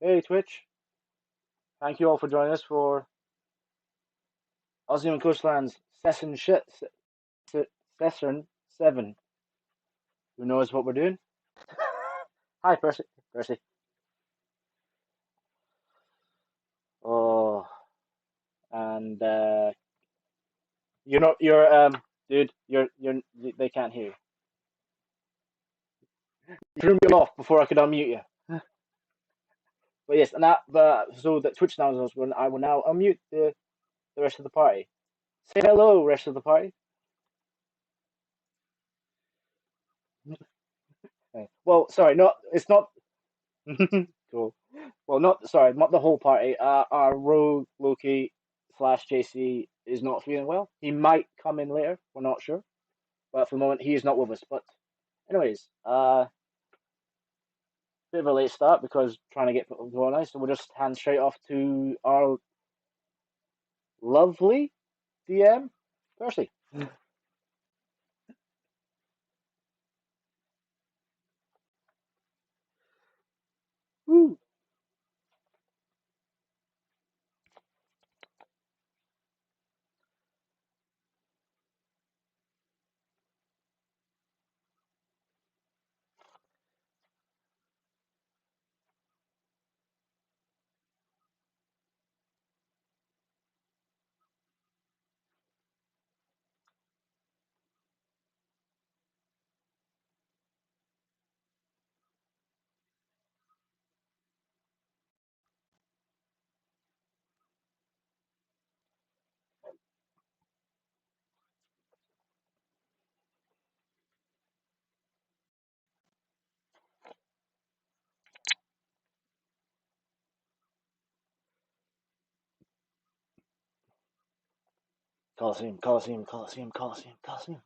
Hey Twitch, thank you all for joining us for Aussie and Coastlands Session 7. Who knows what we're doing? Hi Percy. Percy. Oh, and you're not, dude, they can't hear you. You threw me off before I could unmute you. But yes, and so that Twitch now knows when I will now unmute the rest of the party. Say hello, rest of the party. Well, sorry, it's not. Cool. Well, not the whole party. Our rogue Loki slash JC is not feeling well. He might come in later. We're not sure, but for the moment he is not with us. But anyways, bit of a late start because trying to get people going nice. So we'll just hand straight off to our lovely DM, Percy. Woo. Coliseum, Coliseum, Coliseum, Coliseum, Coliseum.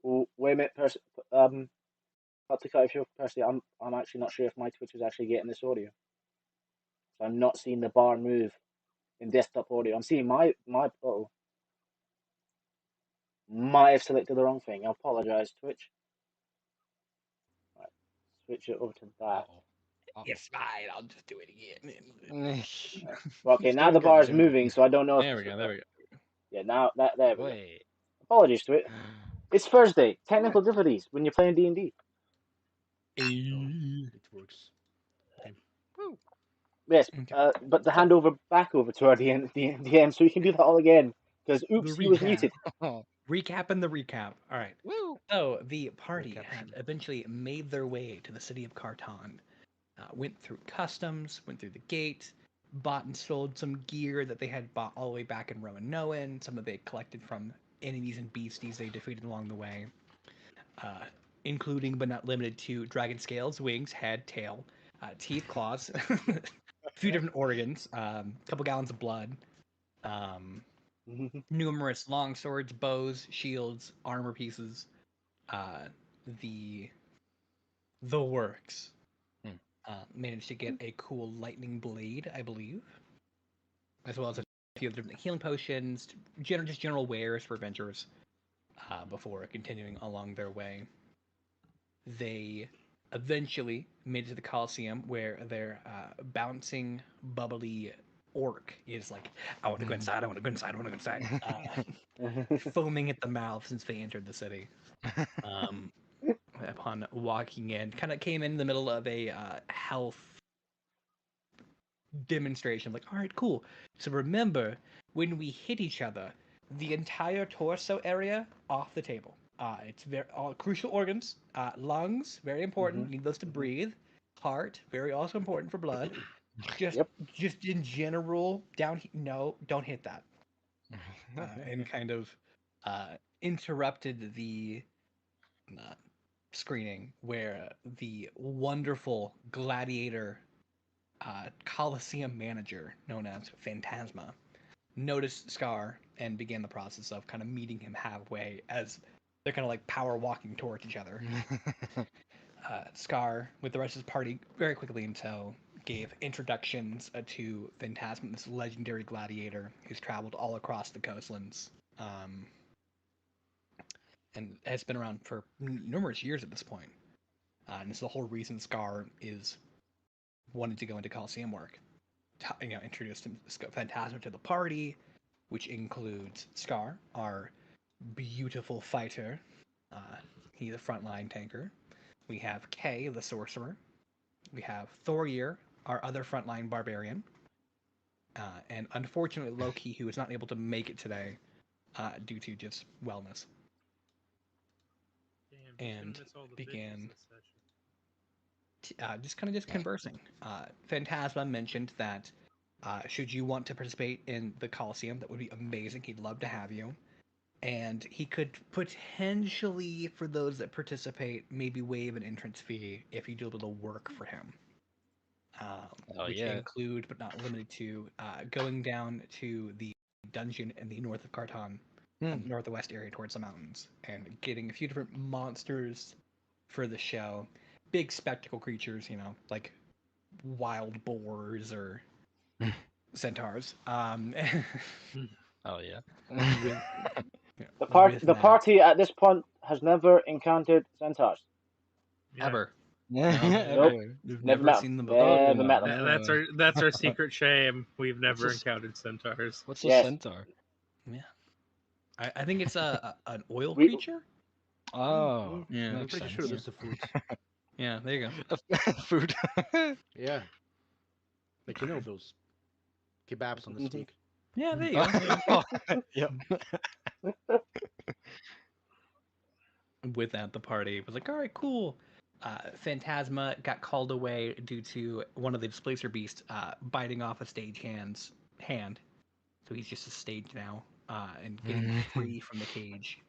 Oh, wait a minute, Percy. Not to cut you off, Percy. I'm actually not sure if my Twitch is actually getting this audio. So I'm not seeing the bar move in desktop audio. I'm seeing my might have selected the wrong thing. I apologize, Twitch. Right, switch it over to that. Uh-oh. It's fine. I'll just do it again. Well, okay, now Doing the good, bar is doing good. moving, so I don't know if There it's. we go. There we go. Yeah, now there we go. Wait. Apologies to it. It's Thursday. Technical difficulties when you're playing D&D. It works. Okay. Woo. Yes, Okay. but to So hand over back over to our DM so we can do that all again. Because the oops, he was recap. muted. Recap and the recap. All right. Woo. So the party Recap had sheet. eventually made their way to the city of Kartan, went through customs, went through the gate, bought and sold some gear that they had bought all the way back in Roanoin, some of it collected from enemies and beasties they defeated along the way, uh, including but not limited to dragon scales, wings, head, tail, teeth, claws, a few different organs, a couple gallons of blood, um, numerous long swords, bows, shields, armor pieces, uh, the the works. Hmm. Managed to get a cool lightning blade, I believe, as well as a few of the different healing potions, just general wares for adventurers. Before continuing along their way, they eventually made it to the Coliseum, where their bouncing, bubbly orc is like, "I want to go inside. I want to go inside. I want to go inside," foaming at the mouth since they entered the city. Um, upon walking in, kind of came in the middle of a health demonstration. Like, all right, cool. So remember, when we hit each other, the entire torso area off the table. It's very all crucial organs. Lungs, very important. Need those to breathe. Heart, very also important for blood. Just, Yep. just in general, no, don't hit that. And kind of interrupted the uh, screening where the wonderful gladiator Coliseum manager known as Phantasma noticed Scar and began the process of kind of meeting him halfway as they're kind of like power walking towards each other. Scar, with the rest of his party, very quickly in tow, gave introductions to Phantasma, this legendary gladiator who's traveled all across the coastlands, and has been around for numerous years at this point. And it's the whole reason Scar is wanting to go into Coliseum work. Introduced Phantasma to the party, which includes Scar, our beautiful fighter. He's a frontline tanker. We have Kay, the sorcerer. We have Thorir, our other frontline barbarian. And unfortunately, Loki, who was not able to make it today due to just wellness. Damn, And began just session. conversing. Phantasma mentioned that should you want to participate in the Coliseum, that would be amazing. He'd love to have you. And he could potentially, for those that participate, maybe waive an entrance fee if you do a little work for him. Which include, but not limited to, going down to the dungeon in the north of Kartan, northwest area towards the mountains, and getting a few different monsters for the show. Big spectacle creatures, like wild boars or centaurs. Oh yeah. The party at this point has never encountered centaurs. Yeah. Ever. Nope. We've Never never met seen them Never before. met them. That's our secret shame. We've never this? encountered centaurs. What's a Yes. centaur? Yeah. I think it's an oil We- creature. Oh, Yeah. I'm makes pretty sense. sure that's the food. Yeah, there you go. Food. Yeah. Like, those kebabs on the stick. Yeah, there you go. Yep. With that, the party was like, all right, cool. Phantasma got called away due to one of the displacer beasts biting off a stagehand's hand. So he's just a stage now and getting free from the cage.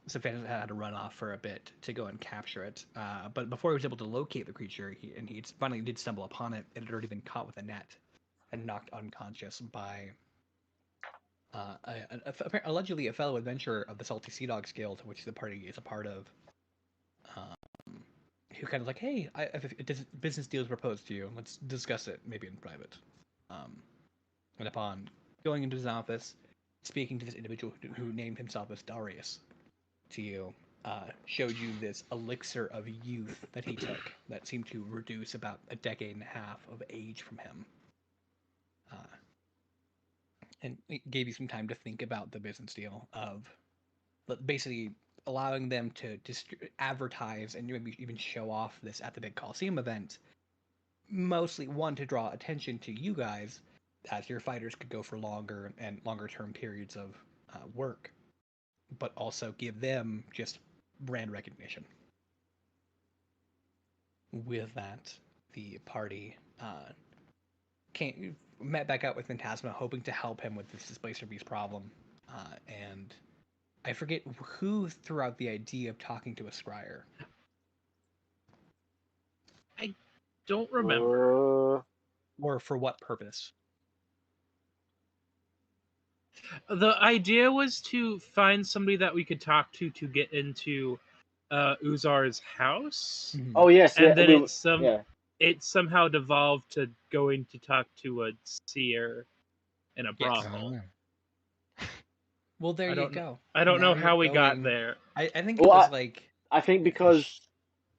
So Phantasma had to run off for a bit to go and capture it. But before he was able to locate the creature, he finally did stumble upon it. It had already been caught with a net and knocked unconscious by allegedly a fellow adventurer of the Salty Sea Dogs Guild, which the party is a part of, who kind of like, hey, if a business deal is proposed to you, let's discuss it maybe in private. And upon going into his office, speaking to this individual who named himself as Darius to you, showed you this elixir of youth that he took that seemed to reduce about a decade and a half of age from him. And it gave you some time to think about the business deal of basically allowing them to advertise and maybe even show off this at the big Coliseum event. Mostly, one, to draw attention to you guys, as your fighters could go for longer term periods of work, but also give them just brand recognition. With that, the party met back out with Phantasma, hoping to help him with this Displacer Beast problem. And I forget who threw out the idea of talking to a scryer. I don't remember. Or for what purpose? The idea was to find somebody that we could talk to get into Uzar's house. Mm-hmm. Oh yes, And then yeah. it somehow devolved to going to talk to a seer in a Yes. brothel. Well, there you go. I don't know Now how we you're got going- there. I think it was like... I think because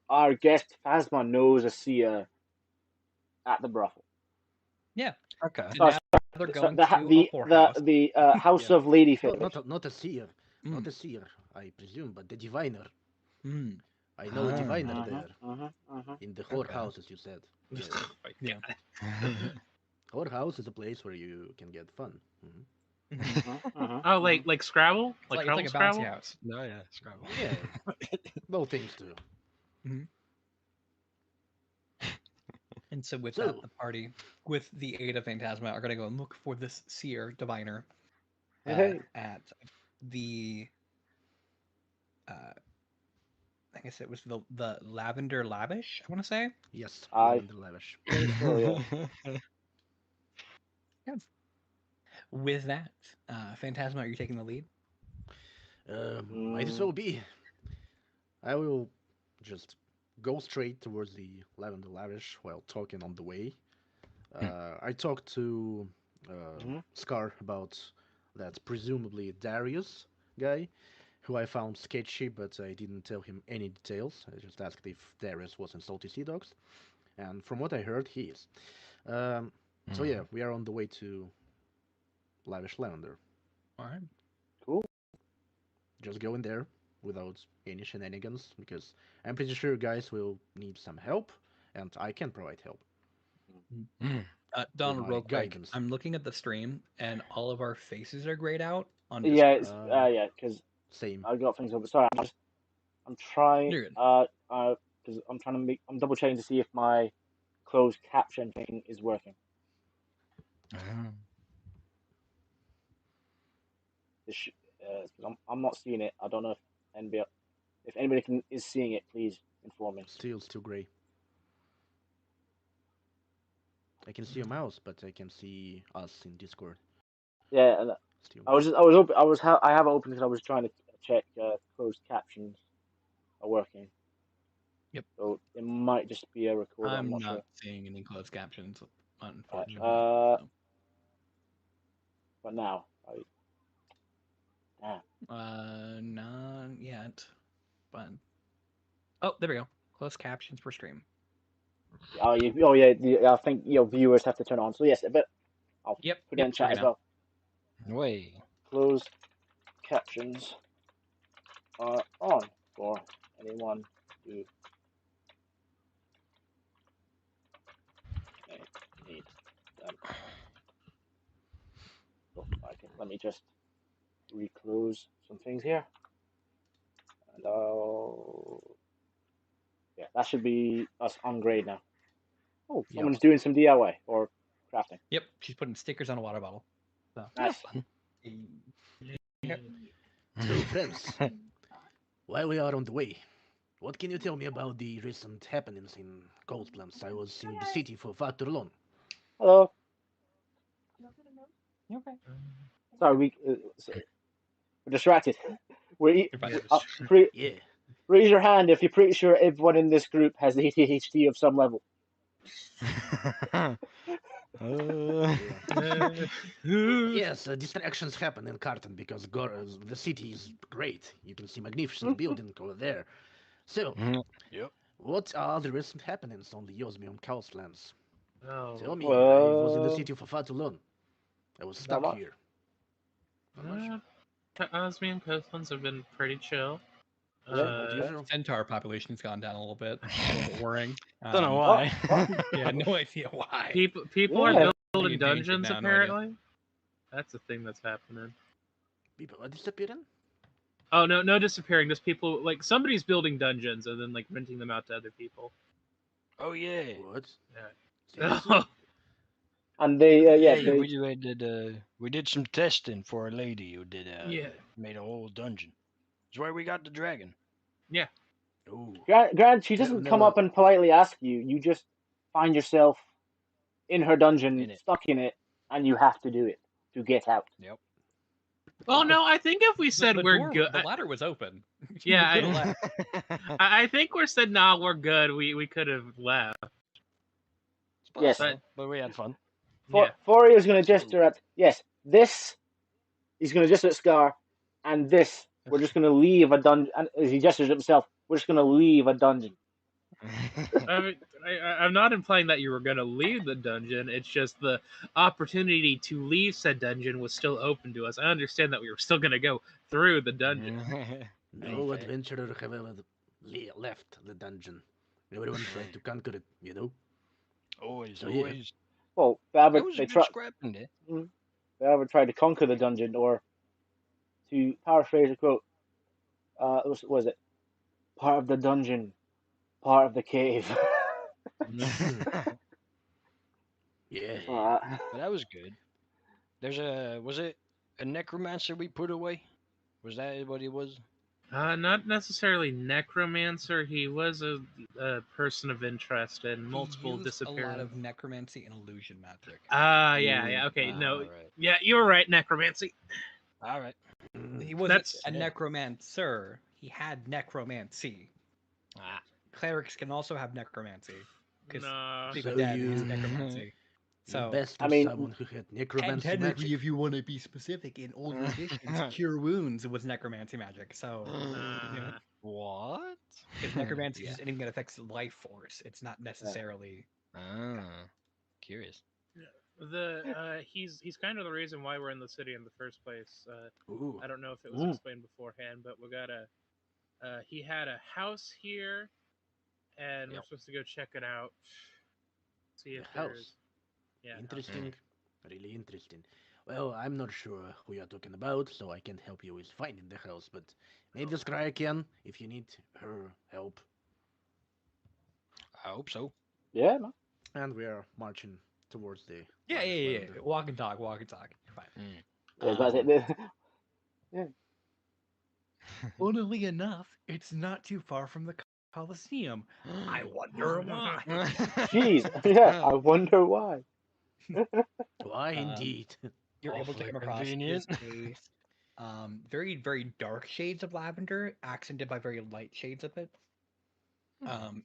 our guest Phasma knows a seer at the brothel. Yeah. Okay. So now they're going to a whorehouse. The House of Ladyfish. Not a seer. Not a seer, I presume, but the diviner. Mm. I know a diviner there. Uh-huh. In the whorehouse, as you said. Yes. Yeah. Whorehouse is a place where you can get fun. Oh, like Scrabble? It's like a Scrabble? bouncy house. No, yeah, Scrabble. Yeah. Both things too. And so with that, the party, with the aid of Phantasma, are going to go and look for this seer diviner at the... I guess it was the Lavender Lavish, I want to say? Yes, Aye. Lavender Lavish. Yeah. With that, Phantasma, are you taking the lead? Might as well be. I will just go straight towards the Lavender Lavish while talking on the way. I talked to Scar about that presumably Darius guy, who I found sketchy, but I didn't tell him any details. I just asked if Darius was in Salty Sea Dogs, and from what I heard, he is. So yeah, we are on the way to Lavish Lavender. All right. Cool. Just go in there without any shenanigans, because I'm pretty sure guys will need some help, and I can provide help. Donald, my real quick, guidance. I'm looking at the stream, and all of our faces are grayed out on Yeah, Discord. it's yeah, because Same. I got things over. Sorry, I'm trying. You're good. Because I'm double checking to see if my closed caption thing is working. I'm not seeing it. I don't know if anybody is seeing it. Please inform me. Still gray. I can see your mouse, but I can see us in Discord. Yeah, and Still I was gray. just, I was open. I have it open because I was trying to check closed captions are working. Yep. So it might just be a recorder. I'm I'm not not sure. seeing any closed captions, unfortunately. Right, so. But now, damn. Not yet, but oh, there we go. Closed captions per stream. Oh, I think your viewers have to turn on. So yes, but I'll put it in chat working as well. Way. Closed captions are on for anyone who may need them. So let me just reclose some things here, and yeah, that should be us on grade now. Oh, someone's doing some DIY or crafting. Yep, she's putting stickers on a water bottle. So. Nice. So, friends, while we are on the way, what can you tell me about the recent happenings in Goldlands? I was in the city for far too long. Hello. Okay. Sorry, we're distracted. We're Yeah. Raise your hand if you're pretty sure everyone in this group has ADHD of some level. Yes, distractions happen in Kartan because the city is great. You can see magnificent buildings over there. So, what are the recent happenings on the Osmium coastlands? Tell me, I was in the city for far too long. I was stuck here. Osmium coastlands have been pretty chill. Centaur population's gone down a little bit. A little bit worrying. Don't know why. Yeah, no idea why. People are building dungeons now, apparently. No, that's a thing that's happening. People are disappearing? Oh no disappearing. Just people like somebody's building dungeons and then like renting them out to other people. Oh yeah. What? Yeah. And they we did some testing for a lady who did made a whole dungeon. That's where we got the dragon. Yeah. Oh. Grant, she doesn't come up and politely ask you. You just find yourself in her dungeon, stuck in it, and you have to do it to get out. Yep. Well, no, I think if we said we're good, the ladder was open. Yeah, I think we said nah, we're good. We could have left. Yes, but we had fun. Fori is going to gesture at this. He's going to gesture at Scar, and this. We're just going to leave a dungeon. And as he gestures at himself, we're just going to leave a dungeon. I'm not implying that you were going to leave the dungeon. It's just the opportunity to leave said dungeon was still open to us. I understand that we were still going to go through the dungeon. No adventurer have ever left the dungeon. Everyone tried to conquer it, you know? Always. Well, they ever tried to conquer the dungeon, or to paraphrase a quote, was it part of the dungeon, part of the cave? Yeah. But that was good. Was it a necromancer we put away? Was that what he was? Not necessarily necromancer. He was a person of interest in multiple disappearances. A lot of necromancy and illusion magic. Yeah. Okay, no. Right. Yeah, you were right, necromancy. All right. He wasn't a necromancer. He had necromancy. clerics can also have necromancy. Because Nah. being So dead you- is necromancy. You So bested I mean, someone who had necromancy technically, magic. if you want to be specific, in older editions, cure wounds was necromancy magic. So Nah. What? because necromancy is Yeah. just anything that affects life force. It's not necessarily. Ah, curious. He's kind of the reason why we're in the city in the first place. Ooh. I don't know if it was explained beforehand, but we got he had a house here, and we're Yep. supposed to go check it out. See The if house. there's house. Interesting. Really interesting. Well, I'm not sure who you're talking about, so I can't help you with finding the house, but maybe Scryer can if you need her help. I hope so. yeah, man. And we are marching towards the Yeah, lavish yeah, yeah. lavender. Walk and talk, walk and talk. You're fine. Yeah, that's Um, it. Yeah. Funnily enough, it's not too far from the Colosseum. I wonder why. Jeez. Yeah. I wonder why. Why Um, indeed? you're able to Awfully come across convenient. is a very, very dark shades of lavender, accented by very light shades of it.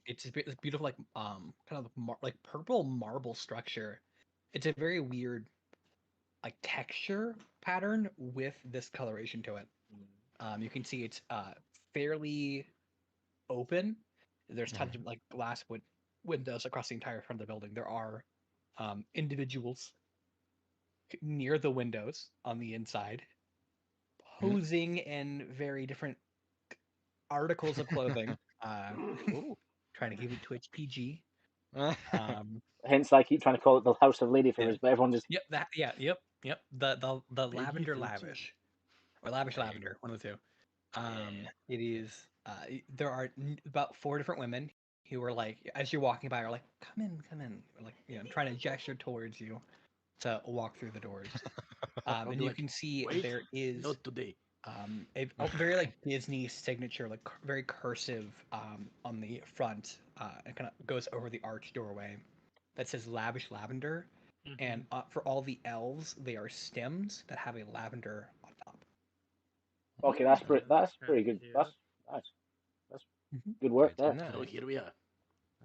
It's beautiful, like kind of like purple marble structure. It's a very weird like texture pattern with this coloration to it. You can see it's fairly open. There's tons of like glass windows across the entire front of the building. There are individuals near the windows on the inside, posing in very different articles of clothing. Ooh. Trying to keep it Twitch PG. Um, Hence, I keep trying to call it the House of Ladyfingers, but everyone just yep, yep. The Lady lavender Fuji. lavish or lavish There you lavender, one of the two. Yeah. It is. There are about 4 different women who are like, as you're walking by, are like, come in, or like trying to gesture towards you to walk through the doors. I'll And be you like, can see wait, there is not today. a very like Disney signature, like very cursive on the front. It kind of goes over the arch doorway that says lavish lavender. And for all the elves, they are stems that have a lavender on top. okay. That's pretty good. That's nice. That's good work Pretty there. So nice. here we are.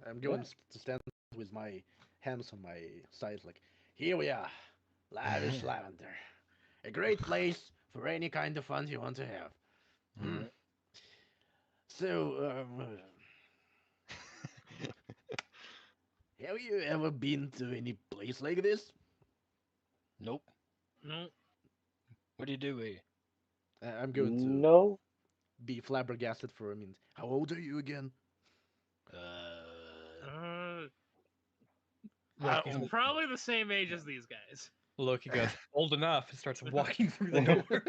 I'm Yeah. going to stand with my hands on my sides, like, here we are. Lavish lavender. A great place for any kind of fun you want to have. Hmm. So, have you ever been to any place like this? Nope. No. What do you do here? I'm going to No. be flabbergasted for a minute. How old are you again? Uh, Loki's, I'm probably the same age as these guys. Loki goes old enough and starts walking through the door.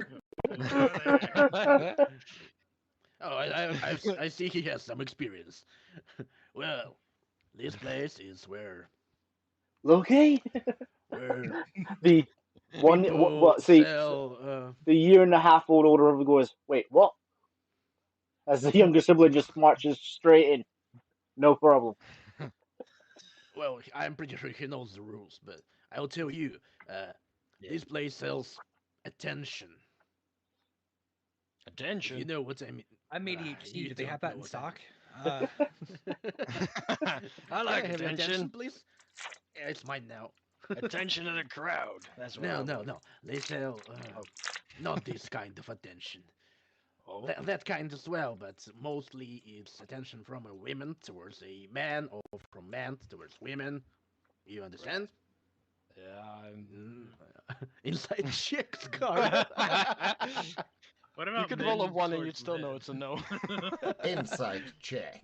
Oh, I see he has some experience. Well, this place is Loki. where The one. people What? See, sell. the year and a half old older brother goes, wait, what? As the younger sibling just marches straight in. No problem. Well, I'm pretty sure he knows the rules, but I'll tell you. Yeah. This place sells attention. If you Attention. know what I mean. I'm You ADHD. Do they have don't that know in what I stock? I Can like I have your attention, attention. please? Yeah, it's mine now. Attention to the crowd. That's what I No, no, want. no. They sell not this kind of attention. Oh. That kind as well, but mostly it's attention from a woman towards a man, or from man towards women. You understand? Yeah. Inside check, Scar. What You about could men roll a 1 and towards you'd still know men? it's a no. Insight check.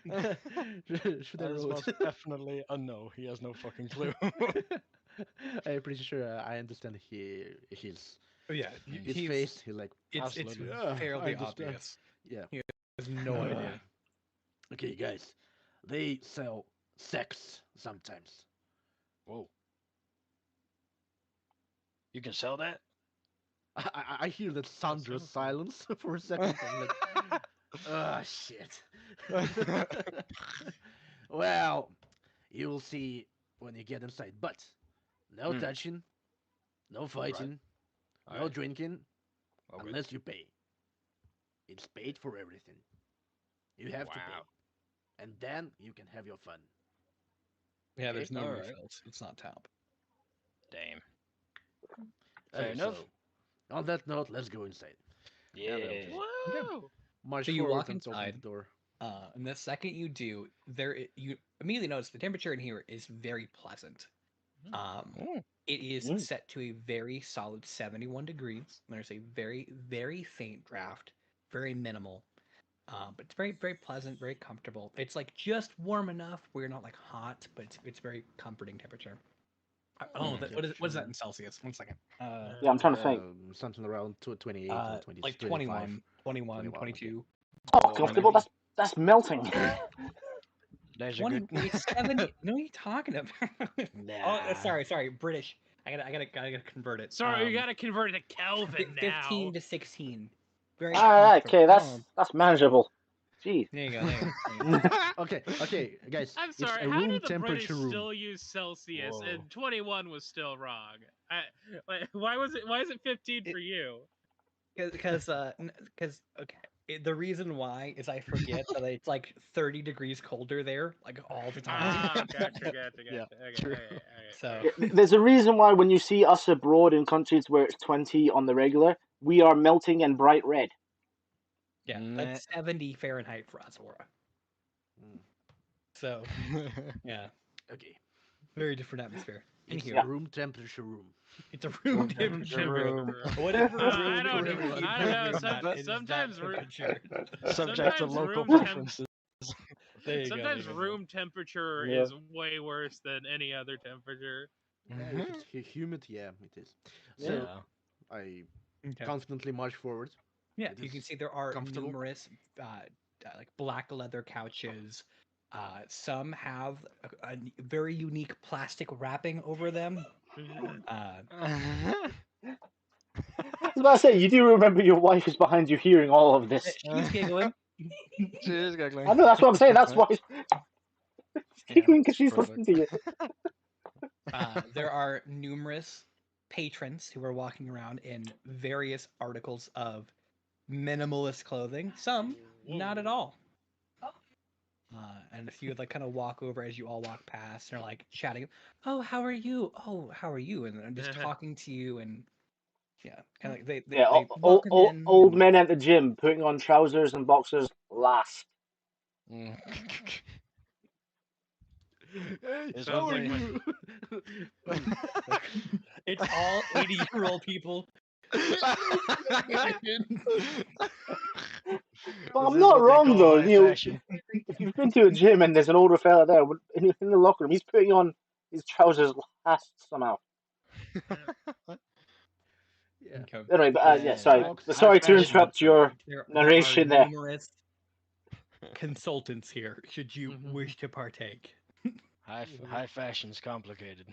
Should I That is roll most it? definitely a no. He has no fucking clue. I'm pretty sure I understand his Yeah, his face. He's like, it's Absolutely. "Yeah, I fairly understand." obvious. Yeah. He has no idea. Okay, guys, they sell sex sometimes. Whoa. You can sell that? I hear that thunderous silence for a second. I'm like, oh shit. Well, you'll see when you get inside. But no touching, no fighting, no Alright. drinking, Okay. unless you pay. It's paid for everything. You have to pay. and then you can have your fun. Yeah, Okay? there's no Alright. refills. It's not tap. Damn. Okay, Fair enough. so on that note, let's go inside. Yeah. And I'll Woo! march So you forward walk and open inside. the door. And the second you do, you immediately notice the temperature in here is very pleasant. Mm. It is Mm. set to a very solid 71 degrees. There's a very, very faint draft, very minimal. But it's very, very pleasant, very comfortable. It's like just warm enough where you're not like hot, but it's very comforting temperature. Oh, what is that in Celsius? 1 second. Yeah, I'm trying to think. Something around 28 or 20, Like 25. 21, 21, 22. Oh, Oh, comfortable. That's melting. There's a 20, good. it's 70. No, what are you talking about? Oh, Nah. sorry, British. I gotta convert it. Sorry, you gotta convert it to Kelvin 15 now. to 16. Very Ah, comfortable. okay, Oh, that's manageable. Jeez. there you go. There you go. Okay, guys. I'm It's sorry. a How room do the British temperature room. still use Celsius Whoa. and 21 was still wrong? Why is it 15 for you? Because okay. The reason why is I forget that it's like 30 degrees colder there, like all the time. Ah, gotcha. Yeah, Okay, true. okay. So Yeah, there's a reason why when you see us abroad in countries where it's 20 on the regular, we are melting and bright red. yeah, Nah. that's 70 Fahrenheit for us, Aura. Mm. So yeah, Okay, very different atmosphere. In it's here, a room temperature room. it's a room temperature room. Whatever room I don't room know. you I don't know. room at, it is that Sometimes temperature. Subject to sometimes local room temp- preferences. There you go. sometimes there you go. room temperature Yeah. is way worse than any other temperature. Yeah, if it's humid, yeah, it is. Yeah. So I Okay. confidently march forward. Yeah, It you can is see there are comfortable. numerous like black leather couches. Some have a very unique plastic wrapping over them. I was about to say, you do remember your wife is behind you hearing all of this. She's giggling. She is giggling. I know, that's what I'm saying. That's why she's Yeah. giggling because she's Perfect. listening to you. There are numerous patrons who are walking around in various articles of minimalist clothing. Some not at all. And a few like kind of walk over as you all walk past and are like chatting. Oh, how are you? Oh, how are you? And I'm just talking to you and yeah, kind of like they Yeah, welcome in. old And, men at the gym putting on trousers and boxers last. Mm. Hey, There's how one are thing- you? it's all 80-year-old people. Well, This I'm is not what they wrong call though. high You know, fashion. if you've been to a gym and there's an older fella there in the locker room, he's putting on his trousers last somehow. Yeah. Okay. Anyway, but yeah, Yeah, sorry, Talks. but high sorry to fashion. interrupt your There narration are there. numerous consultants here. Should you wish to partake? High fashion's complicated.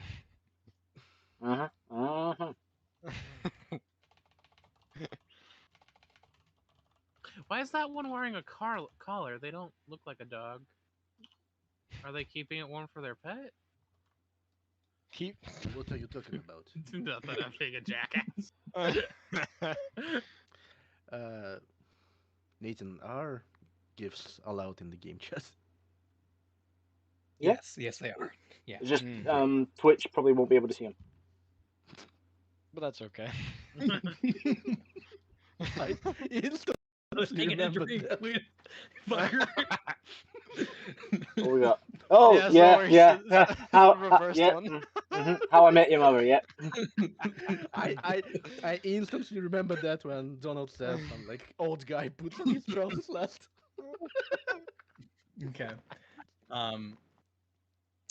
Why is that one wearing a collar? They don't look like a dog. Are they keeping it warm for their pet? Keep. What are you talking about? Nothing. I'm being a jackass. Nathan, are gifts allowed in the game chat? Yeah. Yes, they are. Yeah. It's just Mm. Twitch probably won't be able to see him. But that's okay. I instantly Taking a remembered drink that. with fucker. What we got? Oh Yeah, yeah, sorry, yeah. it's How, the reversed yeah. one. How I Met Your Mother. Yeah. I instantly remembered that when Donald said some like old guy puts on his trousers last. Okay.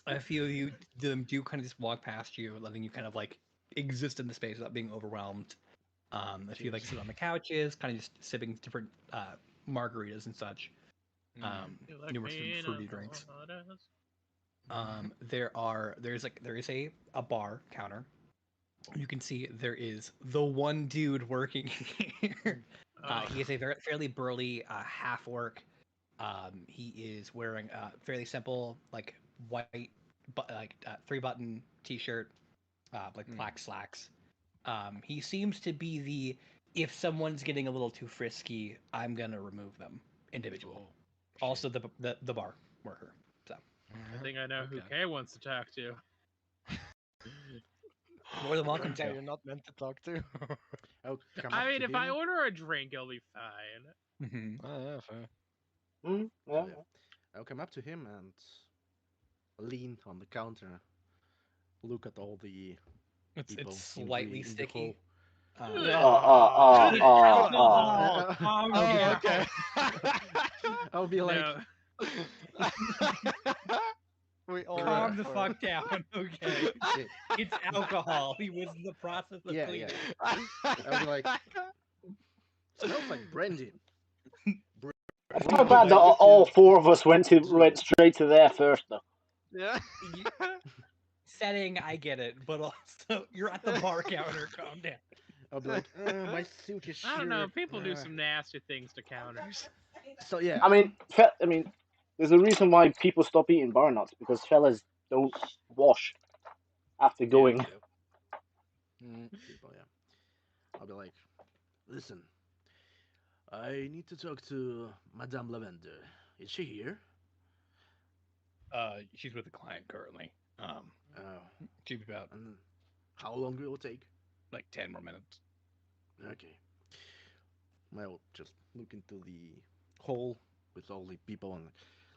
A few of you do kind of just walk past you, letting you kind of like exist in the space without being overwhelmed. A few like Cheers. sit on the couches, kind of just sipping different margaritas and such. Numerous fruity drinks. There is a bar counter. You can see there is the one dude working here. He is a fairly burly half orc. He is wearing a fairly simple like white but like 3-button t-shirt, like black slacks. He seems to be the if someone's getting a little too frisky, I'm gonna remove them individual. Oh, Also the bar. worker. So I think I know who Kay wants to talk to. more than welcome Yeah, to. you're not meant to talk to. I'll come I up mean, to if him. I order a drink, it'll be fine. Mm-hmm. Oh, yeah, fair. Yeah. I'll come up to him and lean on the counter, look at all the people It's in slightly the sticky. hall. Alcohol. Calm Oh, down. okay. I'll be like, No. We all Calm went the for fuck down. Okay. It's alcohol. He was in the process of Yeah, cleaning. I'll be like, smells like brandy. It's not bad that all four of us went straight to there first, though. Yeah. Setting, I get it, but also you're at the bar counter. Calm down. I'll be like, my silky shirt. I don't know. People do some nasty things to counters. So yeah, I mean, there's a reason why people stop eating bar nuts because fellas don't wash after going. people, I'll be like, listen, I need to talk to Madame Lavender. Is she here? She's with a client currently. She'll be about And how long will it take? like 10 more minutes. Okay. I'll just look into the hall with all the people and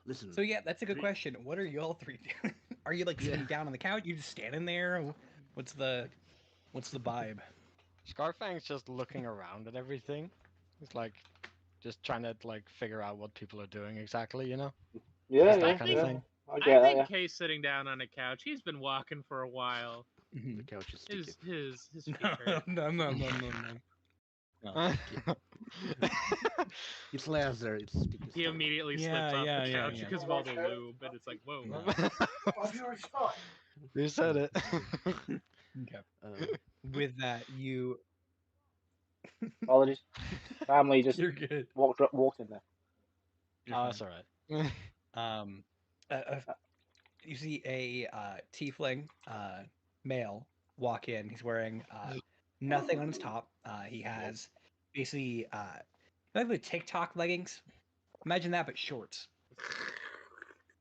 listen. So yeah, that's a good question. What are y'all three doing? Are you like sitting down on the couch? You just standing there? What's the vibe? Scarfang's just looking around at everything. He's like just trying to like figure out what people are doing exactly, you know? Yeah, That kind of thing. I think Kay's sitting down on a couch. He's been walking for a while. The couch is sticky. His feet hurt. No. It's leather. It's sticky. He immediately slips off the couch because of all the lube, and it's like, whoa. You said it. Okay. With that, you. Apologies. Family just You're good. walked in there. Oh, that's all right. You see a tiefling male walk in. He's wearing nothing on his top. He has basically TikTok leggings. Imagine that, but shorts.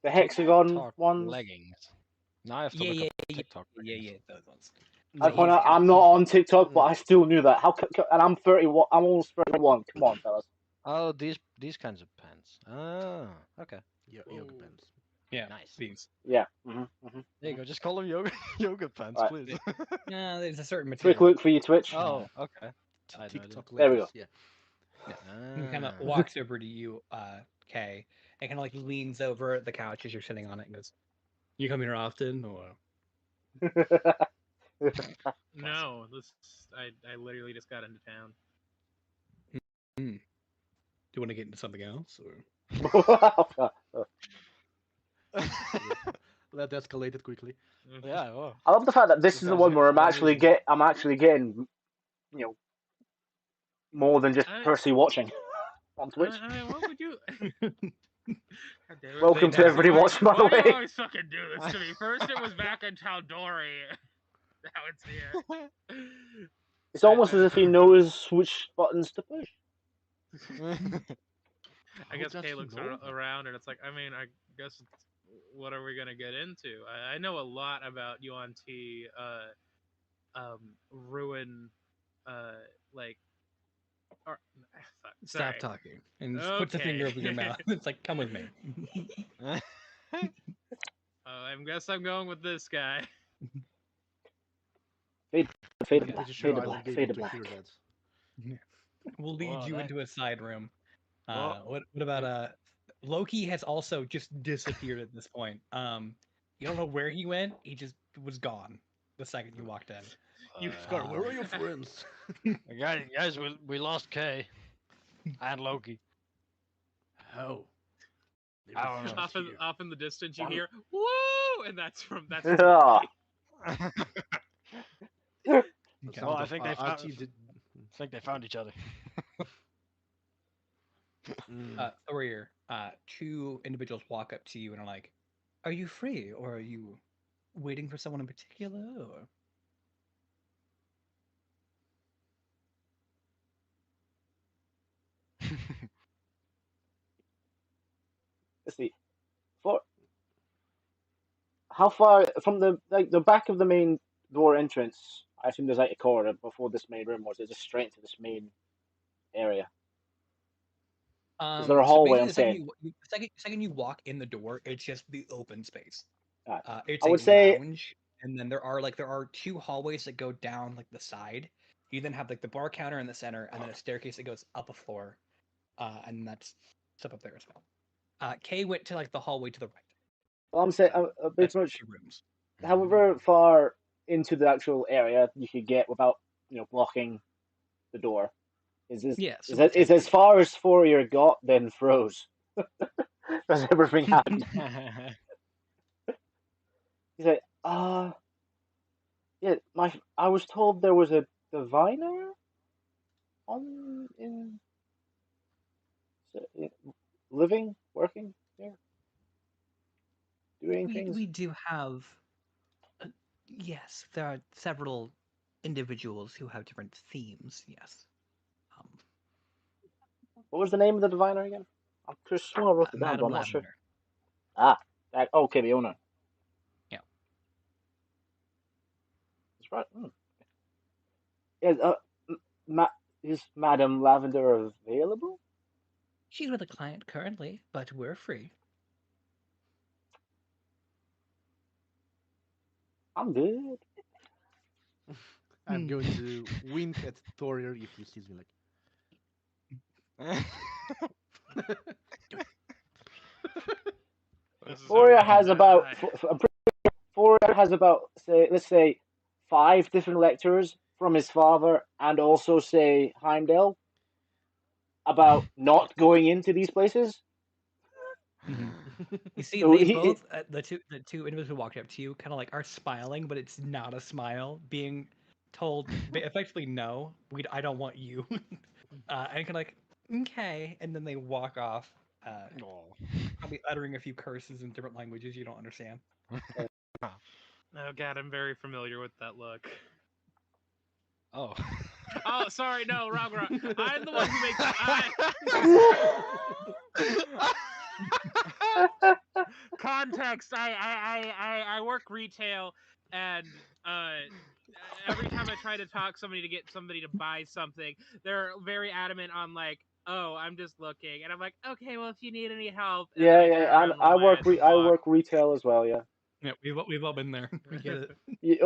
The hexagon TikTok ones. leggings. Now I have to look up TikTok leggings. Yeah, those ones. I point out, I'm not on TikTok, but I still knew that. And I'm 31. I'm almost 31. Come on, fellas. Oh, these kinds of pants. Oh, okay. Yoga pants. Yeah, Nice. these. Yeah. There you go. Just call them yoga pants, Right. please. Yeah, there's a certain material. Quick look for your Twitch. Oh, okay. TikTok There we leggings. go. He kind of walks over to you, Kay, and kind of like leans over the couch as you're sitting on it and goes, "You come here often, or?" No, I literally just got into town. Do you want to get into something else, or? That escalated quickly. Yeah. Well, I love the fact that this is the one where I'm actually getting, more than just Percy watching on Twitch. I mean, what would you? Welcome to everybody watching, by the Why do you way. always fucking do this to me? First it was back in Tal'Dori. Now it's here. It's almost as if he knows which buttons to push. I guess Kay looks around and it's like, I mean, I guess what are we gonna get into? I know a lot about Yuan Ti, ruin, like. Or, Stop talking and just put the finger over your mouth. It's like, come with me. I guess I'm going with this guy. Fade to black. We'll lead you into a side room. What about Loki has also just disappeared at this point. You don't know where he went. He just was gone the second you walked in. Scar, where are your friends? guys, we lost Kay and Loki. How? Off in the distance, you hear "woo," and that's from Yeah. Well, I think they found each other. Thorir, two individuals walk up to you and are like, "Are you free, or are you waiting for someone in particular?" Or... Let's see. For how far from the back of the main door entrance? I assume there's like a corridor before this main room, or is it just straight into this main area? Is there a So hallway? basically, I'm saying. the second you walk in the door, it's just the open space. Right. It's I a would say lounge, and then there are two hallways that go down like the side. You then have like the bar counter in the center, and then a staircase that goes up a floor, and that's stuff up there as well. Kay went to like the hallway to the right. well, I'm saying That's pretty much. two rooms. However far into the actual area you could get without blocking the door. Yeah, so Is about that is 10 as feet. far as Fourier got, then froze. Because everything happened. He's like, yeah, I was told there was a diviner on living, working there, doing things. We do have yes, there are several individuals who have different themes. Yes, um, What was the name of the diviner again? I'm just sure I wrote it down, but Madam I'm not sure. Lavender. Okay, the owner. Yeah, That's right. Yeah, is Madam Lavender available? she's with a client currently, but we're free. I'm good. I'm going to wink at Thorier if he sees me like. Fourier has about. I'm pretty sure Fourier has about, say, let's say, 5 different lectures from his father and also say Heimdall about not going into these places. You see, So they both the two individuals who walked up to you kind of like are smiling, but it's not a smile. Being told effectively no, I don't want you, and kind of like okay, and then they walk off, probably uttering a few curses in different languages you don't understand. Oh god, I'm very familiar with that look. Oh. Oh, sorry, no, wrong. I'm the one who makes. Context. I work retail, and every time I try to talk somebody to get somebody to buy something, they're very adamant on like, oh, I'm just looking, and I'm like, okay, well, if you need any help, and then I turn around and I roll my eyes and I walk. work retail as well. Yeah. Yeah, we've all been there. We get it.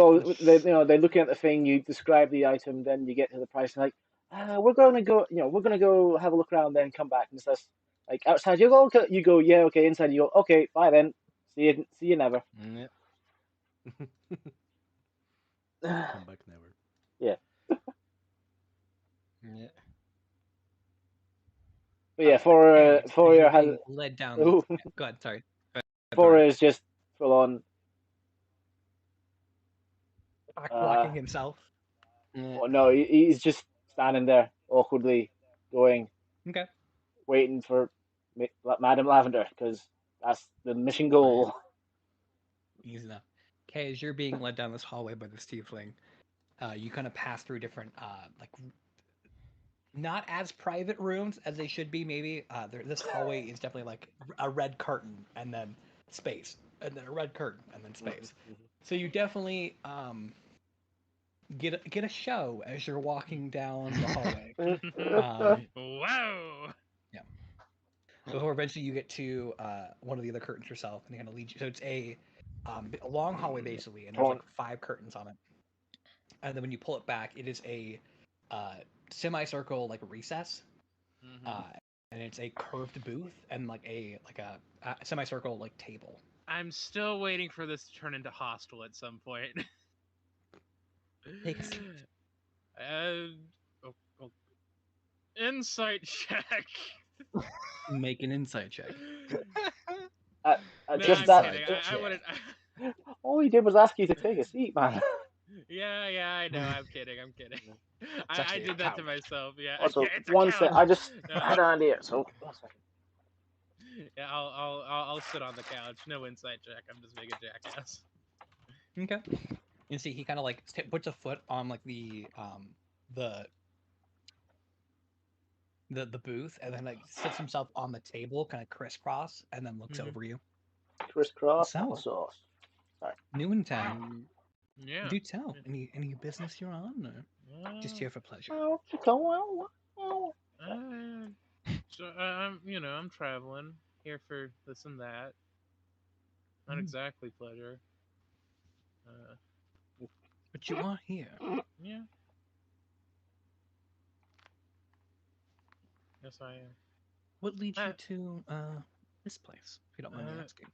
They're looking at the thing. You describe the item, then you get to the price, and like, we're gonna go. We're gonna go have a look around, then come back. And it's this, like outside. You go. You go. Yeah. Okay. Inside. You go. Okay. Bye then. See you. See you never. Yep. Come back never. Yeah. Yeah. But yeah, Kay, for as you're your has being led down. Yeah, go ahead. Sorry. for is just full on. Blocking himself. Yeah. Oh no, he's just standing there awkwardly, going, Okay. waiting for Madam Lavender because that's the mission goal. Easy enough. Okay, as you're being led down this hallway by this tiefling, you kind of pass through different, like, not as private rooms as they should be. Maybe this hallway is definitely like a red curtain and then space, and then a red curtain and then space. So you definitely get a show as you're walking down the hallway. Whoa! Yeah. Before eventually you get to one of the other curtains yourself, and they kind of lead you. So it's a long hallway basically, and there's like 5 curtains on it. And then when you pull it back, it is a semicircle like recess, and it's a curved booth and like a semicircle like table. I'm still waiting for this to turn into Hostel at some point. Take a seat. Insight check. Make an insight check. Just I'm that. kidding. I wouldn't. All he did was ask you to take a seat, man. Yeah, I know. I'm kidding. I did that to myself. Yeah. Also, Yeah, it's a one couch. sec. I just No. had an idea. So 1 second. Yeah, I'll sit on the couch. No insight check. I'm just being a jackass. Okay. You see, he kind of like puts a foot on like the booth, and then like sits himself on the table, kind of crisscross, and then looks over you. Crisscross So, applesauce. New in town. Yeah. Do tell. Any business you're on, or just here for pleasure? Oh, So I'm traveling here for this and that. Not exactly pleasure. But you are here. Yeah. Yes, I am. What leads you Uh, to this place? If you don't mind me asking.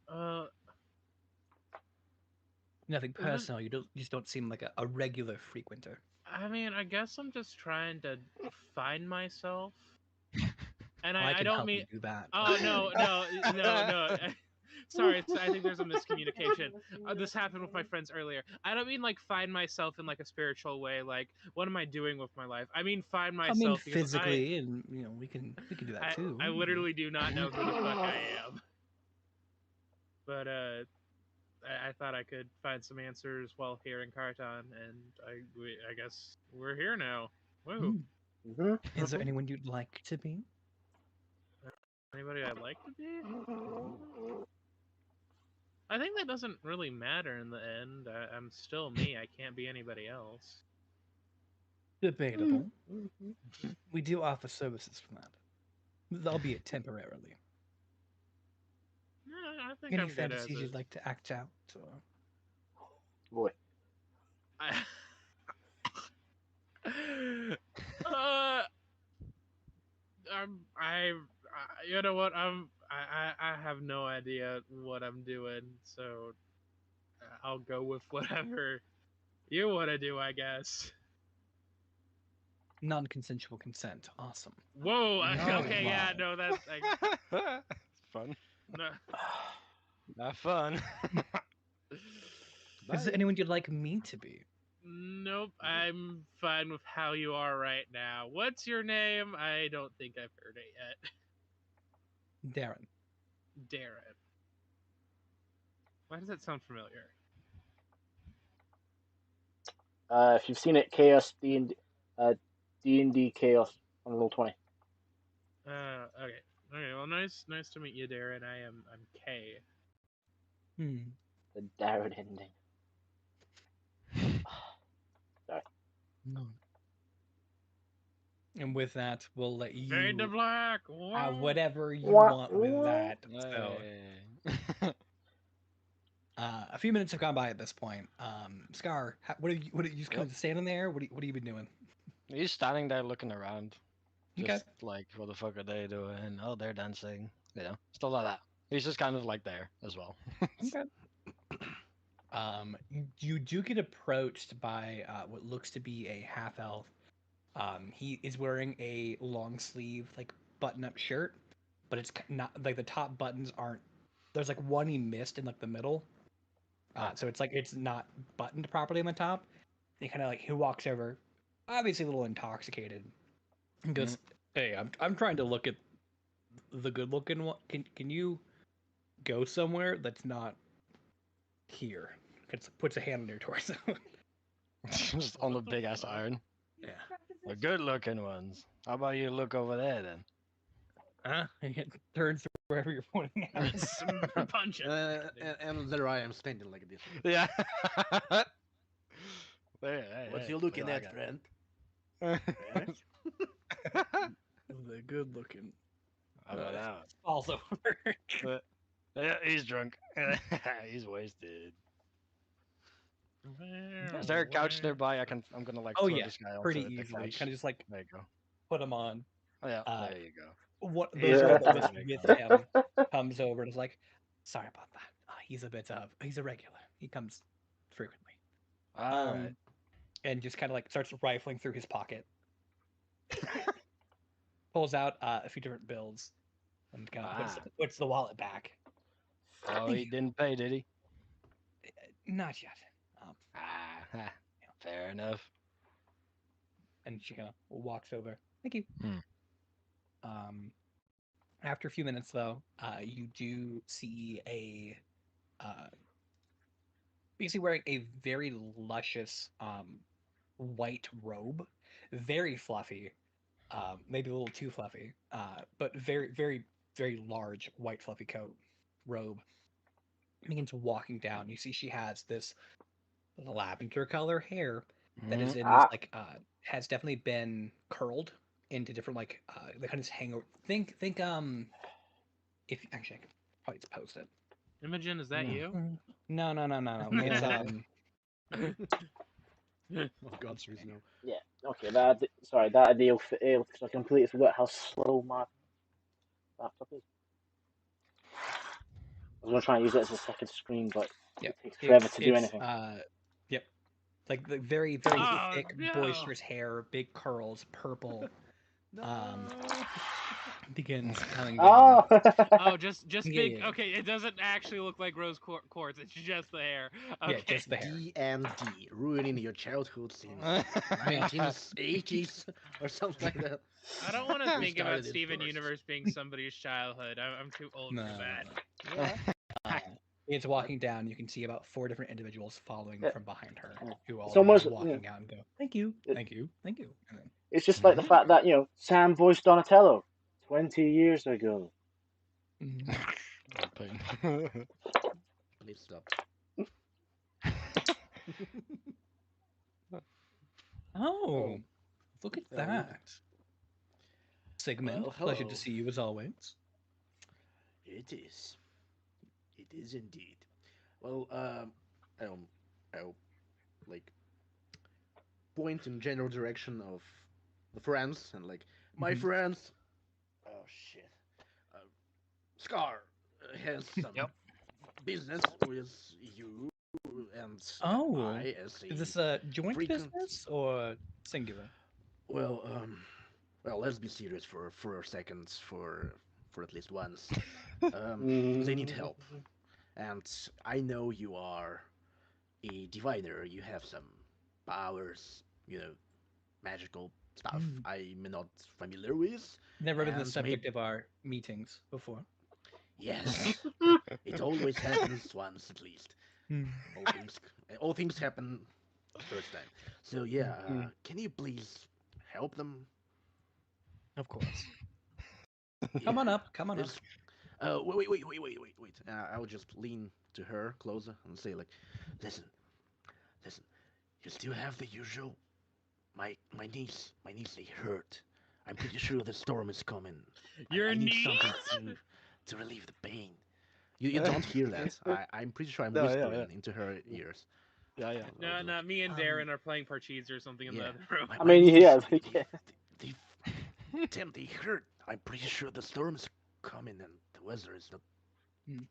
Nothing personal. You just don't seem like a regular frequenter. I mean, I guess I'm just trying to find myself, and I I can don't help mean. you do that. Oh no. Sorry, I think there's a miscommunication. This happened with my friends earlier. I don't mean like find myself in like a spiritual way. Like, what am I doing with my life? I mean find I mean myself because physically, and we can do that too. I literally do not know who the fuck I am. But I thought I could find some answers while here in Kartan, and I guess we're here now. Woo! Is there anyone you'd like to be? Anybody I'd like to be? I think that doesn't really matter in the end. I'm still me. I can't be anybody else. Debatable. We do offer services for that, albeit temporarily. I think Any I'm good as fantasies is. you'd like to act out, or boy. I, uh, you know what? I have no idea what I'm doing, so I'll go with whatever you want to do, I guess. non-consensual consent? Awesome. Whoa! Okay, yeah, wow. no, that's It's fun. no. Not fun. Is there anyone you'd like me to be? Nope, I'm fine with how you are right now. What's your name? I don't think I've heard it yet. Darren. Darren. Why does that sound familiar? If you've seen it, Chaos D&D Chaos on Roll20. Okay. Okay, well nice to meet you, Darren. I'm Kay. The Darren ending. Sorry. No. And with that, we'll let Fade to you black. have whatever you Wah, want with wah. that. So Hey. a few minutes have gone by at this point. Scar, what are you just kind of standing there? What have you been doing? He's standing there looking around. Just Okay. like, what the fuck are they doing? Oh, they're dancing. Stuff like that. He's just kind of like there as well. Okay. You do get approached by what looks to be a half elf. He is wearing a long sleeve, like button-up shirt, but it's not like the top buttons aren't. There's like one he missed in like the middle, so it's like it's not buttoned properly on the top. He kind of like he walks over, obviously a little intoxicated, and goes, "Hey, I'm trying to look at the good-looking one. Can you go somewhere that's not here?" Puts a hand on your torso. Just on the big ass iron. Yeah. The good looking ones. How about you look over there then? Huh? He turns to wherever you're pointing at. Punch it. And there I am standing like this. Yeah. What you looking at, friend? The good looking. How about that? Falls over. Yeah, he's drunk. He's wasted. Is there a couch nearby? I'm gonna like Oh throw yeah, this guy pretty onto the easily. couch. Kind of just like There you go. put him on. Oh yeah, Uh, there you go. What Yeah. the girl that was There you with go. him comes over and is like, "Sorry about that. He's a regular. He comes frequently." All right. And just kind of like starts rifling through his pocket, pulls out a few different bills, and kind of puts the wallet back. Oh, he didn't pay, did he? Not yet. Fair enough. And she kind of walks over. Thank you. Hmm. After a few minutes, though, you do see a basically wearing a very luscious white robe, very fluffy, maybe a little too fluffy, but very, very, very large white fluffy coat robe. begins walking down. You see she has this lavender color hair that is Mhm. in these Ah, like has definitely been curled into different like they kind of just hang over. Think if actually I could probably just post it. Imogen, is that you? No. It's Oh God, there is no. yeah. Okay, that idea failed because I completely forgot how slow my laptop is. I was gonna try and use it as a second screen, but yep. it takes forever It's to do anything. yep. Like the very Oh thick, no! boisterous hair, big curls, purple. No. Begins coming down. Oh, Oh, just Yeah, big. yeah, Okay, it doesn't actually look like rose quartz. It's just the hair. yeah. Okay. Just the hair. D and D, ruining your childhood since 1980s or something like that. I don't want to Who think about started it Steven first? Universe being somebody's childhood. I'm too old No, for that. Yeah. it's walking down. You can see about 4 different individuals following yeah. from behind her, Yeah. who all It's begin almost walking out and go, "Thank you, it- thank you, thank you." And then, it's just like the fact that Sam voiced Donatello 20 years ago. mm, Please stop. oh, Oh, look at um, that, Sigmund. well, Pleasure to hello. see you as always. It is. It is indeed. Well, I'll like point in general direction of the friends and like my Mhm. friends. Oh shit. Uh, Scar has some Yep. business with you and Oh, I as is a this a joint frequent. business or singular? Well, let's be serious for a second, for at least once. They need Mm. help, and I know you are a diviner. You have some powers, magical stuff Mm. I'm not familiar with, Never been the and maybe subject of our meetings before. yes, it always happens once at least. Mm. All things, all things happen first time. So yeah, Mm. can you please help them? Of course. Yeah, Come on up. Come on up. this. Wait. I will just lean to her closer and say like, listen, listen. You still have the usual. My niece, they hurt. I'm pretty sure the storm is coming. I Your need something niece? to relieve the pain. You don't hear that. I'm pretty sure I'm No, yeah, whispering into her ears. yeah. No, I'll be like, no. Me and Um, Darren are playing Parcheesi or something in the yeah, other room. my, I my mean, niece, yeah, they damn, they hurt. I'm pretty sure the storm is coming and the weather is not mm,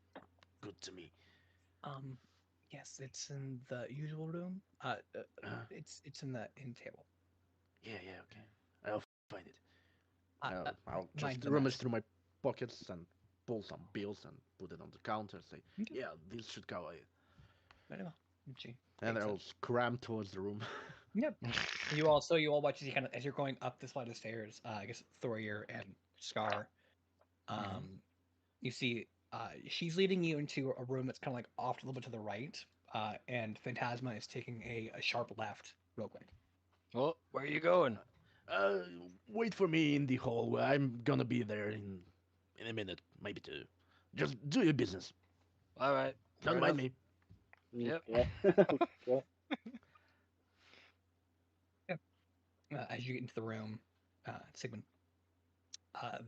good to me. um, yes, it's in the usual room. Uh, It's in the in table. yeah, okay. I'll find it. I'll Mine's just a rummage mess. through my pockets and pull some bills and put it on the counter. Say, Okay, yeah, this should go. very well. And she And takes it. I'll scram towards the room. Yep. You all watch as you kind of as you're going up this flight of stairs. I guess Thorir and Scar. Mhm. Um, you see, she's leading you into a room that's kind of like off a little bit to the right. And Phantasma is taking a sharp left, real quick. Well, where are you going? Uh, Wait for me in the hall. I'm gonna be there in a minute, maybe two. Just do your business. All right, fair Don't mind enough. me. Yep. okay. Okay. Yeah. As you get into the room, Sigmund,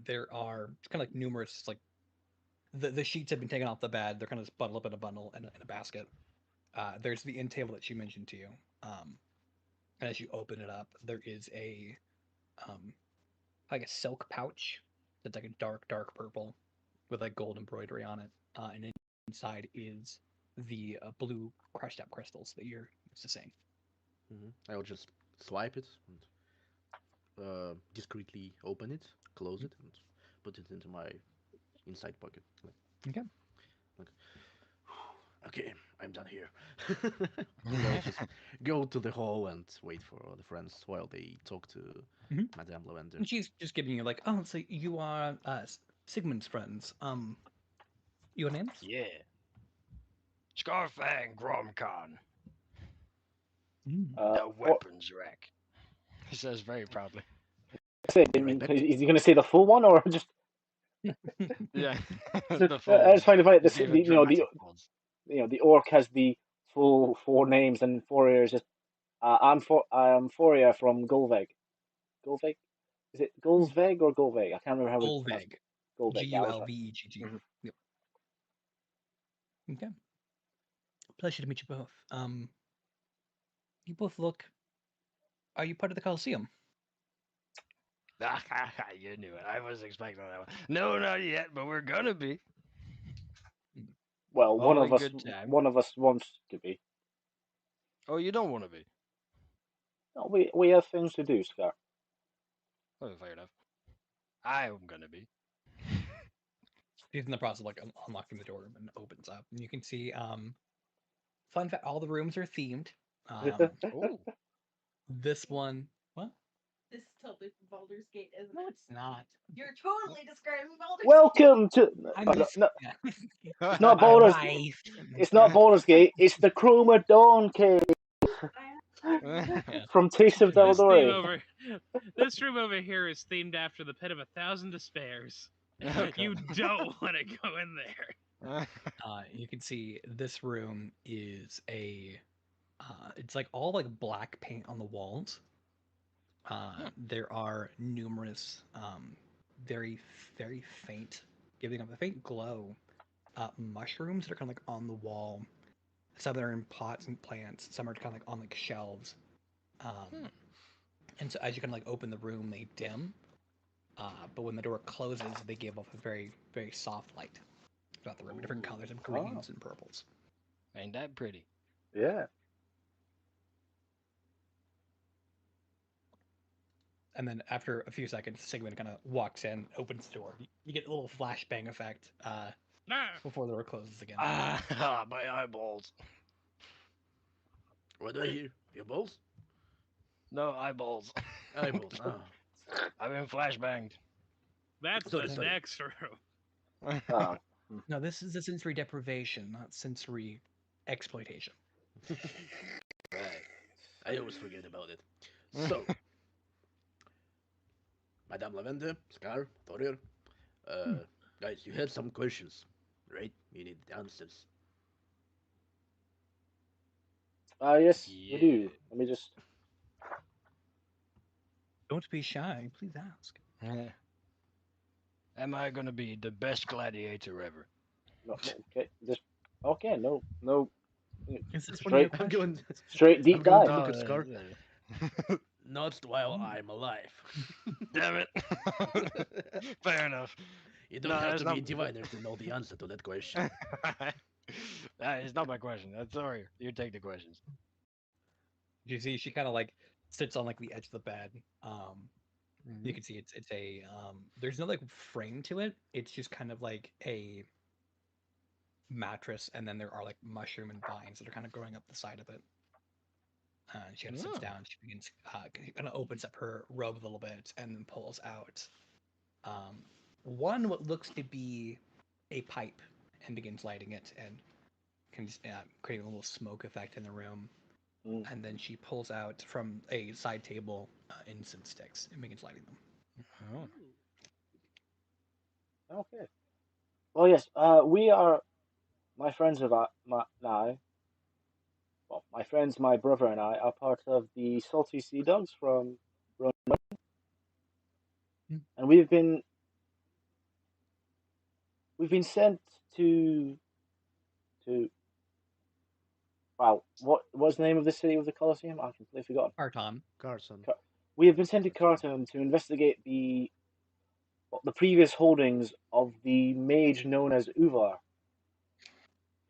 there are kind of like numerous like the sheets have been taken off the bed. They're kind of just bundled up in a bundle and in a basket. There's the end table that she mentioned to you. And as you open it up, there is a um, like a silk pouch that's like a dark purple with like gold embroidery on it. And inside is the blue crushed up crystals that you're used to seeing. I'll just swipe it and discreetly open it, close it, and put it into my inside pocket. Okay. Like, okay, I'm done here. And I'll just go to the hall and wait for the friends while they talk to Mhm. Madame Lavender. And she's just giving you like, oh, so you are Sigmund's friends. Your names? Yeah. Scarfang Gromcon, Mm. the What? weapons rack. He says very proudly. Say, Be right back. is he going to say the full one or just? Yeah, I the full just one. find it funny. He's giving The dramatic pause. the orc has the full four names and four ears. Just I'm Foria from Golveg. Golveg? Is it Golsveg or Golveg? I can't remember how we pronounce Golveg. it. Golveg. Yeah, I was right. Gulvegg. Mhm. Yep. Okay. Pleasure to meet you both. You both look. Are you part of the Coliseum? You knew it. I was expecting that one. No, not yet, but we're gonna be. Well, All in good time. one of us wants to be. Oh, you don't want to be. No, we have things to do, Scar. Oh, fair enough. I'm gonna be. He's in the process of like unlocking the door and opens up, and you can see. Fun fact: all the rooms are themed. Oh, This one. What? This is totally from Baldur's Gate, isn't No, it? it's not. You're totally describing Baldur's Welcome to. I'm No, just. no, Yeah. it's not My Baldur's. wife. It's not Baldur's Gate. It's the Chroma Dawn Cave Yeah. from Taste of This theme Daldori. this room over here is themed after the Pit of 1,000 Despairs. You don't want to go in there. You can see this room is a. It's like all like black paint on the walls. There are numerous, very very faint, giving up a faint glow, mushrooms that are kind of like on the wall. Some that are in pots and plants. Some are kind of like on like shelves. And so as you kind of like open the room, they dim. But when the door closes, they give off a very very soft light throughout the room, different colors of greens and purples. Ain't that pretty? Yeah. And then after a few seconds, Sigmund kind of walks in, opens the door. You get a little flashbang effect before the door closes again. My eyeballs. What do I hear? Your balls? No eyeballs. Eyeballs. Ah. I've been flashbanged. That's Sorry, the sorry. next room. Oh. No, this is a sensory deprivation, not sensory exploitation. Right. I always forget about it. So, Madame Lavender, Scar, Thorir, guys, you had some questions, right? You need answers. Yes, we Yeah. do. Let me just. Don't be shy. Please ask. Am I gonna be the best gladiator ever? No, okay, just. Okay, no. Is this one of your Straight, I'm going. straight deep I'm going dive. to look at Scar. Not while I'm alive. Damn it. Fair enough. You don't No, have that's to be a not- diviner to know the answer to that question. That is not my question. That's sorry. You take the questions. You see, she kind of like sits on like the edge of the bed. Mm-hmm. You can see it's a there's no like frame to it. It's just kind of like a mattress, and then there are like mushroom and vines that are kind of growing up the side of it. And she kind of sits Oh. down. She begins kind of opens up her robe a little bit, and then pulls out one what looks to be a pipe, and begins lighting it, and can creating a little smoke effect in the room. Mm. And then she pulls out from a side table incense sticks and begins lighting them. Oh. Okay. Well, yes. We are. My friends of now. Well, my friends, my brother, and I are part of the Salty Sea Dogs from Roanoin, and we've been sent to. Wow, what was the name of the city with the Colosseum? I've completely forgotten. Kartan. Carson. We have been sent to Kartan to investigate the previous holdings of the mage known as Uvar,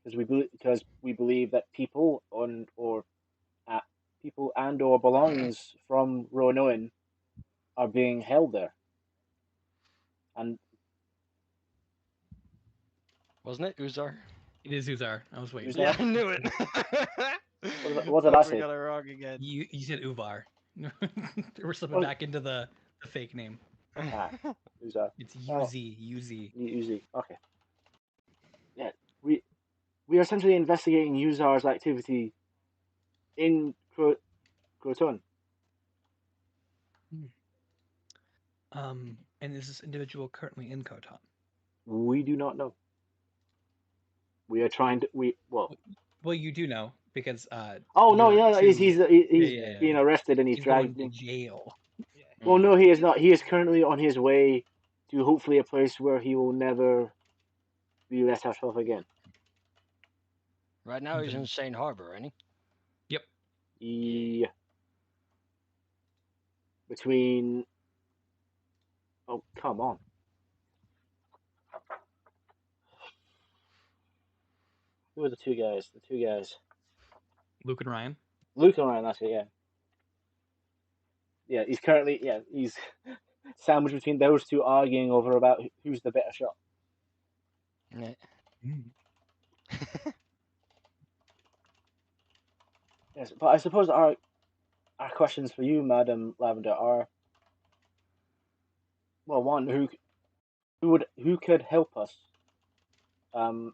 because we believe that people people and or belongings from Roanoin are being held there. And Wasn't it Uzar? It is Uzar. I was waiting. Uzar? Yeah, I knew it. What did I Fuck, say? We got it wrong again. You said Uvar. We're slipping What? back into the fake name. Uzar. It's Oh. Uzi. Uzi. Okay. Yeah, we are essentially investigating Uzar's activity in Croton. And is this individual currently in Kotan? We do not know. We are trying to. Well, you do know because Oh no, your yeah, two he's yeah, being arrested and he's he's going dragged. to jail. Yeah. Well, no, he is not. He is currently on his way to hopefully a place where he will never be let out of again. Right now he's Then- in St. Harbor, ain't he? Yep. Yeah. Between. Oh, come on. Who are the two guys? The two guys. Luke and Ryan. Luke and Ryan, that's it, yeah. Yeah, he's currently, he's sandwiched between those two arguing over about who's the better shot. Yeah. Yes, but I suppose our questions for you, Madam Lavender, are, well, one, who could help us um,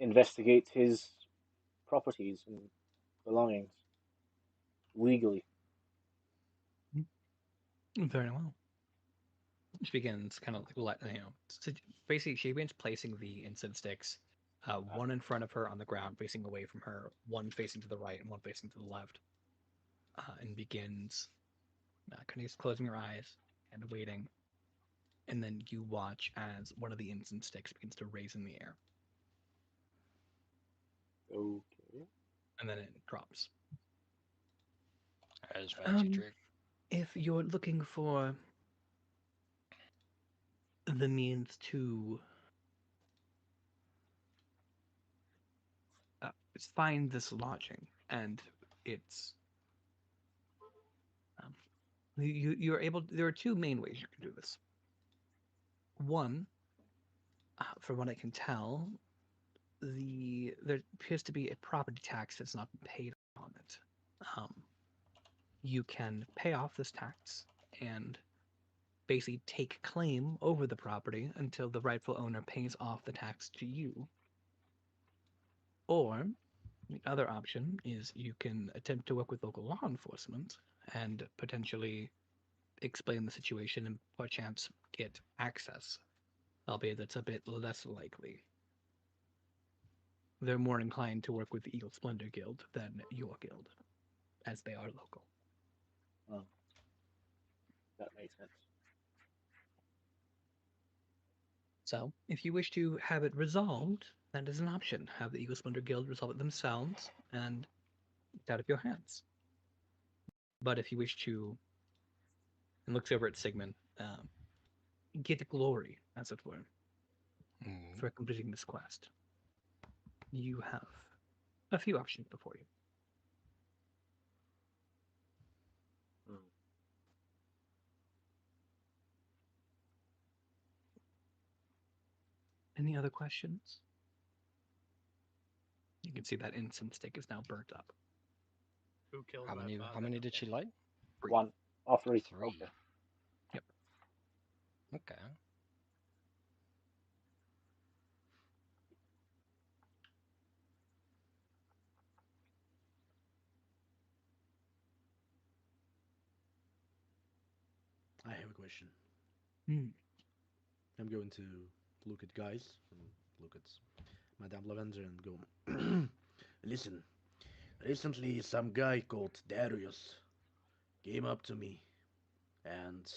investigate his properties and belongings legally? Very well. She begins kind of like basically she begins placing the incense sticks, one in front of her on the ground, facing away from her, one facing to the right and one facing to the left, and begins kind of just closing her eyes and waiting. And then you watch as one of the incense sticks begins to raise in the air, Okay. and then it drops. That is a fancy trick. If you're looking for the means to find this lodging, and it's you're able. There are two main ways you can do this. One, from what I can tell, there appears to be a property tax that's not been paid on it. You can pay off this tax and basically take claim over the property until the rightful owner pays off the tax to you. Or the other option is you can attempt to work with local law enforcement and potentially explain the situation and perchance get access, albeit that's a bit less likely. They're more inclined to work with the Eagle Splendor Guild than your guild, as they are local. Oh, that makes sense. So, if you wish to have it resolved, that is an option. Have the Eagle Splendor Guild resolve it themselves, and it's out of your hands. But if you wish to, and looks over at Sigmund, get glory, as it were, for completing this quest, you have a few options before you. Any other questions? You can see that incense stick is now burnt up. Who killed How my many? father? How many did she light? One. Or three. Three. Okay. Yep. Okay. I have a question. Hmm. I'm going to look at guys and look at Madame Lavender and go. Listen, recently some guy called Darius came up to me and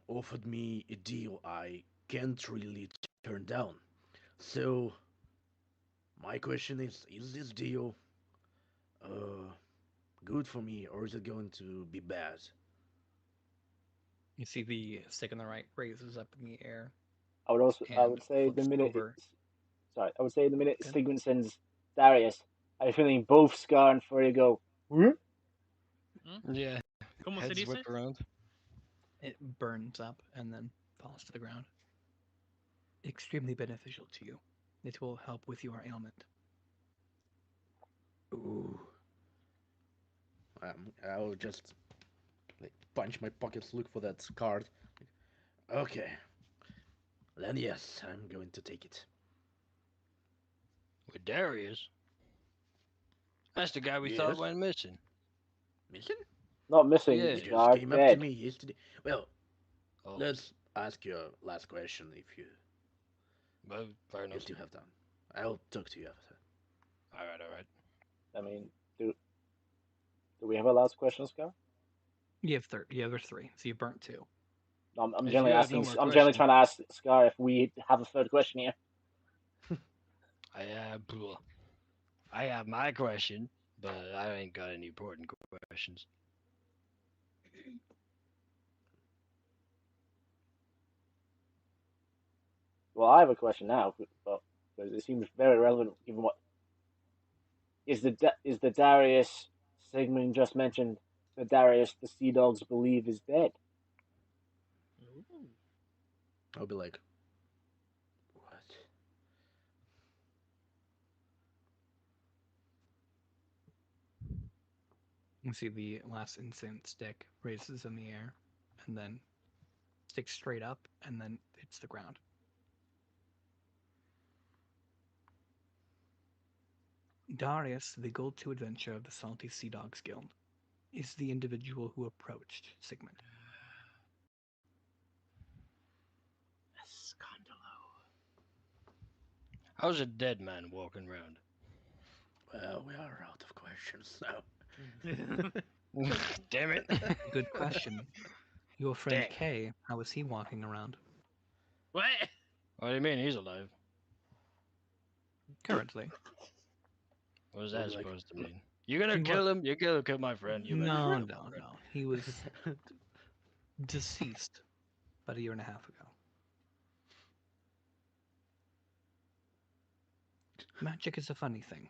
offered me a deal I can't really turn down. So my question is this deal uh good for me or is it going to be bad? You see the stick on the right raises up in the air I and would say the flips minute, over. sorry, I would say the minute Good. Sigmund sends Darius, I'm feeling both Scar and Furry go, "Hmm?" Yeah. ¿Cómo se Heads dice? whip around. It burns up and then falls to the ground. Extremely beneficial to you. It will help with your ailment. Ooh. I'll just like punch my pockets, look for that card. Okay. Then yes, I'm going to take it. With Darius. That's the guy we Yes. thought went missing. Missing? Not missing, Yeah. He just Scar, came up to dead. me yesterday. Well, Oh. let's ask you a last question if you Well, fair enough. Yes, you have done. I'll talk to you after. All right. I mean, do we have a last question, Scott? You have there's 3, so you burnt 2. I'm If you generally have no asking. more I'm generally questions, trying to ask Scar if we have a third question here. I have my question, but I ain't got any important questions. Well, I have a question now, but because it seems very relevant given what is the Darius Sigmund just mentioned. The Darius the Sea Dogs believe is dead. I'll be like, what? You see the last instant stick raises in the air, and then sticks straight up, and then hits the ground. Darius, the Gold 2 adventurer of the Salty Sea Dogs Guild, is the individual who approached Sigmund. How's a dead man walking around? Well, we are out of questions now. Damn it. Good question. Your friend Dang. Kay, how is he walking around? What? What do you mean he's alive? Currently. What is Well, that like- supposed to mean? You're gonna He kill him? You're gonna kill my friend? You better No. kill my friend. He was deceased about a year and a half ago. Magic is a funny thing.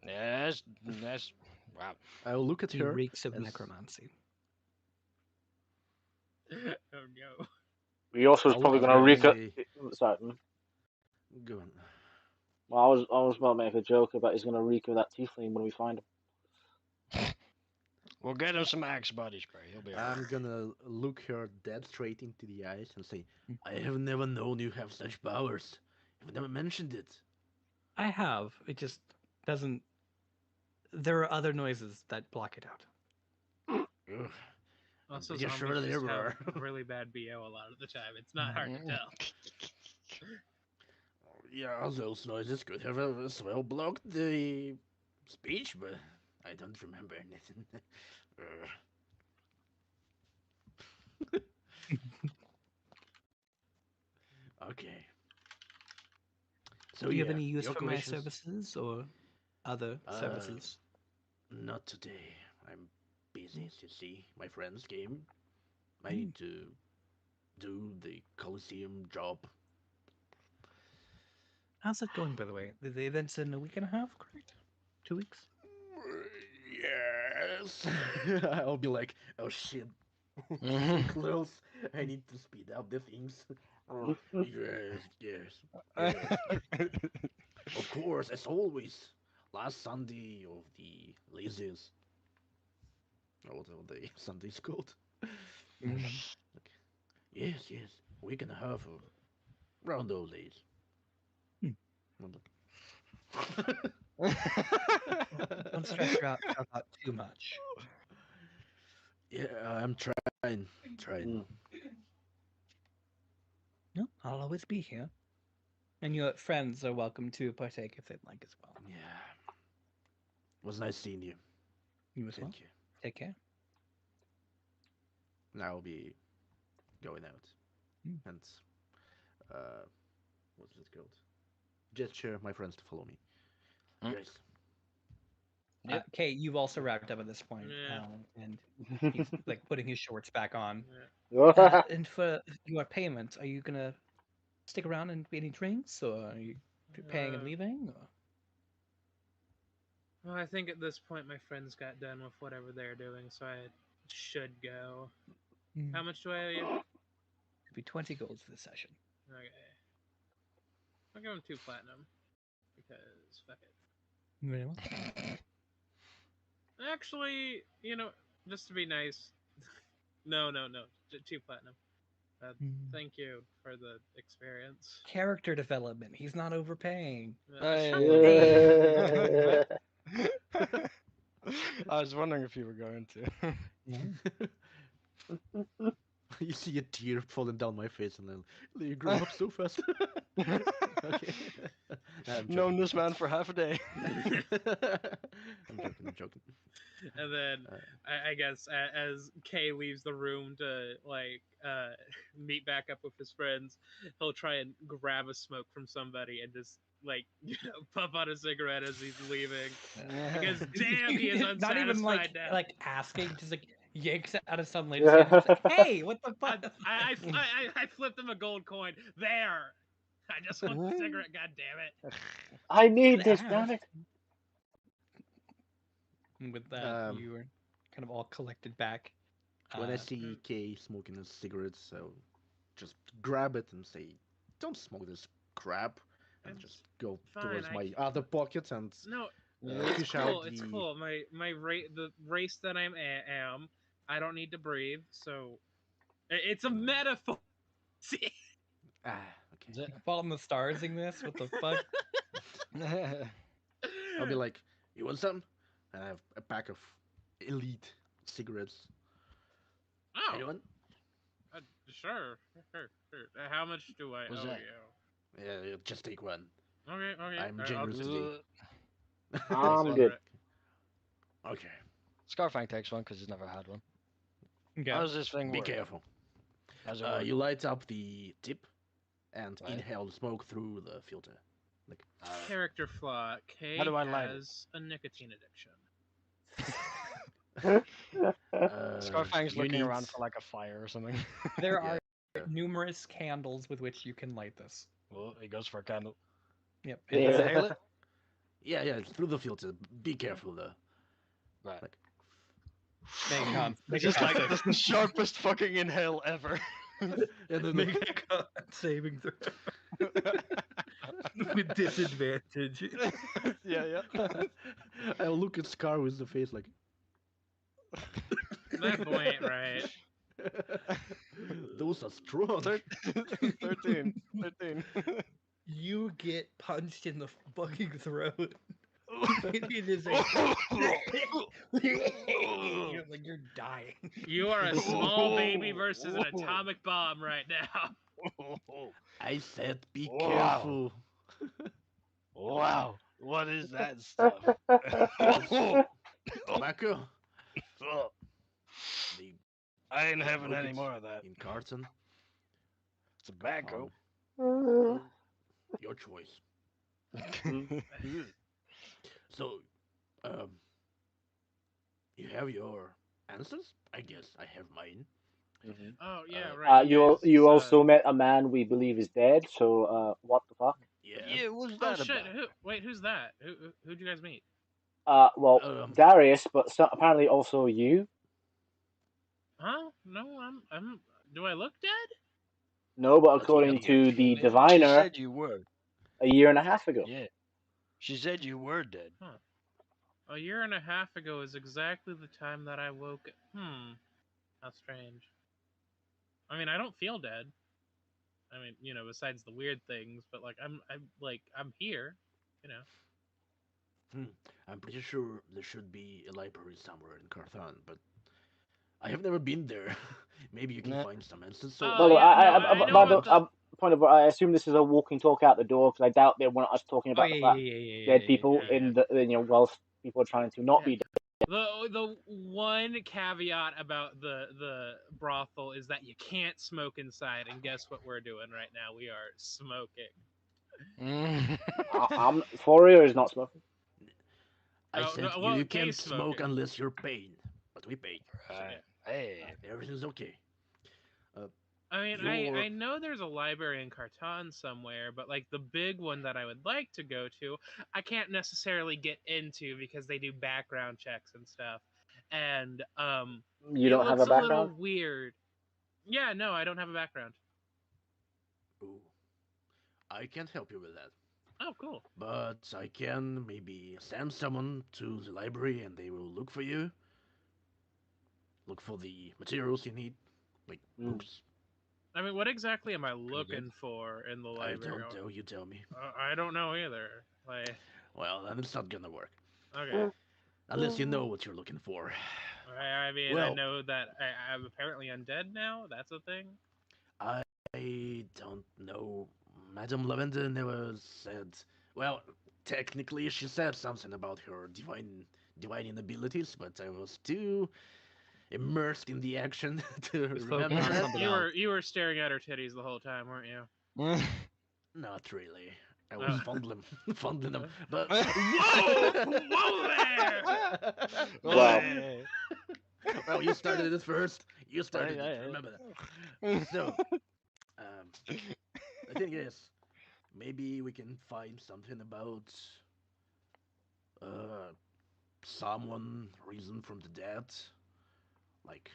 Yeah, that's wow. I'll look at He her. reeks of and necromancy. Oh no. We also was I'll probably look going to at her and reek. say, Sorry. go on. Well, I was about to make a joke about he's going to reek of that tiefling when we find him. We'll get him some Axe body spray. He'll be alright. I'm gonna look her dead straight into the eyes and say, Hmm. I have never known you have such powers. You've never mentioned it. I have. It just doesn't. There are other noises that block it out. Ugh. Also, pretty zombies sure there just were. have really bad BO a lot of the time. It's not hard to tell. Yeah, those noises could have as well blocked the speech, but I don't remember anything. Okay. So Do you have yeah, any use your for my questions? services or other services? Not today. I'm busy. You see, my friend's game. I Hmm. need to do the Coliseum job. How's it going, by the way? The event's in a week and a half, correct? 2 weeks? Yes. I'll be like, oh shit, so close. I need to speed up the things. Yes. Of course, as always. Last Sunday of the laziest. Whatever the Sunday's called. Yes. Week and a half around those days. Don't stress yourself out too much. Yeah, I'm trying. No, I'll always be here. And your friends are welcome to partake if they'd like as well. Yeah. It was nice seeing you. You as well. Thank you. Take care. Now I'll be going out. And what's it called? Gesture my friends to follow me. Guys. Yep. Kay, you've also wrapped up at this point, Yeah. and he's like putting his shorts back on. Yeah. And for your payment, are you gonna stick around and be any drinks, or are you paying and leaving? Or? Well, I think at this point my friends got done with whatever they're doing, so I should go. How much do I owe you? Could be 20 golds for the session. Okay. I'll give him 2 platinum. Because, fuck it. Very well. Actually, just to be nice. No. 2 platinum. Thank you for the experience. Character development. He's not overpaying. Yeah. I was wondering if you were going to. You see a tear falling down my face, and then you grew up so fast. Okay. Nah, I'm Known joking. this man for half a day. I'm joking. I'm joking. And then Uh, I guess as Kay leaves the room to like meet back up with his friends, he'll try and grab a smoke from somebody and just like puff out a cigarette as he's leaving. Because damn, he is Not even unsatisfied now. like asking, just like yanks it out of some lady's hand. It's like, hey, what the fuck? I flipped him a gold coin. There. I just want the cigarette. God damn it. I need Could this, ask. damn it. And with that, you are kind of all collected back. when I see Kay smoking a cigarette, so just grab it and say, "Don't smoke this crap," and just go towards my other pocket and no, it's fish cool. out It's the. cool. The race that I am, I don't need to breathe. So it's a metaphor. See? Ah, okay. Following the stars in this? What the fuck? I'll be like, "You want some?" And I have a pack of elite cigarettes. Oh, Anyone? sure. How much do I What's owe that? you? Yeah, just take one. Okay. I'm I'll generous just today. I'm good. Okay. Scarfang takes one because he's never had one. Okay. How does this thing Be work? careful. How's it work? You light up the tip and Right. inhale the smoke through the filter. Like, Character flaw. Kay How do I light it? has a nicotine addiction. Scarfang's you looking need- around for like a fire or something. There Yeah. are numerous candles with which you can light this. Well, he goes for a candle. Yep. Can I Yeah. inhale it? Yeah, it's through the filter. Be careful though. Right. Like, Make Just a like con that's the sharpest fucking inhale ever. and then make a con saving throw with disadvantage. yeah. I'll look at Scar with the face like. That boy ain't right. Those are strong. 13. You get punched in the fucking throat. It is you're dying. You are a small baby versus an atomic bomb right now. I said be Wow. careful. Wow. What is that stuff? Tobacco. I ain't having Look any it more of that. in Kartan. Tobacco. Your choice. Mm. So, you have your answers? I guess I have mine. Oh yeah, right. You also met a man we believe is dead. So what the fuck? Yeah. What's Oh that shit! about? Who's that? Who'd you guys meet? Well, Darius, but apparently also you. Huh? No, I'm. Do I look dead? No, but But according yeah, to the She diviner, said you were. a year and a half ago. Yeah. She said you were dead. Huh. A year and a half ago is exactly the time that I woke. How strange. I mean, I don't feel dead. I mean, besides the weird things, but like I'm here. You know. I'm pretty sure there should be a library somewhere in Kartan, but I have never been there. Maybe you can find some answers. So, By the way, I know about the. point of, I assume this is a walking talk out the door because I doubt they want us talking about the fact dead people in the whilst people are trying to not be dead. The one caveat about the brothel is that you can't smoke inside, and guess what we're doing right now? We are smoking. I'm Fourier is not smoking. I said you can't smoke unless you're paid, but we paid. Right. Hey, everything's okay. I mean, I know there's a library in Kartan somewhere, but like the big one that I would like to go to, I can't necessarily get into because they do background checks and stuff. And you don't have a background? a little weird. Yeah, no, I don't have a background. Ooh. I can't help you with that. Oh, cool. But I can maybe send someone to the library and they will look for you. Look for the materials you need, like books. I mean, what exactly am I looking for in the library? I don't know. You tell me. I don't know either. Like, well, then it's not gonna work. Okay. Unless you know what you're looking for. I mean, I Well, know that I'm apparently undead now. That's a thing. I don't know. Madame Lavender never said. Well, technically, she said something about her divine abilities, but I was too immersed in the action to Was remember focused on that. something You else. were staring at her titties the whole time, weren't you? Not really. I was Oh. fondling them, but Whoa! Whoa there! Wow. well, you started it first. You started it. Hey, Remember that. So, um, the thing is, maybe we can find something about uh someone risen from the dead, like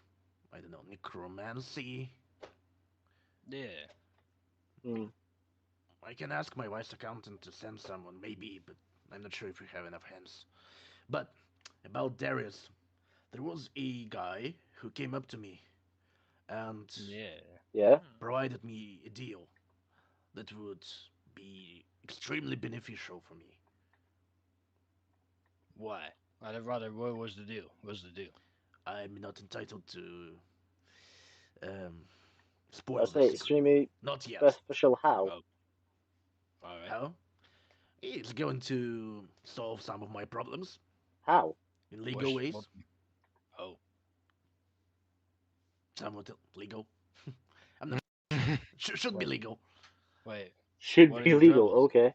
I don't know, necromancy. yeah. Mm. I can ask my vice accountant to send someone, maybe, but I'm not sure if we have enough hands. But about Darius, there was a guy who came up to me and Yeah. Yeah. provided me a deal that would be extremely beneficial for me. Why? I'd rather. What was the deal? What's the deal? I'm not entitled to um, I spoil the say secret. extremely Not yet. special. How? Oh, all right. How? It's going to solve some of my problems How? in legal What? ways. Oh. Somewhat legal. I'm not. Should be legal. Wait. Should What are be your legal. troubles? Okay.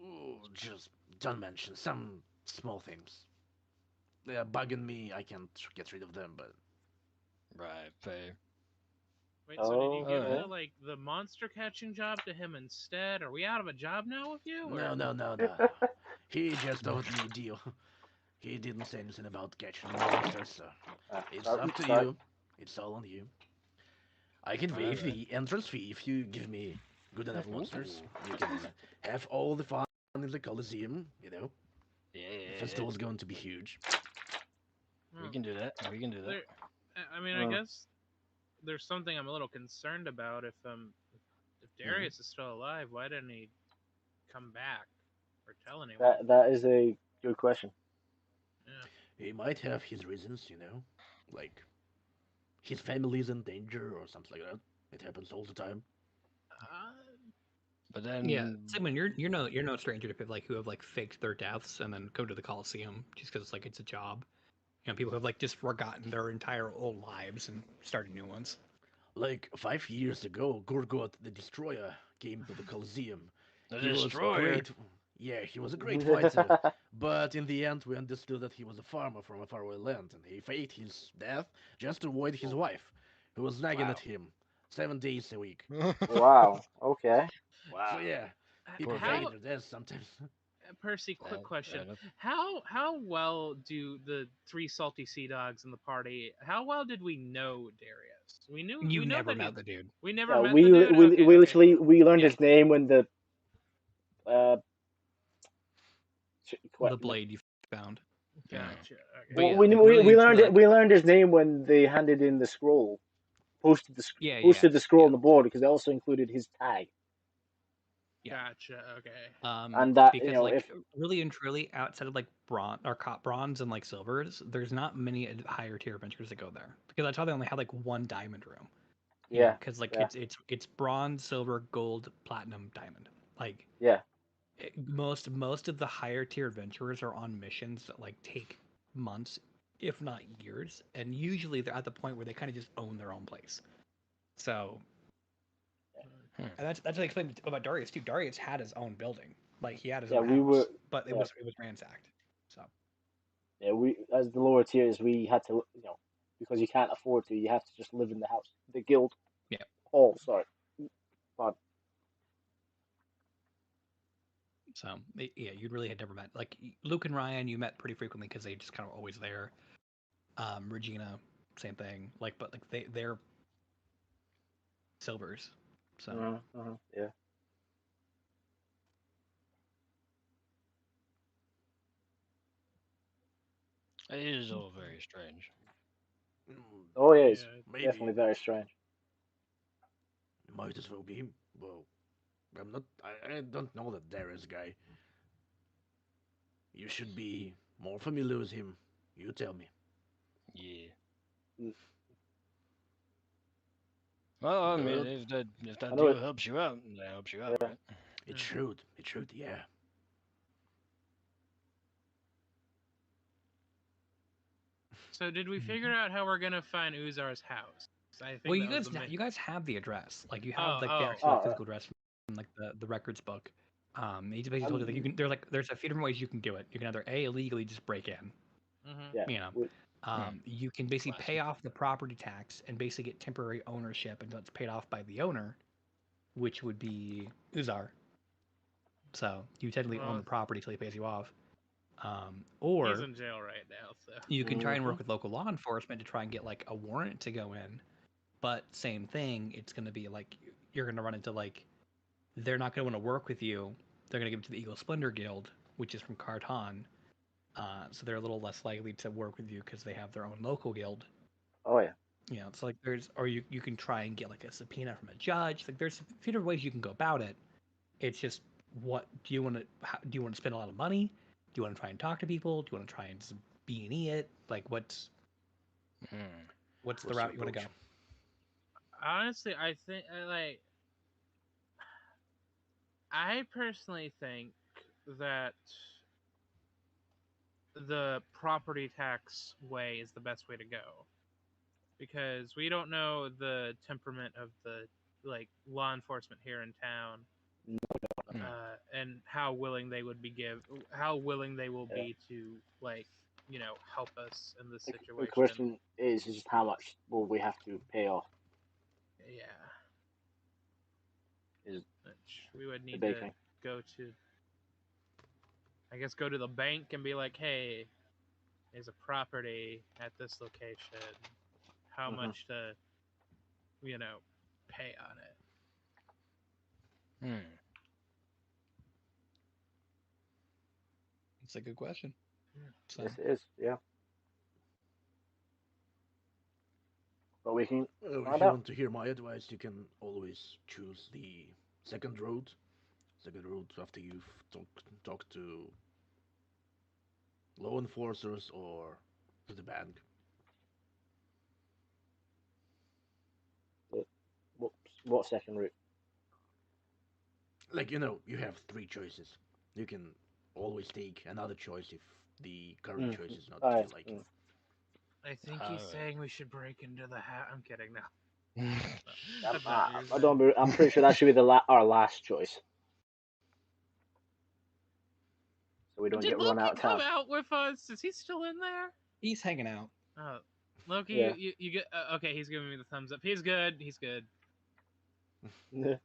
Ooh, just don't mention some small things. They are bugging me. I can't get rid of them, but Right. Fair. Wait, so did you Oh, give All okay. the monster catching job to him instead? Are we out of a job now with you, no, or? no, no, no, no. He just offered me a deal. He didn't say anything about catching any monsters, so it's Sorry. up to Sorry. you. It's all on you. I can right. waive the entrance fee if you give me good enough Ooh. monsters. You can have all the fun in the Coliseum, you know. The Yeah. festival is going to be huge. We Hmm. can do that. We can do that. There, I mean, I Mm. guess there's something I'm a little concerned about. If Hmm. Darius is still alive, why didn't he come back or tell anyone? That is a good question. Yeah. He might have his reasons, you know. Like, his family is in danger or something like that. It happens all the time. But Yeah, then, Simon, you're no stranger to people like who have like faked their deaths and then go to the Coliseum just because like it's a job. You know, people who have like just forgotten their entire old lives and started new ones. Like 5 years ago, Gorgot the Destroyer came to the Coliseum. the He was destroyer. great. Yeah, he was a great fighter. But in the end, we understood that he was a farmer from a faraway land, and he faked his death just to avoid his wife, who was nagging at Wow. him 7 days a week. Wow. Okay. So Wow. yeah, people Poor fake How, guy. their deaths sometimes. Percy? Quick Fair question: enough. How well do the three salty sea dogs in the party? How well did we know Darius? You We know never that met the dude. we never Yeah, met the dude. Okay, we okay, literally we learned yeah, his name when the uh The blade you found. Yeah, gotcha. but Okay, well, yeah, like really and truly, like we learned his name when they handed in the scroll, yeah, yeah, posted the scroll yeah, on the board because they also included his tag, yeah. gotcha. Okay. and that Because if like really and truly, outside of like bronze and like silvers, there's not many higher tier adventurers that go there because that's how they only have like one diamond room. You know, yeah because like yeah it's bronze, silver, gold, platinum, diamond. Like yeah most of the higher tier adventurers are on missions that like take months, if not years, and usually they're at the point where they kind of just own their own place. So, Hmm. and that's what I explained about Darius too. Darius had his own building, like he had his yeah own we were house, but yeah it was ransacked. So yeah we as the lower tiers we had to because you can't afford to you have to just live in the house the guild yeah, hall sorry pardon. so yeah, you really had never met like Luke and Ryan. You met pretty frequently because they just kind of always there. Regina, same thing. Like, but like they're silvers. So Yeah. It is all very strange. Mm, Oh yeah, it's Yeah. maybe. definitely very strange. Might as well be. Well, I'm not. I don't know that Darius guy. You should be more familiar with him. You tell me. Yeah. Mm. Well, I mean, Good. if that I know deal it. helps you out, that helps you out, Yeah. right? It should. It should. Yeah. So did we Mhm. figure out how we're gonna find Uzar's house? 'Cause I Well, think that was the main. you guys have the address. Like you have Oh, like the oh, actual like, Oh, physical address from like the records book. He basically told you like you um, can there's a few different ways you can do it. You can either A, illegally just break in. mm-hmm. yeah. You know, We, you can basically pay Classic. off the property tax and basically get temporary ownership until it's paid off by the owner, which would be Uzar. So you technically own Well, the property till he pays you off. he's Or in jail right now, so. you can try and mhm. work with local law enforcement to try and get like a warrant to go in. But same thing, it's going to be like you're going to run into like they're not going to want to work with you. They're going to give it to the Eagle Splendor Guild, which is from Kartan. So they're a little less likely to work with you because they have their own local guild. Oh yeah. You know, it's like there's, or you can try and get like a subpoena from a judge. Like there's a few different ways you can go about it. It's just what do you want to do? You want to spend a lot of money? Do you want to try and talk to people? Do you want to try and just B&E it? Like Hmm. what's the What's your route you want to approach? go? Honestly, I think I personally think that the property tax way is the best way to go because we don't know the temperament of the law enforcement here in town, Hmm. and how willing they would how willing they will Yeah. be to help us in this The situation. question is just how much will we have to pay off? Yeah, Is which we would the need big to thing. go to, I guess, go to the bank and be like, hey, there's a property at this location. How Hmm. much to, you know, pay on it? Hmm. It's a good question. So Yes, it is. Yeah, but we can If find you out. want to hear my advice, you can always choose the second road. Second road after you've talked to law enforcers or to the bank. But what second route? Like you have three choices. You can always take another choice if the current Mm. choice is not to Oh, your liking. mm. I think All he's saying we should break into the house. I'm kidding. No, right. that's not what you're I saying. don't. I'm pretty sure that should be our last choice, so we don't Did get run Loki out of come town. out with us? Is he still in there? he's hanging out. Oh, Loki, Yeah. you get okay. He's giving me the thumbs up. He's good. He's good. Yeah.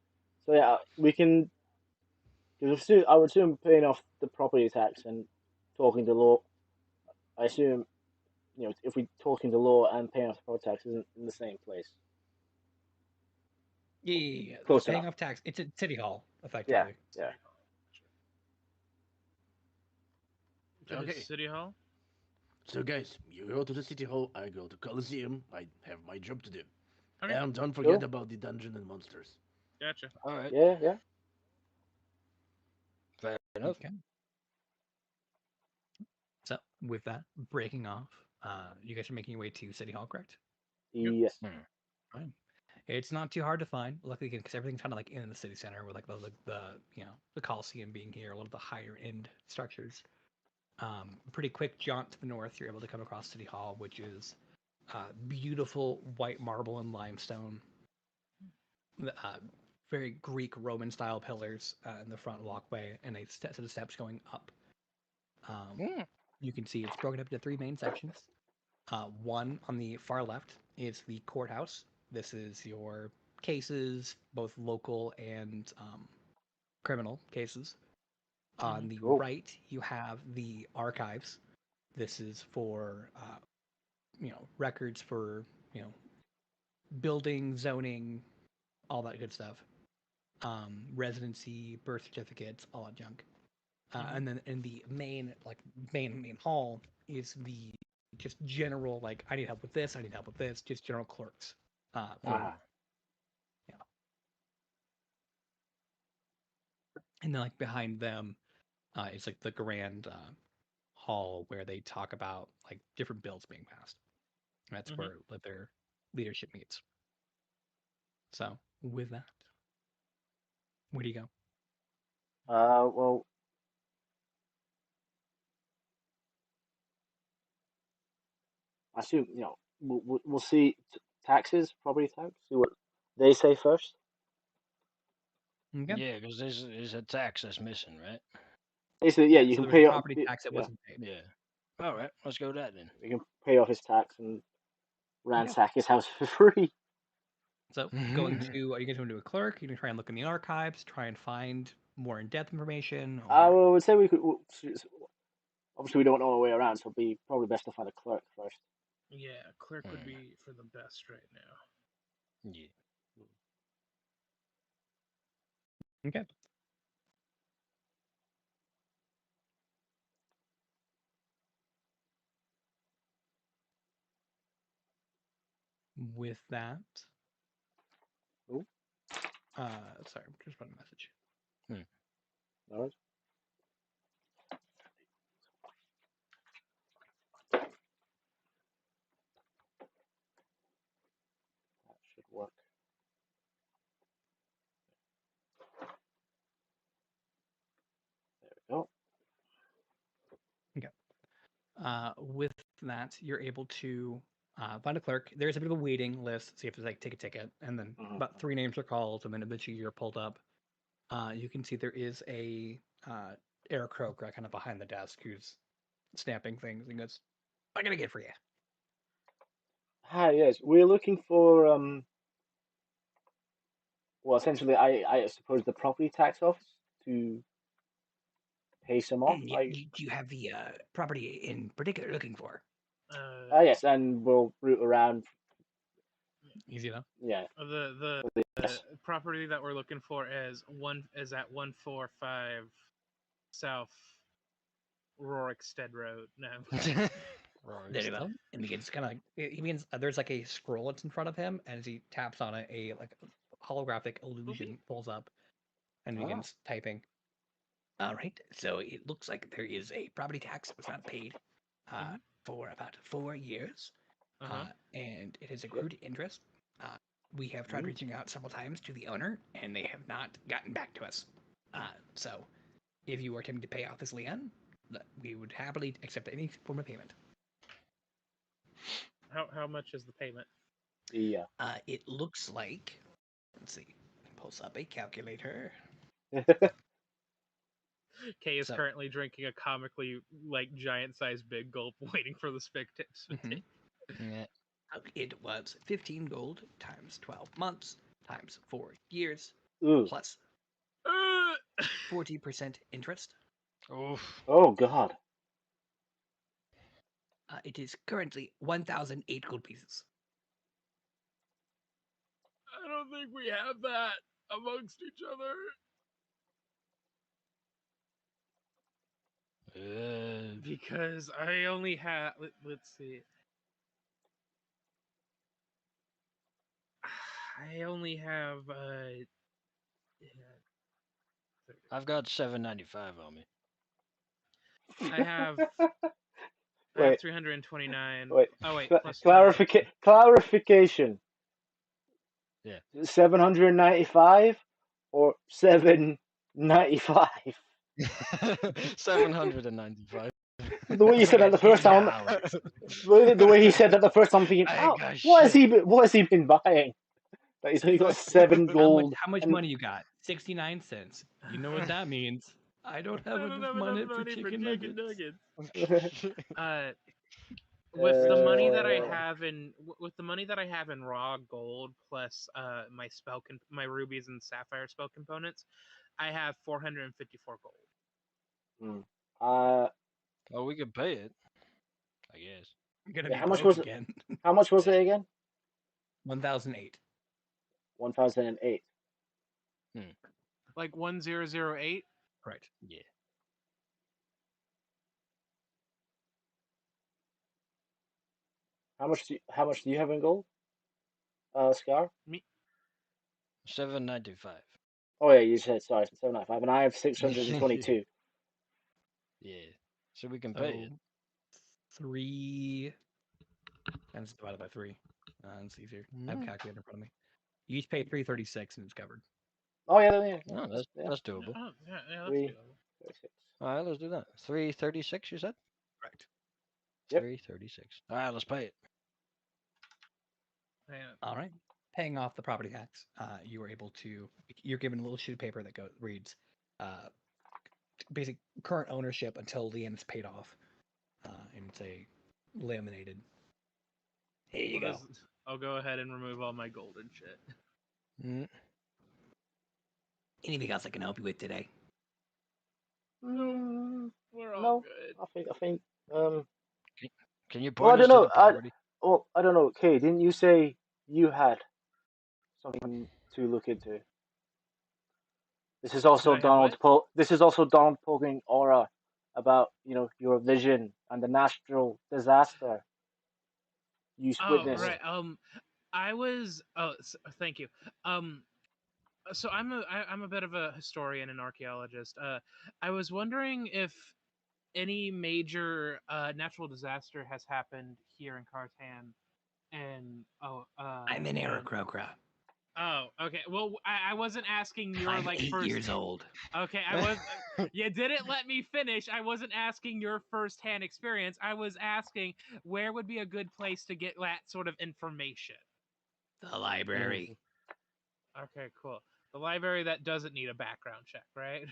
So yeah, we can. Because I would assume paying off the property tax and talking to law. I assume if we talking to law and paying off the property tax isn't in the same place. Yeah. Close Paying enough. off tax. It's at City Hall, Yeah. effectively. Yeah. City Hall. To the Okay, city hall. so guys, you go to the city hall, I go to Coliseum. I have my job to do. Okay, And don't forget Cool. about the dungeon and monsters. gotcha. All right. Yeah. Yeah. Fair enough. Okay. So with that breaking off, you guys are making your way to City Hall, correct? Yep. Yes. Hmm. Fine. It's not too hard to find, luckily, because everything's kind of like in the city center, with like the the Coliseum being here, a lot of the higher end structures. Pretty quick jaunt to the north, you're able to come across City Hall, which is beautiful white marble and limestone, uh, very Greek Roman style pillars in the front walkway, and a set of steps going up. Um, Hmm. you can see it's broken up into three main sections. One on the far left is the courthouse. This is your cases, both local and criminal cases. On Hmm. the Cool. right, you have the archives. This is for records for you know building, zoning, all that good stuff. Residency, birth certificates, all that junk. Hmm. And then in the main hall is the just general like I need help with this, I need help with this, just general clerks. For Ah. yeah, and then like behind them is like the grand hall where they talk about like different bills being passed. That's where their leadership meets. So with that, where do you go? Well, I assume we'll see taxes, property tax. See what they say first. Okay. Yeah, because there's a tax that's missing, right? Basically, Yeah, you so can there was a pay off. property tax that Yeah, wasn't paid. Yeah. All right, let's go with that then. you can pay off his tax and ransack his house for free. So are you going to do a clerk? You can try and look in the archives, try and find more in-depth information, I or would say we could. Obviously, we don't know our way around, so it'd be probably best to find a clerk first. Yeah, clerk would be for the best right now. Yeah. okay. With that, Oh, sorry, just one message. all right. That should work. There we go. With that, you're able to find a clerk. There's a bit of a waiting list, so you have to like take a ticket, and then about 3 names are called, and then eventually you're pulled up. You can see there is a Eric Croak right kind of behind the desk who's snapping things and goes, "I gotta get for you." Hi, yes, we're looking for well, essentially, I suppose the property tax office to pay some off. Yeah, do you have the property in particular looking for? Yes, and we'll route around. Easy enough. Yeah. The property that we're looking for is at 145 South Rorikstead Road. No. There you go. And begins kind of he means there's like a scroll that's in front of him, and as he taps on it, a like holographic illusion pulls up and begins typing. All right, so it looks like there is a property tax that was not paid for about 4 years, and it has accrued interest. We have tried reaching out several times to the owner, and they have not gotten back to us. So, if you are attempting to pay off this lien, we would happily accept any form of payment. How much is the payment? Yeah. It looks like, let's see, pulls up a calculator. Kay is currently drinking a comically like giant-sized big gulp, waiting for the spectators. Yeah. It was 15 gold times 12 months times 4 years plus 40% interest. Oof. Oh God. It is currently 1,008 gold pieces. I don't think we have that amongst each other. Because I only have. Let's see. I only have. I've got 795 on me. I have. I have 329. Wait. Oh wait. Plus Clarification. Yeah. 795 or 795. 795. The way you said that the first time, the way he said that the first time, I'm thinking, what has he been buying? That he's only got 7 gold. How much money you got? 69 cents. You know what that means. I don't have enough money for chicken nuggets. With the money that I have in raw gold plus my rubies and sapphire spell components, I have 454 gold. Oh, we could pay it, I guess. I'm gonna Yeah, be how much broke was again. How much was it again? 1,008. 1,008. Like 1008? Right. Yeah. How much do you have in gold? Scar? Me 795. Oh yeah, you said sorry, 795, and I have 622. Yeah. So we can pay it. 3 And it's divided by 3. It's easier. I have a calculator in front of me. You each pay 336 and it's covered. Oh yeah. No, that's doable. Oh, yeah, that's Three, doable. 36. All right, let's do that. 336, you said? Correct. Yep. 336. All right, let's pay it. Yeah. All right. Paying off the property tax, you were able to. You're given a little sheet of paper that reads, basic current ownership until the end is paid off, and it's a laminated. Here you go. I'll go ahead and remove all my gold and shit. Mm. Anything else I can help you with today? We're all No, good. I think. Um. Can you Well, I point us don't to know. the property? I don't know. Okay, didn't you say you had something to look into? This is also Did I have Donald. what? This is also Donald poking Aura about your vision and the natural disaster you Oh, witnessed. right. I was. Oh, thank you. Um, so I'm a bit of a historian and archaeologist. I was wondering if any major natural disaster has happened here in Kartan, and I'm in and Aarakocra. oh, okay. Well, I wasn't asking your I'm like 8 first. years old. Okay, I was. You didn't let me finish. I wasn't asking your first-hand experience. I was asking where would be a good place to get that sort of information. The library. Okay, cool. The library that doesn't need a background check, right?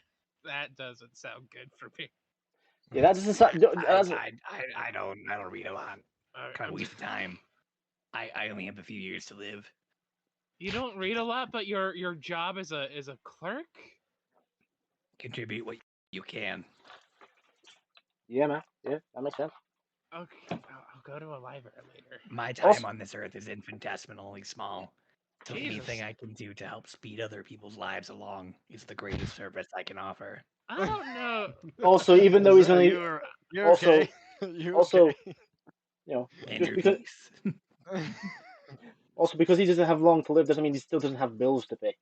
That doesn't sound good for me. Yeah, that doesn't sound. I don't read a lot. Kind of Um, waste of time. I only have a few years to live. you don't read a lot, but your job is a clerk. Contribute what you can. Yeah, man. Yeah, that makes sense. Okay, I'll go to a library later. My time Also, on this earth is infinitesimally small. So Jesus. anything I can do to help speed other people's lives along is the greatest service I can offer. I don't know. also, even though he's only You're also okay. You also okay? And just your because peace. because he doesn't have long to live doesn't mean he still doesn't have bills to pay.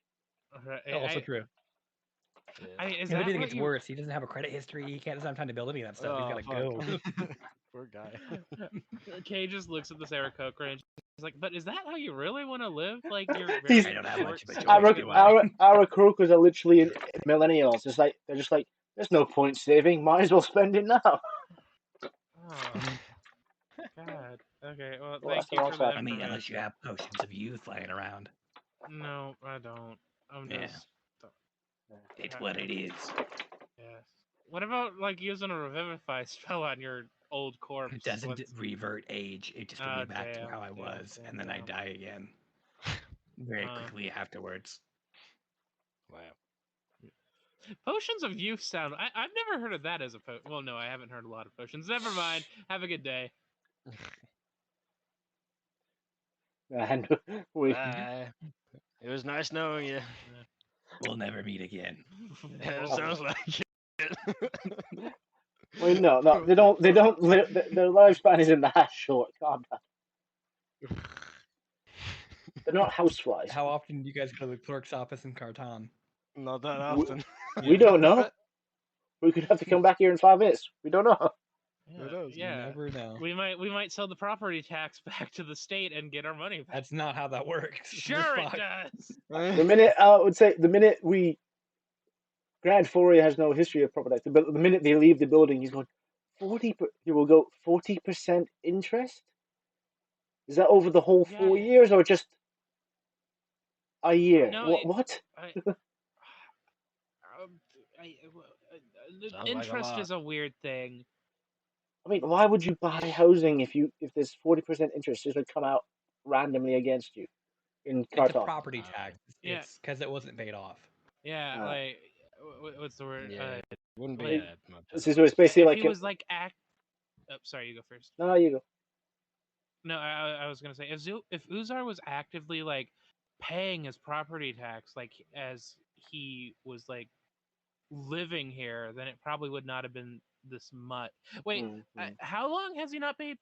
Also true. Is And if that anything what gets you? worse, he doesn't have a credit history. He doesn't have time to build any of that stuff. He's got to go. Poor guy. Kay just looks at the Sarah Cochran and he's like, "But is that how you really want to live? Like you're These I very don't have much of a choice, our do I? our croakers are literally in millennials. It's like they're just like, there's no point saving. Might as well spend it now. Oh God. Okay. Well, Well, thank that's the you wrong for the side. I mean, unless you information. have potions of youth lying around. No, I don't. I'm Yeah. just. It's what it is. Yes. What about like using a revivify spell on your old corpse? It doesn't What's... revert age. It just brings Oh me back to how I damn, was, damn, and then I damn. die again very quickly afterwards. Wow. Potions of youth sound. I've never heard of that as a Well, no, I haven't heard a lot of potions. Never mind. Have a good day. And we Bye. It was nice knowing you. We'll never meet again. It Oh. sounds like it. wait no they don't live their lifespan isn't that short. Calm down. They're not houseflies. How often do you guys go to the clerk's office in Kartan? Not that We, often. we don't know. We could have to come back here in 5 minutes. We don't know. Who knows? Yeah. Never know. We might sell the property tax back to the state and get our money back. That's not how that works. Sure it does. The minute I would say the minute we Grand Fourier has no history of property tax, but the minute they leave the building, he's going 40. He will go 40% interest. Is that over the whole Yeah. 4 years or just a year? No, What? The Sounds like a interest lot. is a weird thing. I mean, why would you buy housing if there's 40% interest just would come out randomly against you in It's a Kartal? property tax. Yeah. It's because it wasn't paid off. Yeah, like what's the word? Yeah, it wouldn't be like, that much. So it's basically if like he was like Oh, sorry, you go first. no, you go. No, I was gonna say if Uzar was actively like paying his property tax, like as he was like living here, then it probably would not have been this much. Wait, Mm-hmm. how long has he not paid?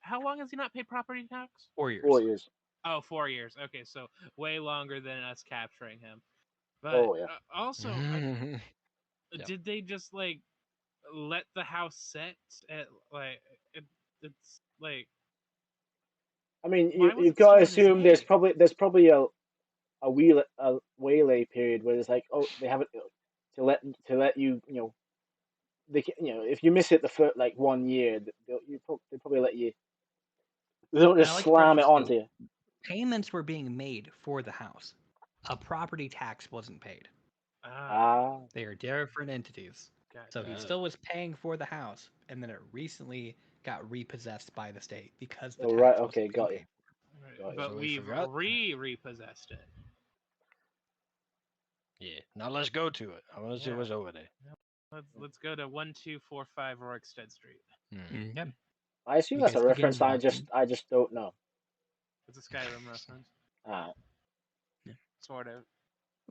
How long has he not paid property tax? 4 years. 4 years. Oh, 4 years. Okay, so way longer than us capturing him. But Oh yeah. also, Yep. did they just like let the house set at like it's like I mean, Why was you've it got still to in his assume there's name? probably a waylay period where it's like, oh, they haven't to let you, if you miss it the first like 1 year, they probably let you. They don't And I just like to slam it preface too, onto you. payments were being made for the house. A property tax wasn't paid. Ah, Ah, They are different entities. So he gotcha. still was paying for the house, and then it recently got repossessed by the state because the oh right, tax okay, wasn't being got you, paid. Right. got you. But So we we've forgot. repossessed it. Yeah. Now let's go to it. I want to see Yeah. what's over there. Let's go to 1245 Rorikstead Street. Okay. I assume You that's guys a begin reference. walking. I just don't know. It's a Skyrim reference, Ah, sort of.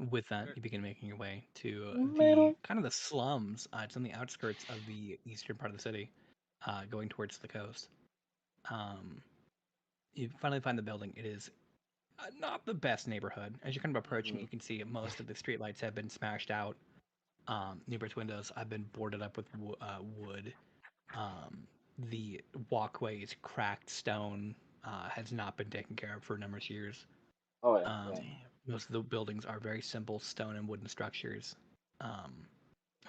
With that, you begin making your way to the metal. kind of the slums. It's on the outskirts of the eastern part of the city, going towards the coast. Um, you finally find the building. It is not the best neighborhood. As you're kind of approaching it, Mm. you can see most of the streetlights have been smashed out. Numerous windows have been boarded up with wood. Um, the walkway is cracked stone, has not been taken care of for a number of years. Oh yeah, Um, yeah. most of the buildings are very simple stone and wooden structures. Um,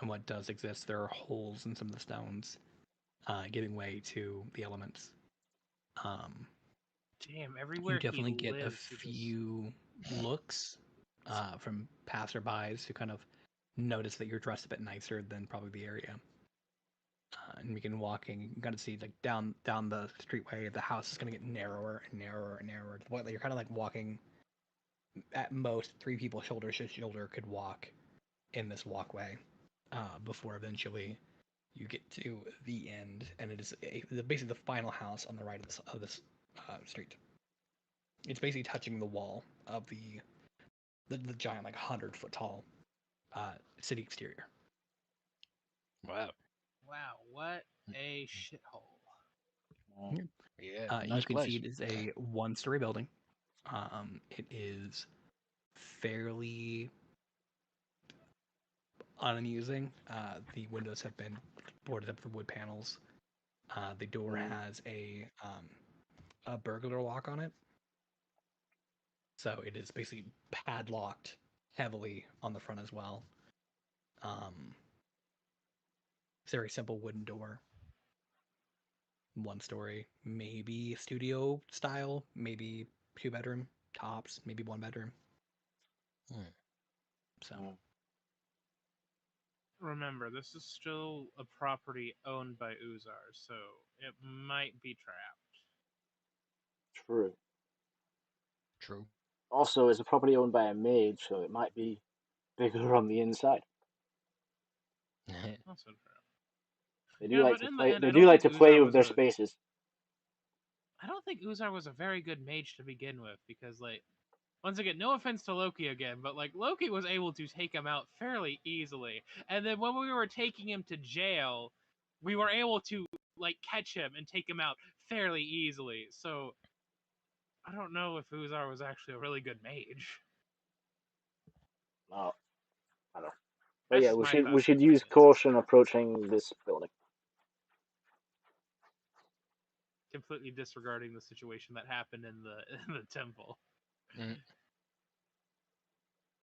and what does exist, there are holes in some of the stones, giving way to the elements. Um, Damn, you everywhere he definitely get a lives, he just. few looks from passerbys who kind of notice that you're dressed a bit nicer than probably the area. And you begin walking. You can kind of see like down the streetway, the house is going to get narrower and narrower and narrower. To the point that you're kind of like walking. At most, three people shoulder to shoulder could walk in this walkway before eventually you get to the end, and it is basically the final house on the right of this street. It's basically touching the wall of the giant, like 100-foot tall city exterior. Wow. Wow, what a shithole. Mm. Yeah. You Nice can see place. it is a one-story building. It is fairly unamusing. The windows have been boarded up with wood panels. The door Mm. has a burglar lock on it, so it is basically padlocked heavily on the front as well. It's a very simple wooden door, one story, maybe studio style, maybe 2 bedroom tops, maybe 1 bedroom. So Mm. Remember, this is still a property owned by Uzar, so it might be trapped. True. True. Also, it's a property owned by a mage, so it might be bigger on the inside. Also true. Yeah, but in the end, They I do don't like think to play Uzar with was their a. spaces. I don't think Uzar was a very good mage to begin with, because like, once again, no offense to Loki again, but like Loki was able to take him out fairly easily, and then when we were taking him to jail, we were able to like catch him and take him out fairly easily. So I don't know if Uzar was actually a really good mage. No, I don't know. But That's yeah, just my we thoughts and should use opinions. caution approaching this building. Completely disregarding the situation that happened in the in the temple. Mm.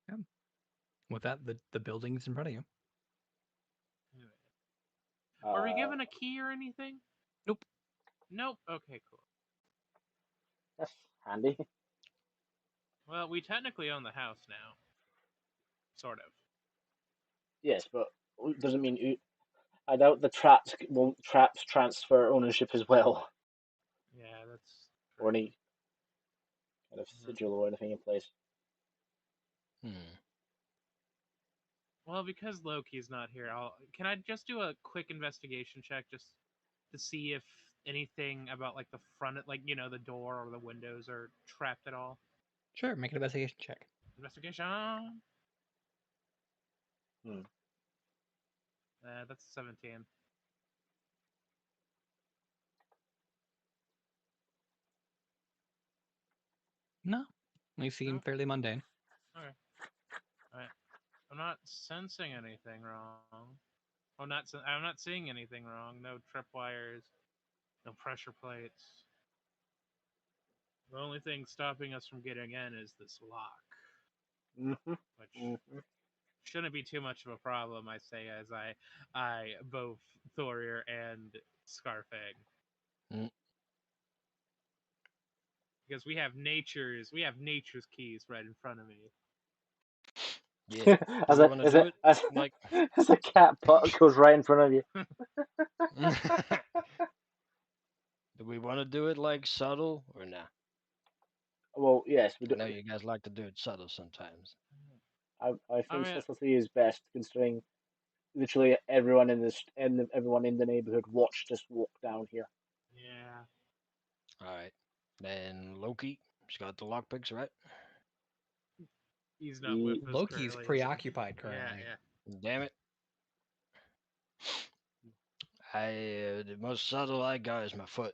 yeah. With that, the building's in front of you. Were we Uh, given a key or anything? Nope. Nope. Okay, cool. that's handy. Well, we technically own the house now. Sort of. Yes, but it doesn't mean I doubt the traps transfer ownership as well, Yeah, that's or true. any kind of sigil or anything in place. Hmm. Well, because Loki's not here, can I just do a quick investigation check just to see if anything about like the front, like the door or the windows are trapped at all? Sure, make an investigation check. Investigation. Hmm. That's 17. No, they seem No. fairly mundane. Okay. All right. I'm not sensing anything wrong. I'm not seeing anything wrong. No tripwires. No pressure plates. The only thing stopping us from getting in is this lock, Mm-hmm. which Mm-hmm. shouldn't be too much of a problem. I say as I both Thorir and Scarfang, Mm. because we have nature's keys right in front of me. Yeah. as We a want to as do a it as, like. as a cat butt goes right in front of you. Do we want to do it like subtle or nah? Well, yes, we I do. know you guys like to do it subtle sometimes. I I think mean, subtlety is best, considering literally everyone in this and everyone in the neighborhood watched us walk down here. yeah. All right. Then Loki, she's got the lockpicks, right? He's not with He, us Loki's currently. preoccupied Yeah, currently. yeah. Damn it. The most subtle I got is my foot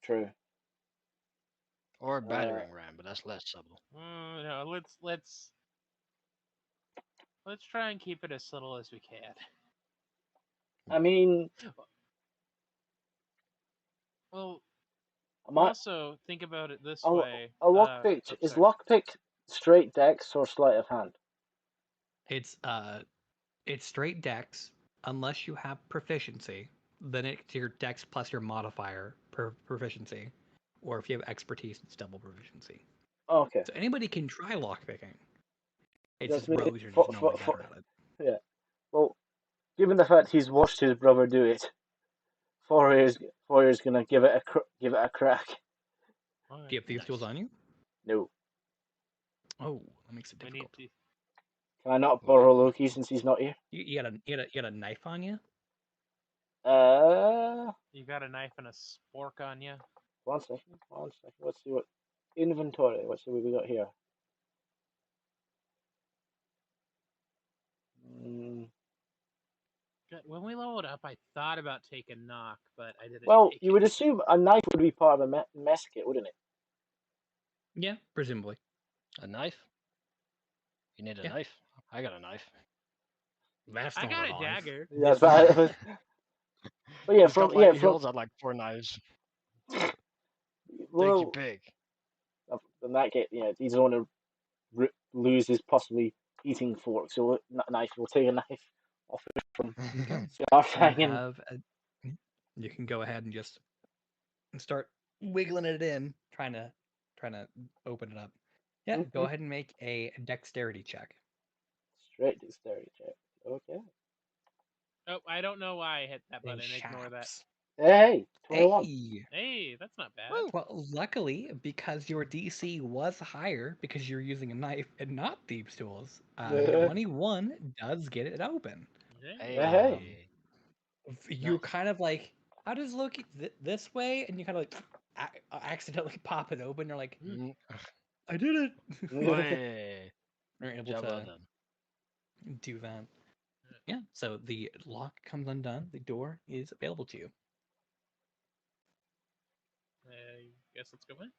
true. or a Uh, battering ram, but that's less subtle. No, let's try and keep it as subtle as we can. I mean, Well, my also think about it this a, way. a lockpick is Sorry. lockpick straight dex or sleight of hand. It's straight dex unless you have proficiency. Then it's your dex plus your modifier per proficiency, or if you have expertise, it's double proficiency. Okay, So anybody can try lockpicking. It's that's just me. rogues are just normally better at it. Yeah. Well, given the fact he's watched his brother do it, Fourier's gonna give it a crack. All right. Do you have these tools on you? No, Oh, that makes it We need difficult. to. can I not Wait. borrow Loki since he's not here? You got a knife on you? You got a knife and a spork on you. One second. Let's see what inventory. Let's see what we got here. Mm, When we leveled up, I thought about taking knock, but I didn't well, take you would it. assume a knife would be part of a mess kit, wouldn't it? Yeah, presumably. A knife? You need a Yeah. knife? I got a knife. That's I not got a a knife. dagger. Yeah, but yeah, He's got he holds out like 4 knives. Take your well, pick. in that case, yeah, he's going to lose his possibly eating fork, so knife. We'll take a knife off it from Okay. Scarfang and You can go ahead and just start wiggling it in, trying to open it up. Yeah, go ahead and make a dexterity check. straight dexterity check. Okay. Oh, I don't know why I hit that In button. Ignore that. shaps. Hey, 21. Hey. Hey, that's not bad. Well, luckily, because your DC was higher because you're using a knife and not thieves' tools, Yeah. 21 does get it open. Hey. You're Nice. kind of like, how does Loki this way? And you kind of like accidentally pop it open. You're like, Mm. I did it. Hey. You're able Job well to done. do that. Yeah, so the lock comes undone. The door is available to you. I guess let's go in.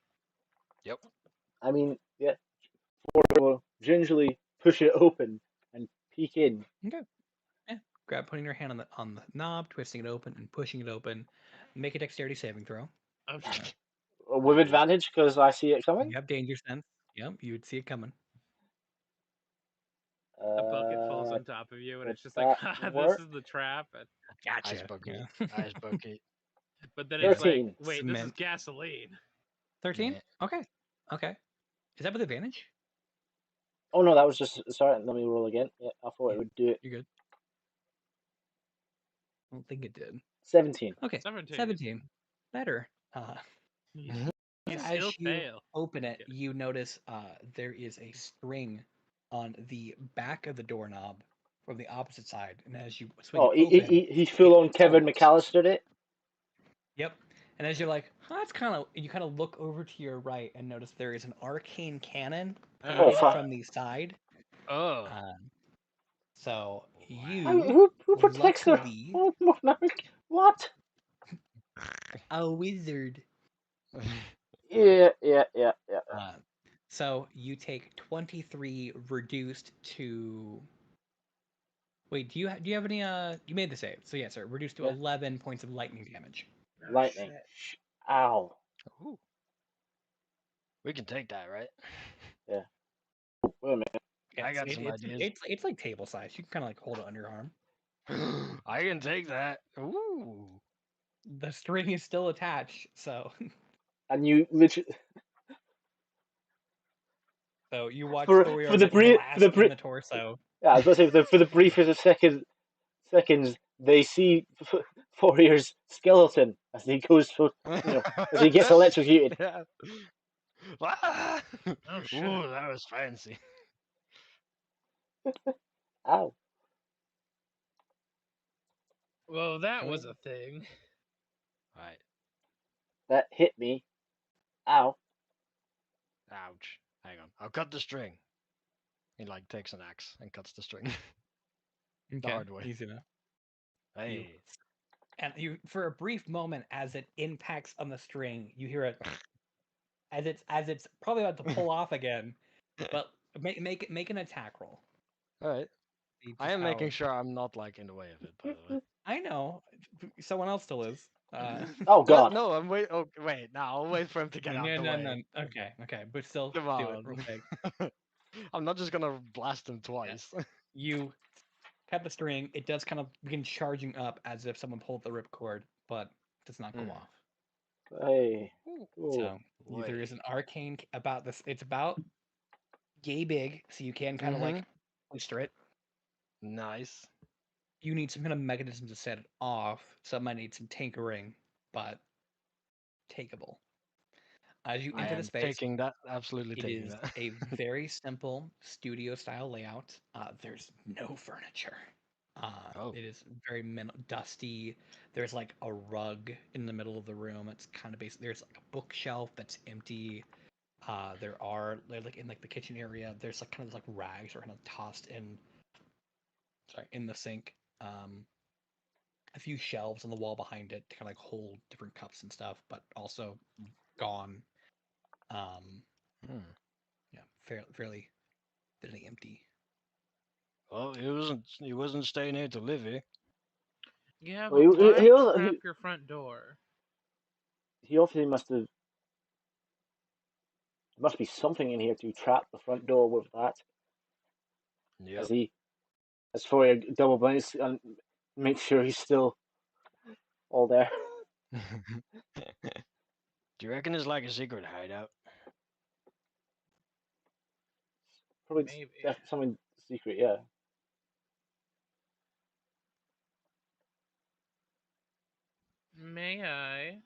Yep. I mean, yeah, will gingerly push it open and peek in. Okay. Yeah. Putting your hand on the knob, twisting it open, and pushing it open. Make a dexterity saving throw. Oh, shit. With advantage because I see it coming. You have danger sense. Yep, you would see it coming. A bucket falls on top of you, and Would it's just like, that this work? is the trap. And, Gotcha. Ice bucket. Yeah. Ice bucket. but then it's like, 13. wait, this is Cement. gasoline. 13? Yeah. Okay. Okay. Is that with advantage? Oh no, that was just sorry. Let me roll again. Yeah, I thought Yeah. it would do it. You're good. I don't think it did. 17. Okay. 17. 17. Better. You As still you fail. open it, Yeah. you notice there is a string on the back of the doorknob from the opposite side, and as you swing Oh, it open, he full on Kevin pulls. McAllistered it. Yep. And as you're like, that's kind of, you kind of look over to your right and notice there is an arcane cannon pointed from the side. Oh. So I mean, you, who protects her? luckily, Oh, what? a wizard. Yeah. So you take 23 reduced to. Wait, do you have any? You made the save, so yes, sir. Reduced to Yeah. 11 points of lightning damage. Lightning. Ow. Ooh. We can take that, right? Yeah. Wait a minute. Yeah, I got some ideas. It's like table size. You can kind of like hold it under your arm. I can take that. Ooh. The string is still attached, so And you literally you watch for Thorir the get brief blasted in the torso. yeah, I was about to say for the briefest of seconds they see Fourier's skeleton as he goes for as he gets electrocuted. Yeah. Ah! Oh shit. Ooh, that was fancy. Ow! Well, that was a thing. Alright. That hit me. Ow! Ouch. Hang on. I'll cut the string. He like takes an axe and cuts the string. Okay, hard way. easy enough. Hey. And you, for a brief moment, as it impacts on the string, you hear it as it's probably about to pull off again. But make an attack roll. Alright. See I just am how- making sure I'm not like in the way of it, by the way. I know someone else still is. Oh What? God! No, I'm wait. Oh, wait. Now I'll wait for him to get out the way. Okay, but still Come do it on. real quick. I'm not just gonna blast him twice. You cut the string. It does kind of begin charging up as if someone pulled the ripcord, but does not go off. Hey. Cool. So there is an arcane about this. It's about yay big, so you can kind of like oyster it. Nice. You need some kind of mechanism to set it off, so it might need some tinkering, but takeable. As you I enter the am space, taking that. Absolutely it taking is that. a very simple studio-style layout. There's no furniture. It is very dusty. There's like a rug in the middle of the room. It's kind of there's like a bookshelf that's empty. There are like in like the kitchen area. There's like kind of like rags are kind of tossed in. Sorry, in the sink. A few shelves on the wall behind it to kind of like hold different cups and stuff, but also gone. Yeah, fairly empty. Well, he wasn't staying here to live here. Yeah, Well, but why he trap your front door? he obviously must have. There must be something in here to trap the front door with that. Yep. As Fourier double blinds and make sure he's still all there. Do you reckon it's like a secret hideout? Probably Maybe. something secret, yeah. May I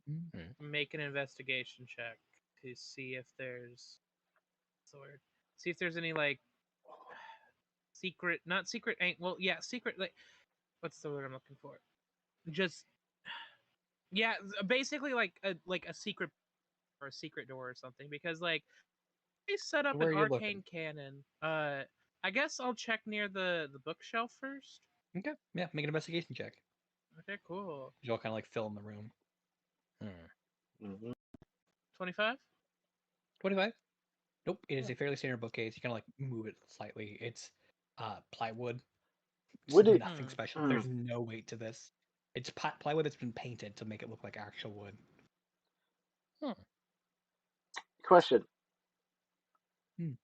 Mhm. make an investigation check to see if there's what's the word? See if there's any like secret, not secret. Well, yeah, secret. Like, what's the word I'm looking for? Just yeah, basically like a secret or a secret door or something. Because like they set up Where an are you arcane looking? cannon. I guess I'll check near the bookshelf first. Okay, yeah, make an investigation check. Okay, cool. You all kind of like fill in the room. 25. 25. Nope, it is a fairly standard bookcase. You kind of like move it slightly. It's plywood. It's Would it? nothing special. There's no weight to this. It's plywood that's been painted to make it look like actual wood. Question.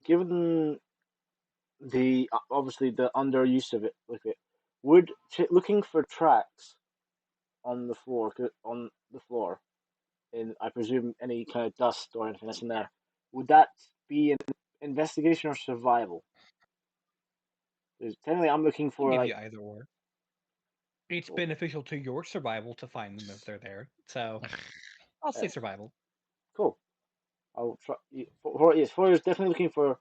Given the obviously the underuse of it, would looking for tracks on the floor in I presume any kind of dust or anything that's in there, would that be an investigation or survival? Because technically, I'm looking I'll for give like you either or. It's beneficial to your survival to find them if they're there. So I'll say survival. Cool. I'll try. Yes, Foyer is definitely looking for,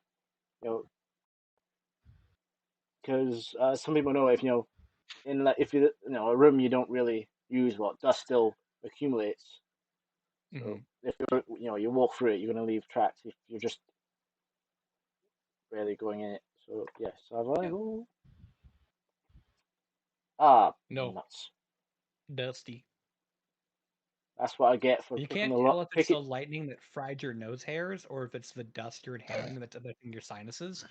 because some people know if in like if a room you don't really use, what dust still accumulates. So if you walk through it, you're gonna leave tracks if you're just barely going in it. So yes, survival. Ah, no, nuts. Dusty. That's what I get for You picking can't the tell if it's pick the it. lightning that fried your nose hairs or if it's the dust you're inhaling that's affecting your sinuses.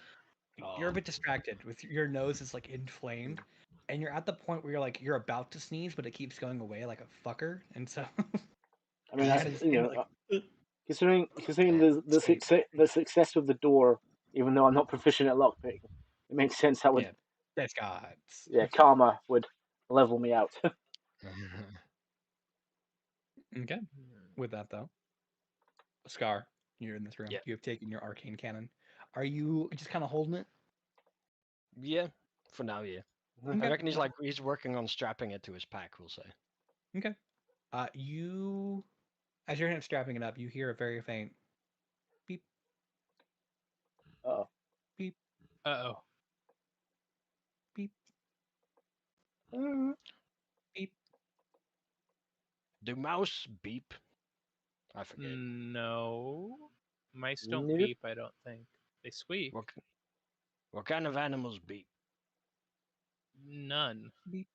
You're a bit distracted with your nose is like inflamed, and you're at the point where you're about to sneeze, but it keeps going away like a fucker, and so I mean, that's Considering Yeah, the success of the door, even though I'm not proficient at lockpicking, it makes sense. I would, yeah, that's gods. yeah, karma would level me out. Okay. With that though, Scar, you're in this room. Yeah. You have taken your arcane cannon. Are you just kind of holding it? Yeah, for now, yeah. I Okay. reckon he's working on strapping it to his pack. We'll say. Okay. You, as you're kind of strapping it up, you hear a very faint beep, Oh, beep, Uh-oh. beep, mm, beep. Do mouse beep? I forget. No. Mice don't nope. beep, I don't think. They squeak. What what kind of animals beep? None. Beep,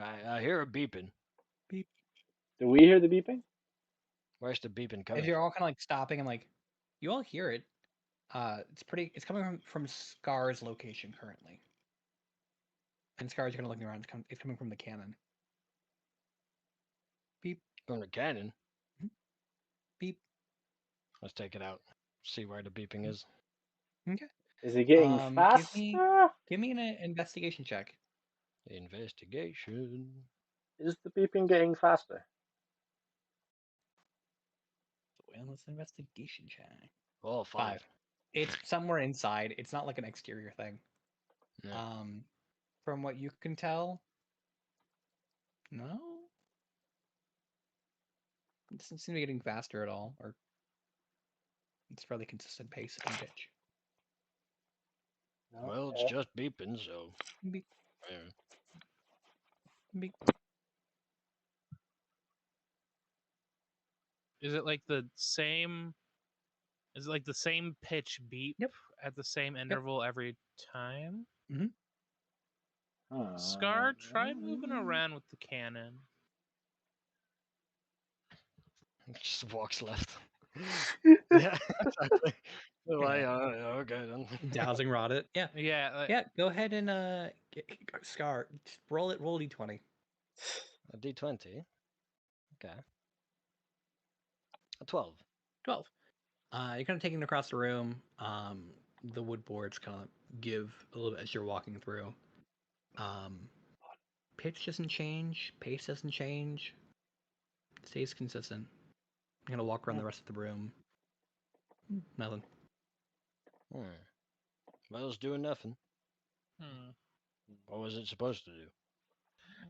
I hear a beeping. beep. Do we hear the beeping? Where's the beeping As coming you're from? all kind of like stopping and like, you all hear it. It's coming from Scar's location currently. And Scar's kind of looking around. It's coming from the cannon. Beep, From the cannon. beep. Let's take it out. See where the beeping is. Okay. Is it getting Give faster? me an investigation check. Investigation. Is the beeping getting faster? Wellness investigation check. Oh, 5. It's somewhere inside. It's not like an exterior thing. No. From what you can tell, no, it doesn't seem to be getting faster at all, or it's fairly consistent pace and pitch. Well, it's Okay. just beeping, so. Beep, Yeah. beep. Is it like the same is it like the same pitch beep Yep. at the same interval every time? Scar, try moving around with the cannon. Just walks left. Yeah, exactly. Like, okay then. Dowsing rod it. Yeah. Yeah, Yeah. Go ahead and Scar. Just roll it. Roll d20. A D20. Okay. A 12. 12. You're kind of taking it across the room. The wood boards kind of give a little bit as you're walking through. Pitch doesn't change. Pace doesn't change. It stays consistent. I'm gonna walk around the rest of the room. Nothing. Well, it's doing nothing. hmm. What was it supposed to do?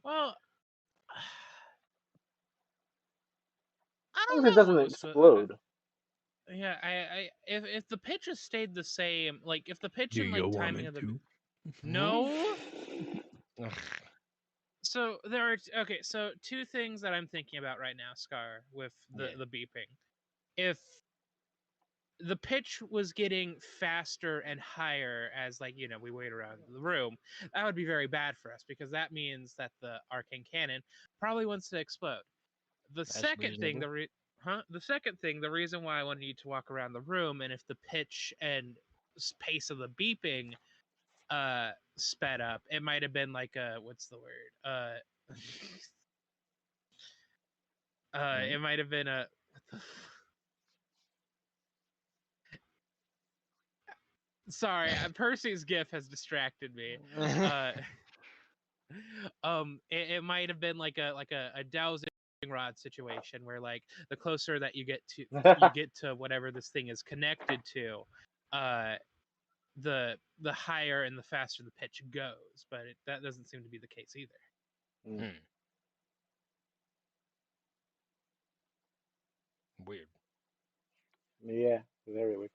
Well, I As don't long as it know doesn't what was explode. yeah, if the pitch has stayed the same, like if the pitch Do and you like want timing me of the to? no. Ugh. So there are okay. So two things that I'm thinking about right now, Scar, with Yeah. the beeping. If the pitch was getting faster and higher as like we wait around the room, that would be very bad for us because that means that the arcane cannon probably wants to explode. The That's second thing, reasonable. the second thing, the reason why I wanted you to walk around the room, and if the pitch and pace of the beeping sped up, it might have been like a what's the word it might have been a what the sorry, Percy's gif has distracted me. It might have been like a dowsing rod situation where like the closer that you get to whatever this thing is connected to, the higher and the faster the pitch goes. But that doesn't seem to be the case either. Hmm. Weird. Yeah, very weird.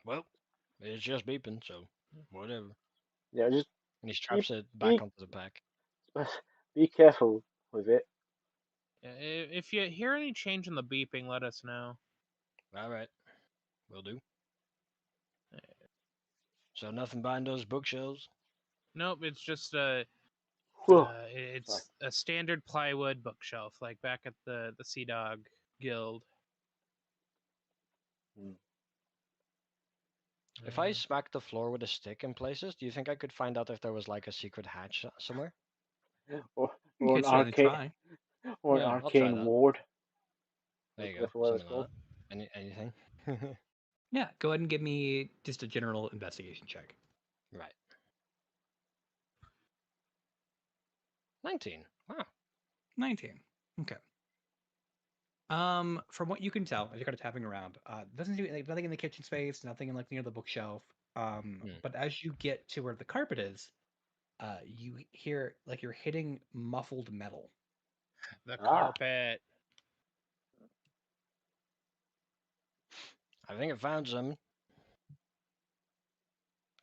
Well, it's just beeping, so whatever. Yeah, just And he be straps it back be onto the pack. be careful with it. If you hear any change in the beeping, let us know. All right, will do. So nothing behind those bookshelves. Nope, it's just Whew. Sorry. it's a standard plywood bookshelf, like back at the Sea Dog Guild. Hmm. If I smack the floor with a stick in places, do you think I could find out if there was like a secret hatch somewhere? Or You or could an certainly arcane try. or an Yeah, I'll try arcane that. ward. There you go, That's what it's something called. like that. Anything? Yeah, go ahead and give me just a general investigation check. Right. 19. Wow. 19. Okay. From what you can tell, as you're kind of tapping around, doesn't do like, nothing in the kitchen space, nothing in like near the bookshelf. But as you get to where the carpet is, you hear like you're hitting muffled metal. The Ah. carpet. I think I found some.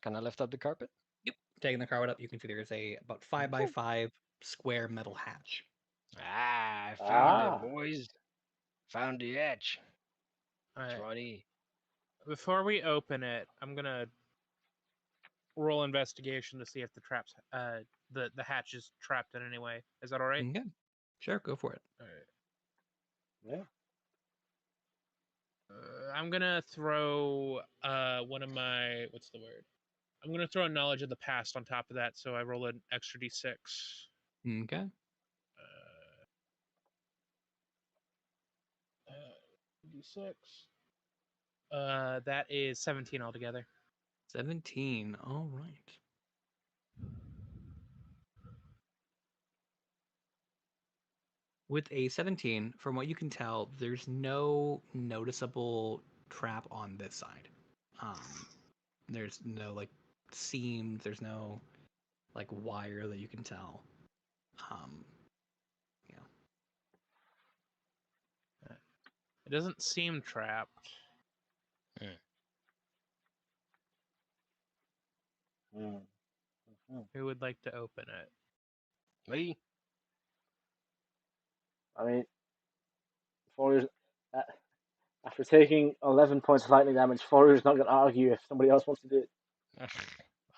Can I lift up the carpet? Yep. Taking the carpet up, you can see there's a about 5x5 square metal hatch. Ah, I found it, Ah. boys. Found the hatch. All It's right. right here. Before we open it, I'm gonna roll investigation to see if the traps, the hatch is trapped in any way. Is that all right? Okay. Sure, go for it. All right. Yeah. I'm gonna throw one of my what's the word? I'm gonna throw a knowledge of the past on top of that, so I roll an extra d6. Okay. D6. That is 17 altogether. 17. All right. With a 17, from what you can tell, there's no noticeable trap on this side. There's no like seams, there's no like wire that you can tell. Yeah. It doesn't seem trapped. Mm. Who would like to open it? Me? I mean, Fourier's, uh, after taking 11 points of lightning damage, Fourier's not going to argue if somebody else wants to do it.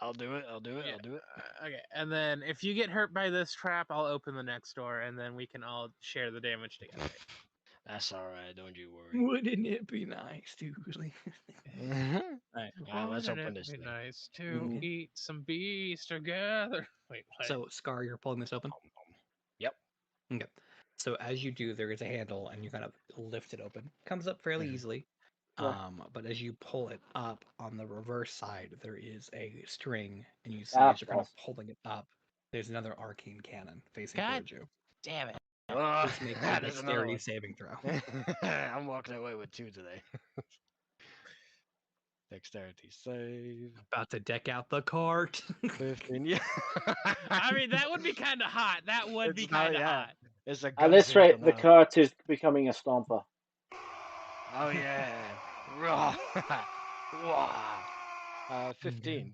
I'll do it. I'll do it. Yeah. I'll do it. Okay, and then if you get hurt by this trap, I'll open the next door, and then we can all share the damage together. That's all right. Don't you worry. Wouldn't it be nice to? Right. Let's Wouldn't open it this be thing. nice to Mhm. eat some bees together? Wait, what? So, Scar, you're pulling this open? Yep. Okay. So, as you do, there is a handle, and you kind of lift it open. Comes up fairly easily. Yeah. But as you pull it up on the reverse side, there is a string, and you see as you're kind of pulling it up, there's another arcane cannon facing God towards you. damn it. Oh, Please make a there's another dexterity one. saving throw. I'm walking away with 2 today. Dexterity save. About to deck out the cart. 15. Yeah. I mean, that would be kind of hot. That would be It's not- kind of yeah. hot. It's a At gun this vehicle rate, the now. cart is becoming a stomper. Oh yeah. Raw. Wow. 15.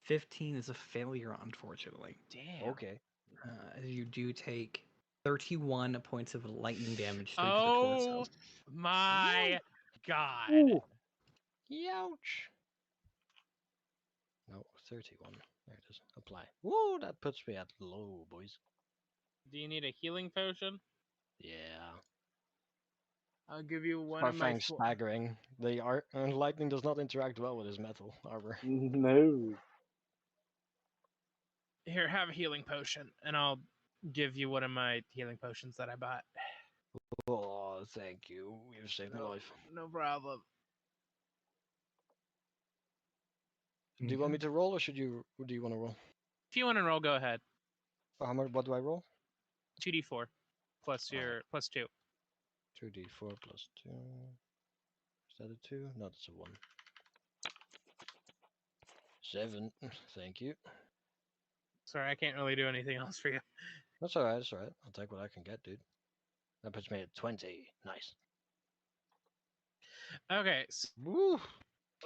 15 is a failure, unfortunately. Damn. Okay. As you do take 31 points of lightning damage straight to the Oh torso. my god. Ooh. Youch. No, 31. There it is. Apply. Woo, that puts me at low, boys. Do you need a healing potion? Yeah. I'll give you one My of my. fangs staggering. The lightning does not interact well with his metal armor. No. Here, have a healing potion, and I'll give you one of my healing potions that I bought. Oh, thank you. You've saved my life. No problem. Do you want me to roll, or do you want to roll? If you want to roll, go ahead. How much? What do I roll? 2d4 plus your plus 2. 2d4 plus 2. Is that a 2? No, that's a 1. 7. Thank you. Sorry, I can't really do anything else for you. That's alright, that's alright. I'll take what I can get, dude. That puts me at 20. Nice. Okay, so Woo!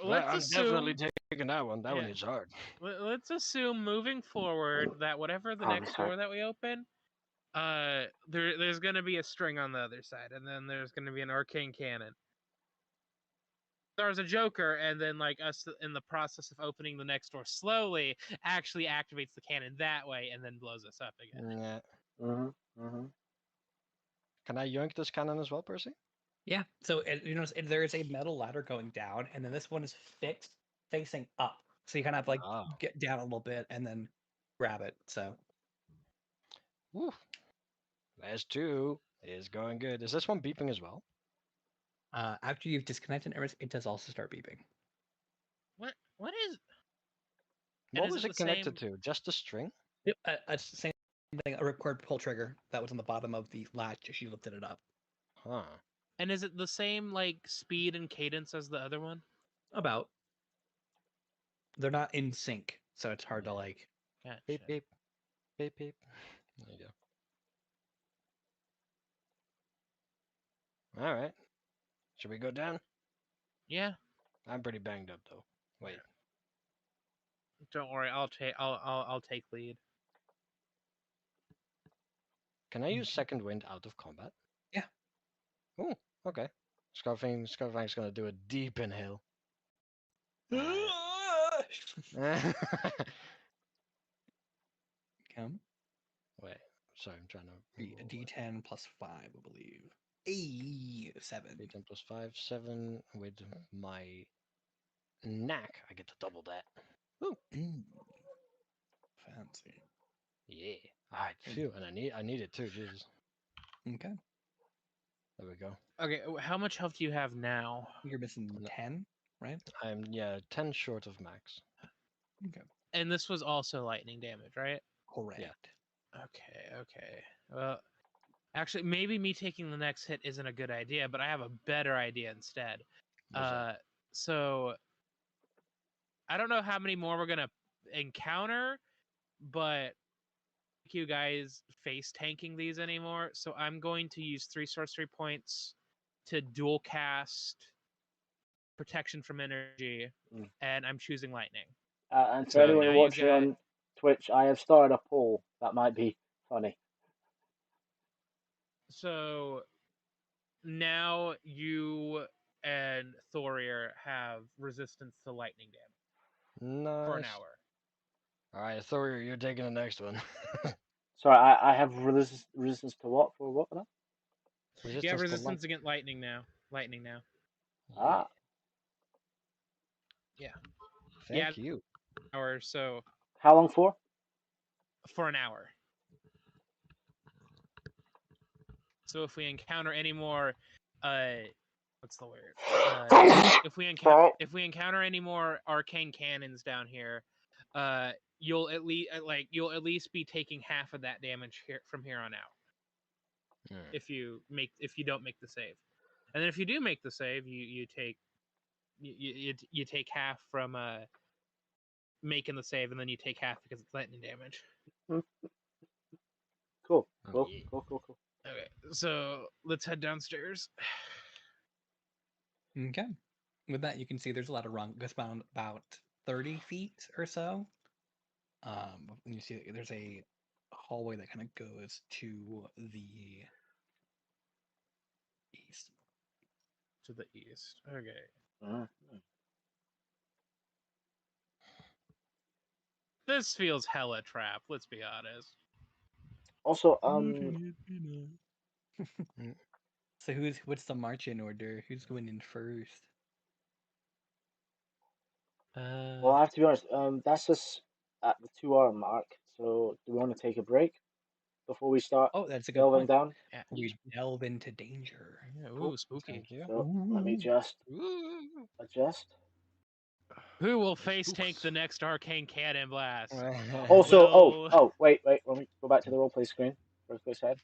let's I'm assume definitely taking that one. That one Yeah. is hard. let's assume moving forward that whatever the I'm next sorry. door that we open, there's gonna be a string on the other side, and then there's gonna be an arcane cannon. There's a joker, and then like us in the process of opening the next door slowly actually activates the cannon that way, and then blows us up again. Yeah. Mm-hmm. Can I yoink this cannon as well, Percy? Yeah. So you notice there is a metal ladder going down, and then this one is fixed facing up, so you kind of like Oh. get down a little bit and then grab it. So Woo. Last 2 is going good. Is this one beeping as well? after you've disconnected it does also start beeping. What is? And What is was it it the connected same? to? Just a string? Yep, same thing. A record pull trigger that was on the bottom of the latch as you lifted it up. Huh. And is it the same like speed and cadence as the other one? About. They're not in sync, so it's hard to like. Gotcha. Beep beep. Beep beep. There you go. Alright. Should we go down? Yeah. I'm pretty banged up though. Wait. Don't worry. I'll take lead. Can I use second wind out of combat? Yeah. Oh, okay. Scarfang's gonna do a deep inhale. Come. Wait, sorry, I'm trying to. A D10 plus 5, I believe. A 7. D10 plus 5, 7. With my knack, I get to double that. Woo. Fancy. Yeah. Alright, phew. And I need it too, Jesus. Okay. There we go. Okay. How much health do you have now? You're missing 10, right? I'm 10 short of max. Okay. And this was also lightning damage, right? Correct. Yeah. Okay. Well, actually, maybe me taking the next hit isn't a good idea, but I have a better idea instead. What's that? So I don't know how many more we're gonna encounter, but you guys face tanking these anymore. So I'm going to use 3 sorcery points to dual cast protection from energy, and I'm choosing lightning. And for So anyone now you watching got- on Twitch, I have started a poll that might be funny. So now you and Thorir have resistance to lightning damage Nice. for an hour. Alright, Thor, you're taking the next one. Sorry, I have resistance to what for what now? You have to resistance light. against lightning now. Lightning now. Ah, Yeah. Thank you. Hour, so how long for? for an hour. So if we encounter any more, what's the word? If we encounter any more arcane cannons down here, you'll at least be taking half of that damage here from here on out. If you don't make the save, and then if you do make the save, you take half from making the save, and then you take half because it's lightning damage. Cool. Oh, Cool. yeah. Cool. Okay, so let's head downstairs. Okay. With that, you can see there's a lot of rung. Goes about 30 feet or so. And you see there's a hallway that kind of goes to the east. To the east. Okay. This feels hella trap. Let's be honest. Also, So what's the march in order? Who's going in first? well, I have to be honest. That's us at the 2 hour mark. So, do we want to take a break before we start Oh, that's a good delving point. down? Yeah. We delve into danger. Yeah, Cool. ooh, spooky. Thank you. So, let me just adjust. Who will face tank the next arcane cannon blast? Also, Will- wait. Let me go back to the roleplay screen for a quick second.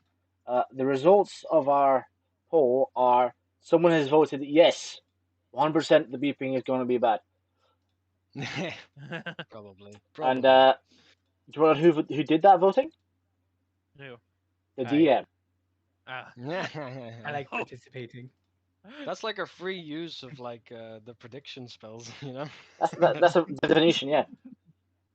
The results of our poll are: someone has voted yes, 100% the beeping is going to be bad. Probably. And do you know who did that voting? Who? The DM. I like participating. That's like a free use of like the prediction spells, you know? That's a definition, yeah.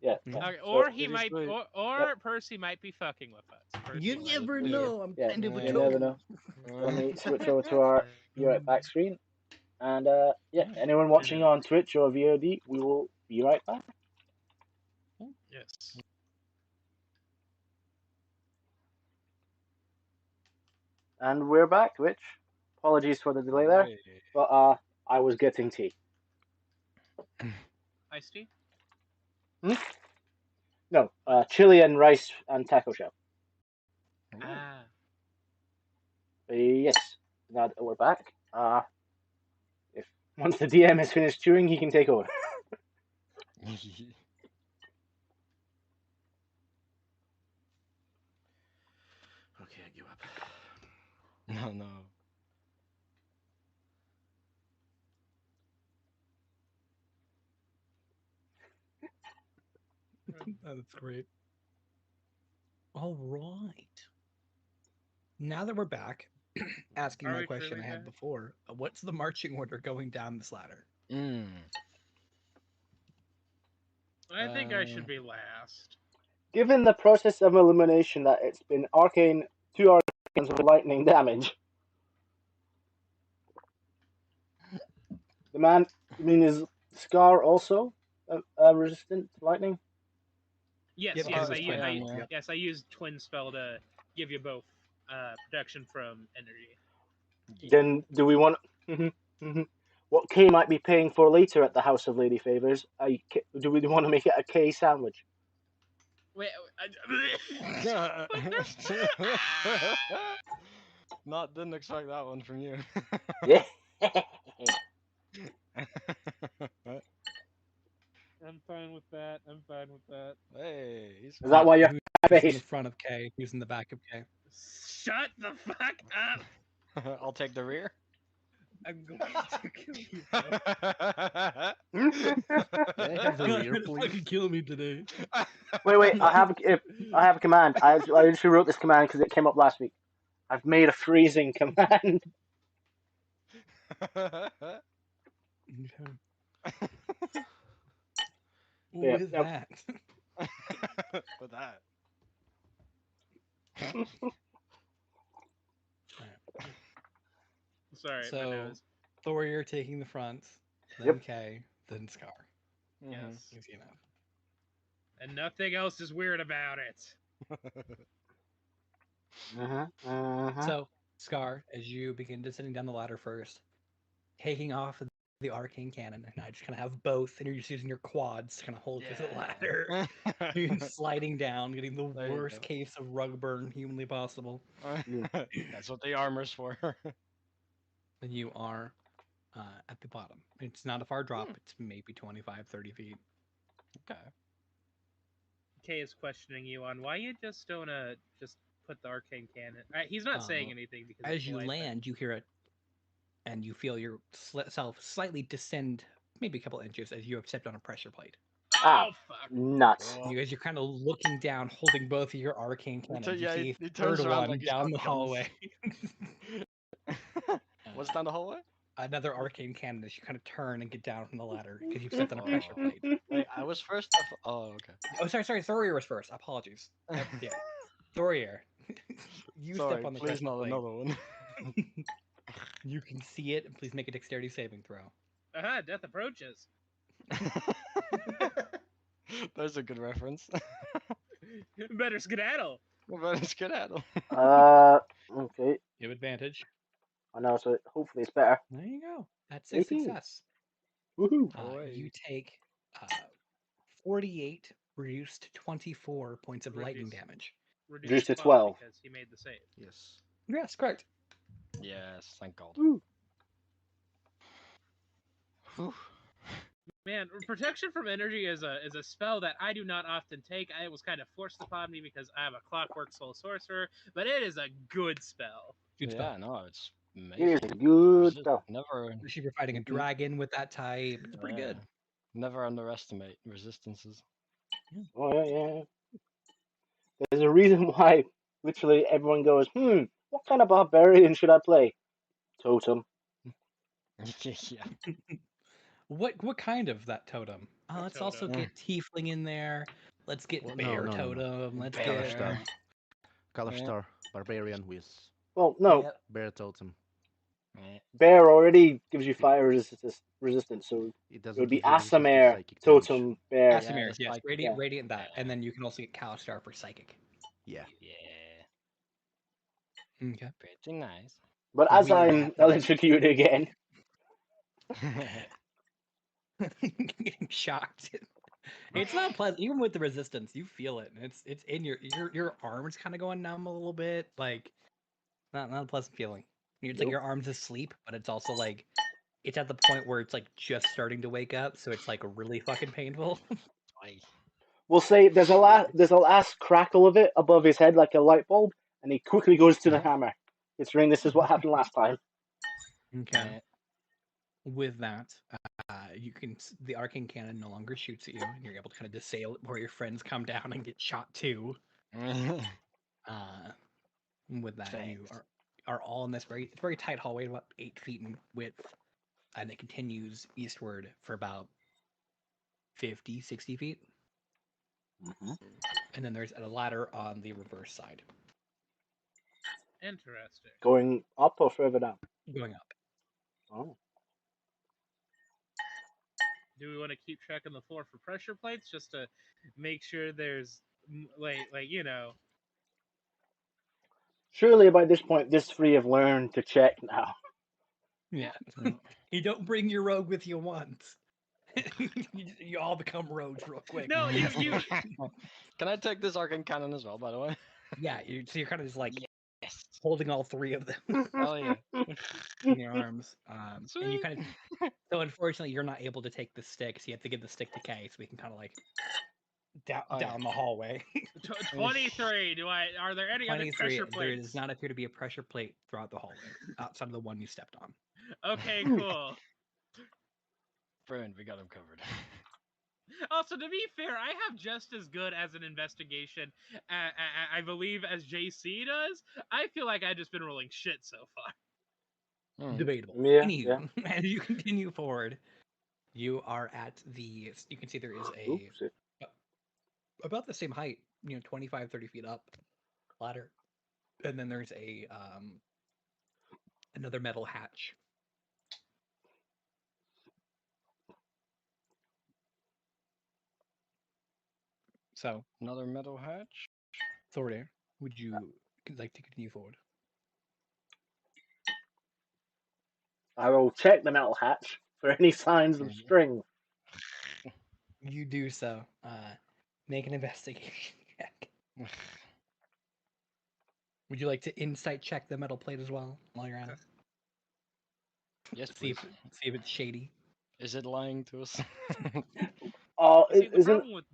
Yeah. Okay, So, or he it is might, good. or Percy might be fucking with us. Percy You might never be- know. I'm yeah, kind of a you toad. never know. Let me switch over to our Be Right Back screen. And yeah, anyone watching on Twitch or VOD, we will be right back. Yes. And we're back, Twitch. Apologies for the delay there, but I was getting tea. Iced tea? No, chili and rice and taco shell. Ah. Yes. Now that we're back, if once the DM has finished chewing, he can take over. Okay, I give up. No, no. That's great. All right. Now that we're back, asking Are my we question truly I had back? before, what's the marching order going down this ladder? I think I should be last. Given the process of elimination that it's been arcane, 2 arcanes with lightning damage. The man, you mean, is Scar also resistant to lightning? Yes, Yep, yes, because I, it's u- twin. I, Yep. yes, I used twin spell to give you both protection from energy. Then do we want what Kay might be paying for later at the House of Lady Favors? Do we want to make it a Kay sandwich? Wait, Didn't expect that one from you. Yeah. I'm fine with that. I'm fine with that. Hey, he's Is that why you're Who's in face? the front of K? Who's in the back of K? Shut the fuck up! I'll take the rear. I'm going to kill you. Can I have the rear, please? kill me today. Wait. I have a command. I actually wrote this command because it came up last week. I've made a freezing command. Okay. Yeah, With yep. that, With that. Sorry, my so nose. Thorir taking the front, then Yep. K, then Scar. Yes. Easy enough. And nothing else is weird about it. So, Scar, as you begin descending down the ladder first, taking off the arcane cannon, and I just kind of have both, and you're just using your quads to kind of hold to the ladder. You're sliding down, getting the There you worst go. case of rug burn humanly possible. That's what the armor's for. And you are at the bottom. It's not a far drop. It's maybe 25, 30 feet. Okay. Kay is questioning you on why you just don't just put the arcane cannon. He's not saying anything because As it's you polite, land, you hear it, and you feel yourself slightly descend maybe a couple inches as you have stepped on a pressure plate. Oh fuck! Nuts. Cool. You guys, you're kind of looking down, holding both of your arcane cannons. You see he a turns third around one like he's down got the guns. hallway. What's down the hallway? Another arcane cannon as you kind of turn and get down from the ladder because you've stepped on a pressure Oh. plate. Wait, I was first. Oh, okay. Oh, sorry. Thorir was first. Apologies. Yeah. Thorir, you Sorry, step on the please pressure not plate. another one. You can see it, and please make a dexterity saving throw. Aha! Death approaches. There's a good reference. Better skedaddle. But it's good at him. Okay. You have advantage. I know, so hopefully it's better. There you go. That's a 18. success. Woohoo. You take 48 reduced to 24 points of lightning Reduce. damage. Reduced to 12 12. because he made the save. Yes. Yes, correct. Yes, thank God. Woo. Whew. Man, protection from energy is a spell that I do not often take. It was kind of forced upon me because I am a clockwork soul sorcerer, but it is a good spell. Good Yeah, spell. no, it's It is amazing. a good spell. Never, Especially if you're fighting a dragon with that type. It's pretty good. never underestimate resistances. Oh, yeah. There's a reason why literally everyone goes, what kind of barbarian should I play? Totem. Yeah. What kind of that totem? Let's also Totem. get tiefling in there. Let's get Well, bear no. totem. Let's Bear. get Star. Color Yeah. Star. Barbarian with Well, no. Yep. Bear Totem. Bear already gives you fire resistance, so It it doesn't would be give you resistance to Asamare, psychic damage. Totem, Bear. Asimir, it's yes, like- radiant, yeah. radiant that, and then you can also get Calistar for psychic. Yeah. Yeah. Okay. Pretty nice. But as Weird I'm happening. electrocuted again, getting shocked. It's not pleasant, even with the resistance. You feel it, and it's in your arms kind of going numb a little bit. Like not a pleasant feeling. It's like your arms asleep, but it's also like it's at the point where it's like just starting to wake up, so it's like really fucking painful. We'll say there's a last crackle of it above his head like a light bulb, and he quickly goes to the hammer. Considering this is what happened last time. Okay. With that, the arcane cannon no longer shoots at you, and you're able to kind of disable it before your friends come down and get shot too. With that, you are all in this very tight hallway, about 8 feet in width, and it continues eastward for about 50, 60 feet. And then there's a ladder on the reverse side. Interesting. Going up or further down? Going up. Oh. Do we want to keep checking the floor for pressure plates just to make sure there's like you know? Surely by this point, this three have learned to check now. Yeah. You don't bring your rogue with you once. you all become rogues real quick. No, you. Can I take this arcane cannon as well, by the way? Yeah, so you're kind of just like holding all three of them Oh yeah. in your arms. And you Sweet. kind of. So unfortunately, you're not able to take the stick, so you have to give the stick to Kay, so we can kind of like down the hallway. 23. Are there any other 23. pressure There plates? does not appear to be a pressure plate throughout the hallway outside of the one you stepped on. Okay, cool. Friend, we got him covered. Also, to be fair, I have just as good as an investigation, I believe, as JC does. I feel like I've just been rolling shit so far. Debatable. Yeah, Anywho, as you continue forward, you are at the. You can see there is a about the same height, 25, 30 feet up ladder, and then there's a another metal hatch. So another metal hatch. Thorday, would you like to continue forward? I will check the metal hatch for any signs of string. You do so. Make an investigation check. Would you like to insight check the metal plate as well while you're at it? Yes, see please. if it's shady. Is it lying to us? Oh, See, the problem with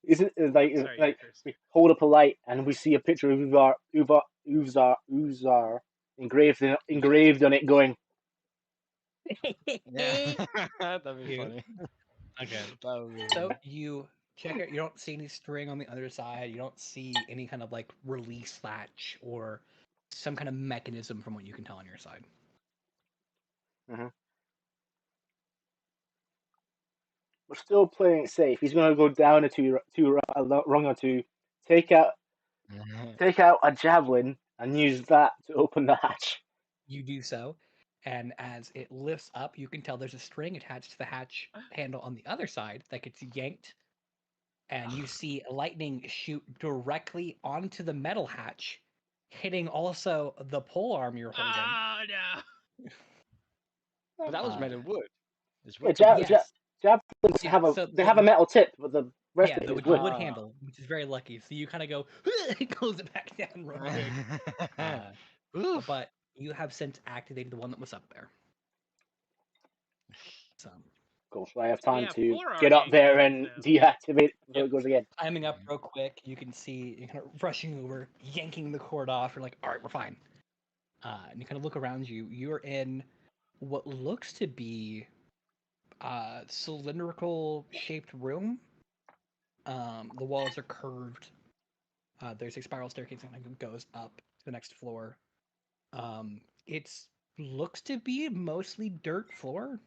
isn't it like we hold up a light and we see a picture of Uzar engraved on it, going. Yeah, that'd be funny. Okay. That would be So funny. you check it. You don't see any string on the other side. You don't see any kind of like release latch or some kind of mechanism from what you can tell on your side. We're still playing it safe. He's going to go down a rung or two, take out a javelin and use that to open the hatch. You do so, and as it lifts up, you can tell there's a string attached to the hatch handle on the other side that gets yanked, and you see lightning shoot directly onto the metal hatch, hitting also the pole arm you're holding. Oh no! But that was made of wood. It's Yeah, wood. javelins have a metal tip, but the rest of it is wood. Wood handle, which is very lucky. So you kind of go, it goes back down real quick. But you have since activated the one that was up there. So. Cool. So I have time to get up there and deactivate before it goes again. Climbing up real quick, you can see you kind of rushing over, yanking the cord off. You're like, all right, we're fine. And you kind of look around you. You're in what looks to be a cylindrical shaped room. The walls are curved. There's a spiral staircase that goes up to the next floor. It looks to be mostly dirt floor.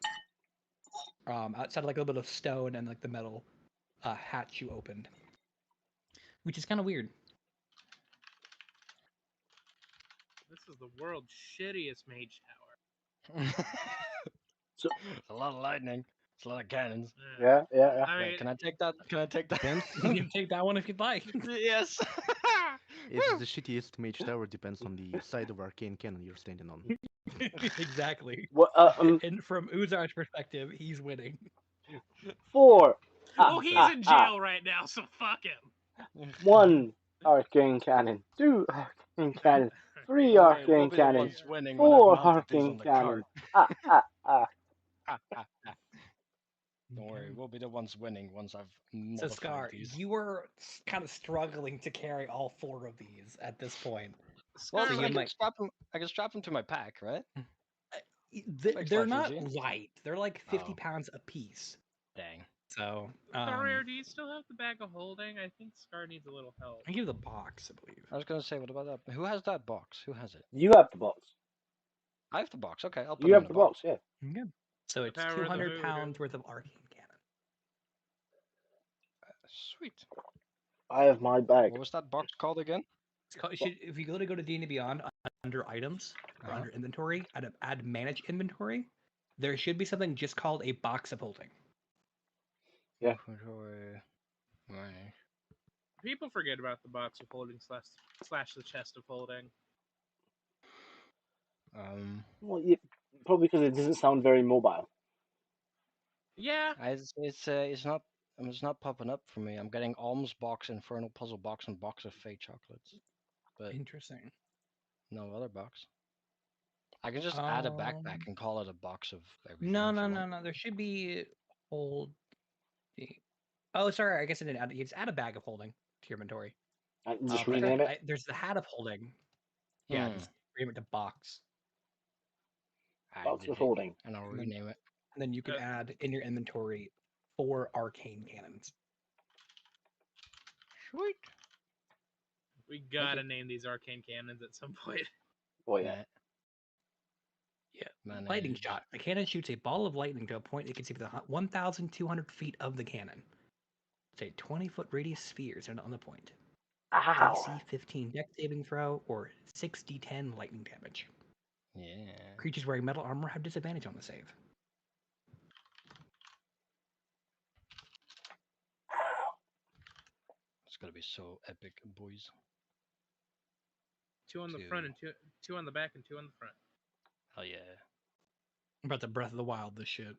Outside of like a little bit of stone and like the metal hatch you opened, which is kind of weird. This is the world's shittiest mage tower. So, a lot of lightning. It's a lot of cannons. Yeah. I mean, can I take that? Can I take that? You can take that one if you'd like. Yes. It's the shittiest mage tower. Depends on the side of arcane cannon you're standing on. Exactly. What, and from Uzar's perspective, he's winning. 4. Oh, he's in jail right now, so fuck him. 1 arcane cannon. 2 arcane cannon. 3 Don't worry, we'll arcane be the cannon. ones winning when I've 4 mounted these arcane on the cannon. cart. Ah. Don't worry, we'll be the ones winning once I've So modified Scar, these. you were kind of struggling to carry all 4 of these at this point. Well, Scar, So I you can might. strap them. I can strap them to my pack, right? Makes They're life not easy. light. They're like 50 Oh. pounds a piece. Dang. So Thorir, do you still have the bag of holding? I think Scar needs a little help. I give the box, I believe. I was gonna say, what about that? Who has that box? Who has it? You have the box. I have the box. Okay, I'll put You it in have the the box, box. yeah. Okay. So The it's power of the 200 voodoo. pounds worth of arcane cannon. Sweet. I have my bag. What was that box called again? It's called, if you go to D&D Beyond under items or under inventory, add manage inventory, there should be something just called a box of holding. Yeah. Right. People forget about the box of holding slash the chest of holding. Well, probably because it doesn't sound very mobile. Yeah. It's not popping up for me. I'm getting alms box, infernal puzzle box, and box of fate chocolates, but Interesting. no other box. I can just add a backpack and call it a box of everything. No. There should be hold. Oh, sorry. I guess I didn't add. You just add a bag of holding to your inventory. Just rename it. There's the hat of holding. Yeah, just rename it to box. Box of holding. And I'll rename it. And then you can add in your inventory 4 arcane cannons. Sweet. We gotta name these arcane cannons at some point. Oh yeah. Yeah. Lightning shot. The cannon shoots a ball of lightning to a point it can see within 1,200 feet of the cannon. It's a 20-foot radius sphere centered on the point. Ow. DC 15 dex saving throw or 6d10 lightning damage. Yeah. Creatures wearing metal armor have disadvantage on the save. It's gonna be so epic, boys. 2 on the front and two on the back and 2 on the front. Hell yeah. About the Breath of the Wild, this shit.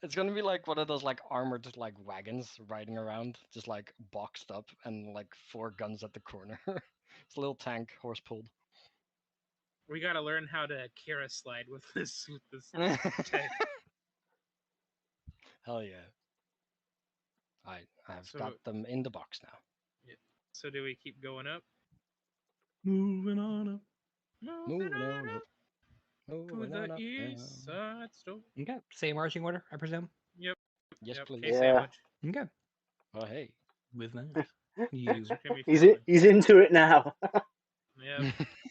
It's gonna be like one of those like armored like wagons riding around, just like boxed up and like 4 guns at the corner. It's a little tank, horse pulled. We gotta learn how to Kira slide with this tank. Hell yeah. I've got them in the box now. Yeah. So do we keep going up? Moving on up. Moving on up. Moving To on the up. east side store. Okay. Same marching order, I presume? Yep. Yes, please. Case sandwich. Okay. Oh hey. With that, you. He's into it now. Yeah.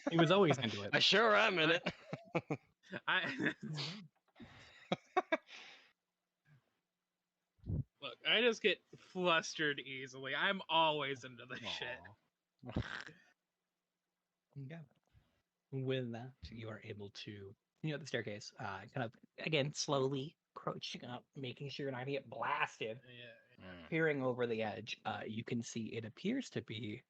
He was always into it. I sure am in it. Look, I just get flustered easily. I'm always into this shit. Okay. With that, you are able to, the staircase, kind of, again, slowly crouching up, making sure you're not going to get blasted. Yeah. Peering over the edge, you can see it appears to be,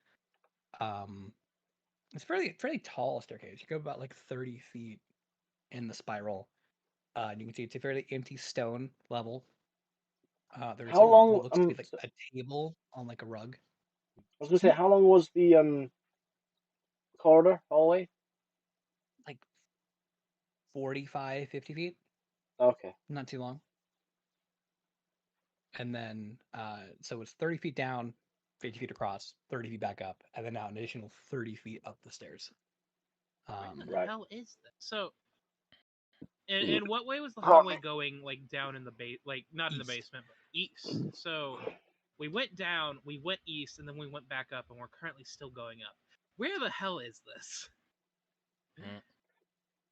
it's fairly tall staircase. You go about like 30 feet in the spiral. You can see it's a fairly empty stone level. There's How long? what looks to be like a table on like a rug. I was gonna say, how long was the corridor hallway? Like 45, 50 feet. Okay. Not too long. And then, so it's 30 feet down, 50 feet across, 30 feet back up, and then now an additional 30 feet up the stairs. Where the hell is that? So, in what way was the hallway going, like, down in the like, not in the basement, but east? So, we went down, we went east, and then we went back up, and we're currently still going up. Where the hell is this?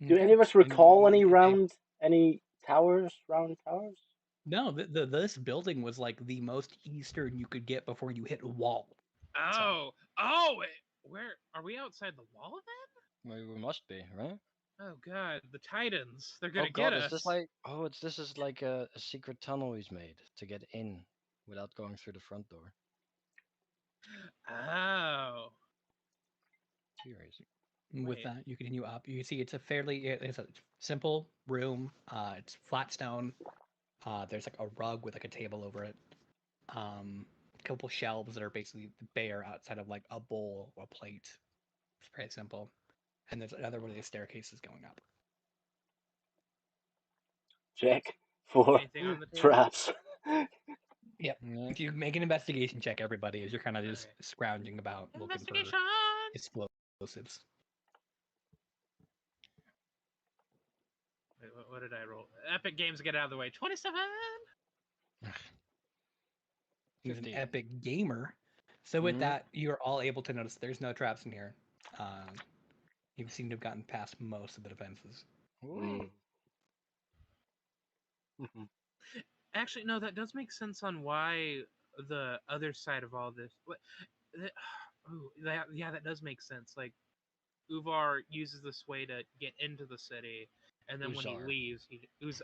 Do any of us recall any round towers? No, this building was like the most eastern you could get before you hit a wall. Oh, where are we outside the wall then? Well, we must be, right? Oh god, the Titans! They're gonna God, get us. Is this like? Oh, this is like a secret tunnel he's made to get in without going through the front door. Oh. Curious. With that, you continue up. You see, it's a simple room. It's flat stone. There's like a rug with like a table over it. A couple shelves that are basically bare outside of like a bowl or a plate. It's pretty simple. And there's another one of these staircases going up. Check for Anything on the table? traps. Yep. Yeah. If you make an investigation check, everybody, as you're kind of just Alright. scrounging about looking for Investigation. explosives. Wait, what did I roll? Epic Games, get out of the way. 27. He's an 50. epic gamer. So with Mhm. that, you're all able to notice there's no traps in here. You seem to have gotten past most of the defenses. Whee! Mhm. Actually, no, that does make sense on why the other side of all this. Yeah, that does make sense. Like, Uvar uses this way to get into the city, and then when he Uzar. leaves,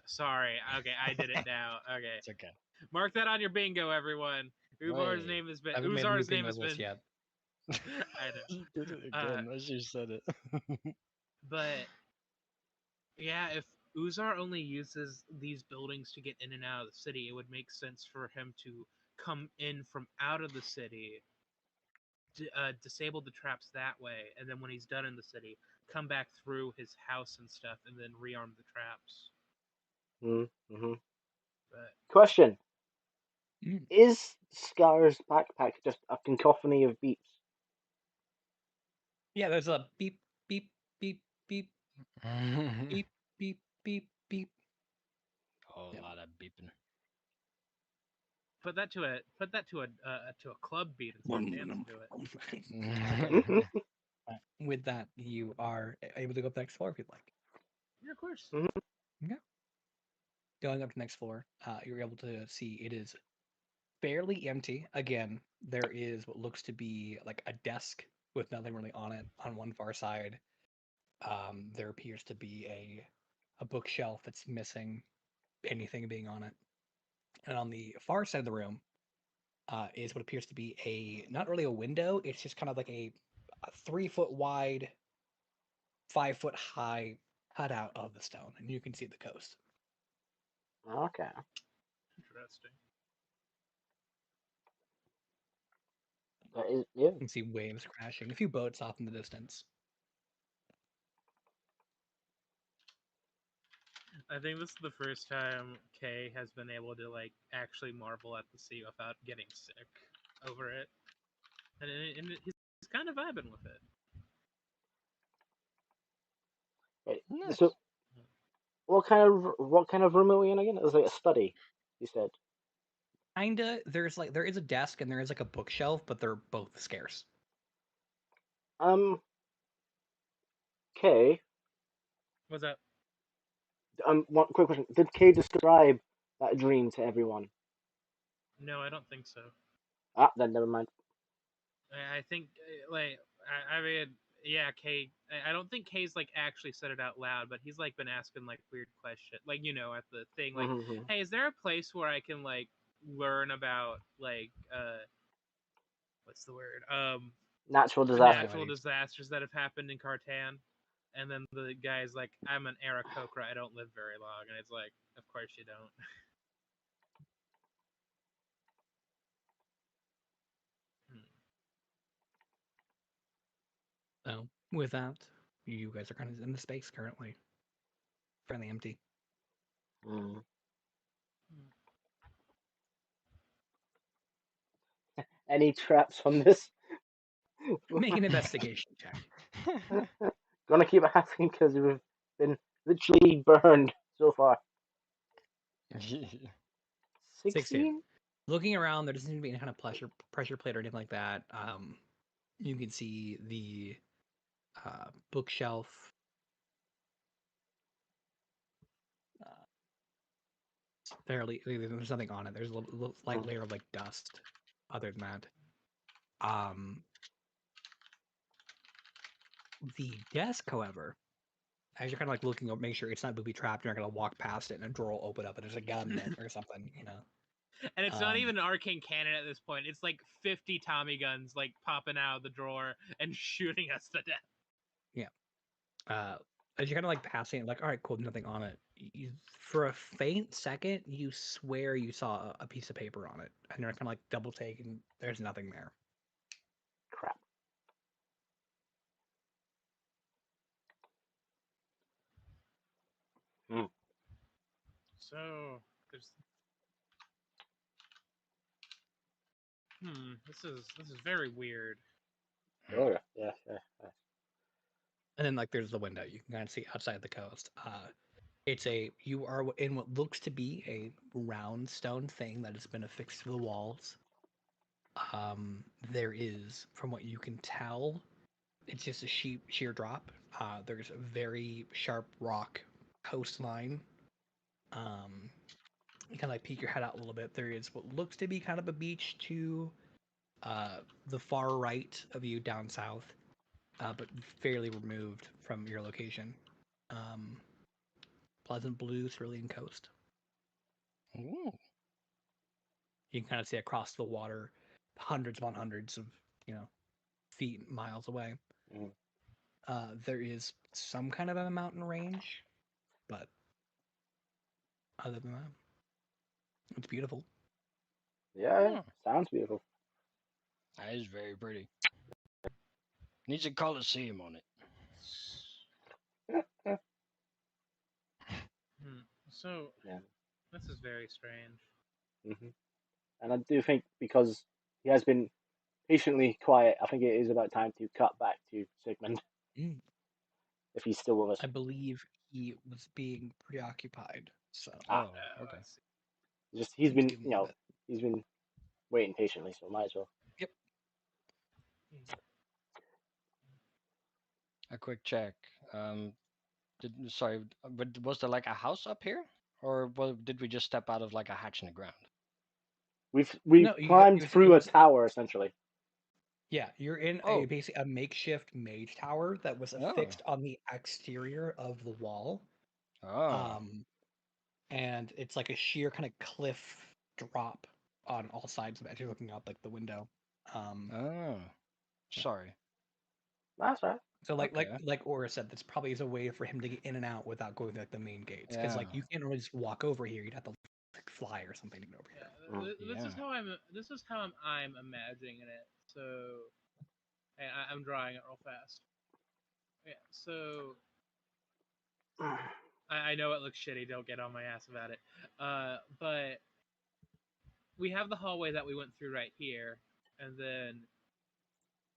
sorry. Okay, I did it now. Okay, It's okay. mark that on your bingo, everyone. Uvar's Wait. name has been I haven't made a new Uzar's name bingo has list been. yet. I know. Did it Uh, again as you said it. but yeah, if Uzar only uses these buildings to get in and out of the city, it would make sense for him to come in from out of the city, disable the traps that way, and then when he's done in the city, come back through his house and stuff, and then rearm the traps. Mm-hmm. But Question: Mm. Is Scar's backpack just a cacophony of beeps? Yeah, there's a beep, beep, beep, beep, beep, beep, beep, beep. Whole Yep. lot of beeping. put that to a club beat and start dancing to it. Mhm. With that, you are able to go up the next floor if you'd like. Yeah, of course. Yeah. Going up to the next floor, you're able to see it is fairly empty. Again, there is what looks to be like a desk with nothing really on it on one far side. There appears to be a bookshelf that's missing anything being on it. And on the far side of the room is what appears to be not really a window. It's just kind of like a 3 foot wide, 5 foot high cutout of the stone, and you can see the coast. Okay. Interesting. That is, yeah. You can see waves crashing, a few boats off in the distance. I think this is the first time Kay has been able to like actually marvel at the sea without getting sick over it, and he's kind of vibing with it. Right. Nice. So, what kind of room are we in again? It was like a study. You said. Kinda, there is a desk and there is like a bookshelf, but they're both scarce. Um. Kay. What's up? One quick question: Did Kay describe that dream to everyone? No, I don't think so. Ah, then never mind. I think like I mean yeah, Kay. I don't think Kay's like actually said it out loud, but he's like been asking like weird questions, like at the thing, like, Mm-hmm. hey, is there a place where I can like learn about like what's the word Natural disasters. natural disasters that have happened in Kartan? And then the guy's like, I'm an Aarakocra, I don't live very long, and it's like, of course you don't. So with that, you guys are kind of in the space currently, fairly empty. Mm. Any traps on this? Make an investigation check. Gonna keep asking because we've been literally burned so far. 16? Looking around, there doesn't seem to be any kind of pressure plate or anything like that. You can see the bookshelf. There's nothing on it. There's a little slight layer of like dust. Other than that, the desk, however, as you're kind of like looking up, make sure it's not booby trapped. You're not gonna walk past it and a drawer will open up and there's a gun in it or something, you know. And it's not even an arcane cannon at this point. It's like 50 Tommy guns like popping out of the drawer and shooting us to death. Yeah. as you're kind of like passing it, like, all right, cool, nothing on it. You, for a faint second, you swear you saw a piece of paper on it, and you're kind of like double take, and there's nothing there. Crap. So there's. This is very weird. Oh yeah. And then like there's the window you can kind of see outside the coast. It's you are in what looks to be a round stone thing that has been affixed to the walls. There is, from what you can tell, it's just a sheer drop. There's a very sharp rock coastline. You kind of like peek your head out a little bit. There is what looks to be kind of a beach to the far right of you down south, but fairly removed from your location. Pleasant blue cerulean coast. Ooh. You can kind of see across the water, hundreds upon hundreds of feet, miles away. Mm. There is some kind of a mountain range, but other than that, it's beautiful. Yeah, Oh, sounds beautiful. that is very pretty. Needs a coliseum on it. So Yeah. this is very strange. hmm And I do think because he has been patiently quiet, I think it is about time to cut back to Sigmund Mm. if he's still with us. I believe he was being preoccupied, so Oh, Oh, okay. I see. He's let's been give him a little bit. he's been waiting patiently, so might as well. Yep. A quick check. Sorry, but was there like a house up here, or did we just step out of like a hatch in the ground? We've No, climbed it through a was tower essentially. yeah. You're in Oh, basically a makeshift mage tower that was oh, affixed on the exterior of the wall. oh, Um, and it's like a sheer kind of cliff drop on all sides of it as you're looking out like the window. oh. Yeah. Sorry. That's right. So Okay. like Aura said, this probably is a way for him to get in and out without going to like the main gates. Because Yeah. like you can't really just walk over here. You'd have to like, fly or something to get over here. Mm. This Yeah. is how I'm imagining it. So I'm drawing it real fast. Yeah. So I know it looks shitty. Don't get on my ass about it. But we have the hallway that we went through right here, and then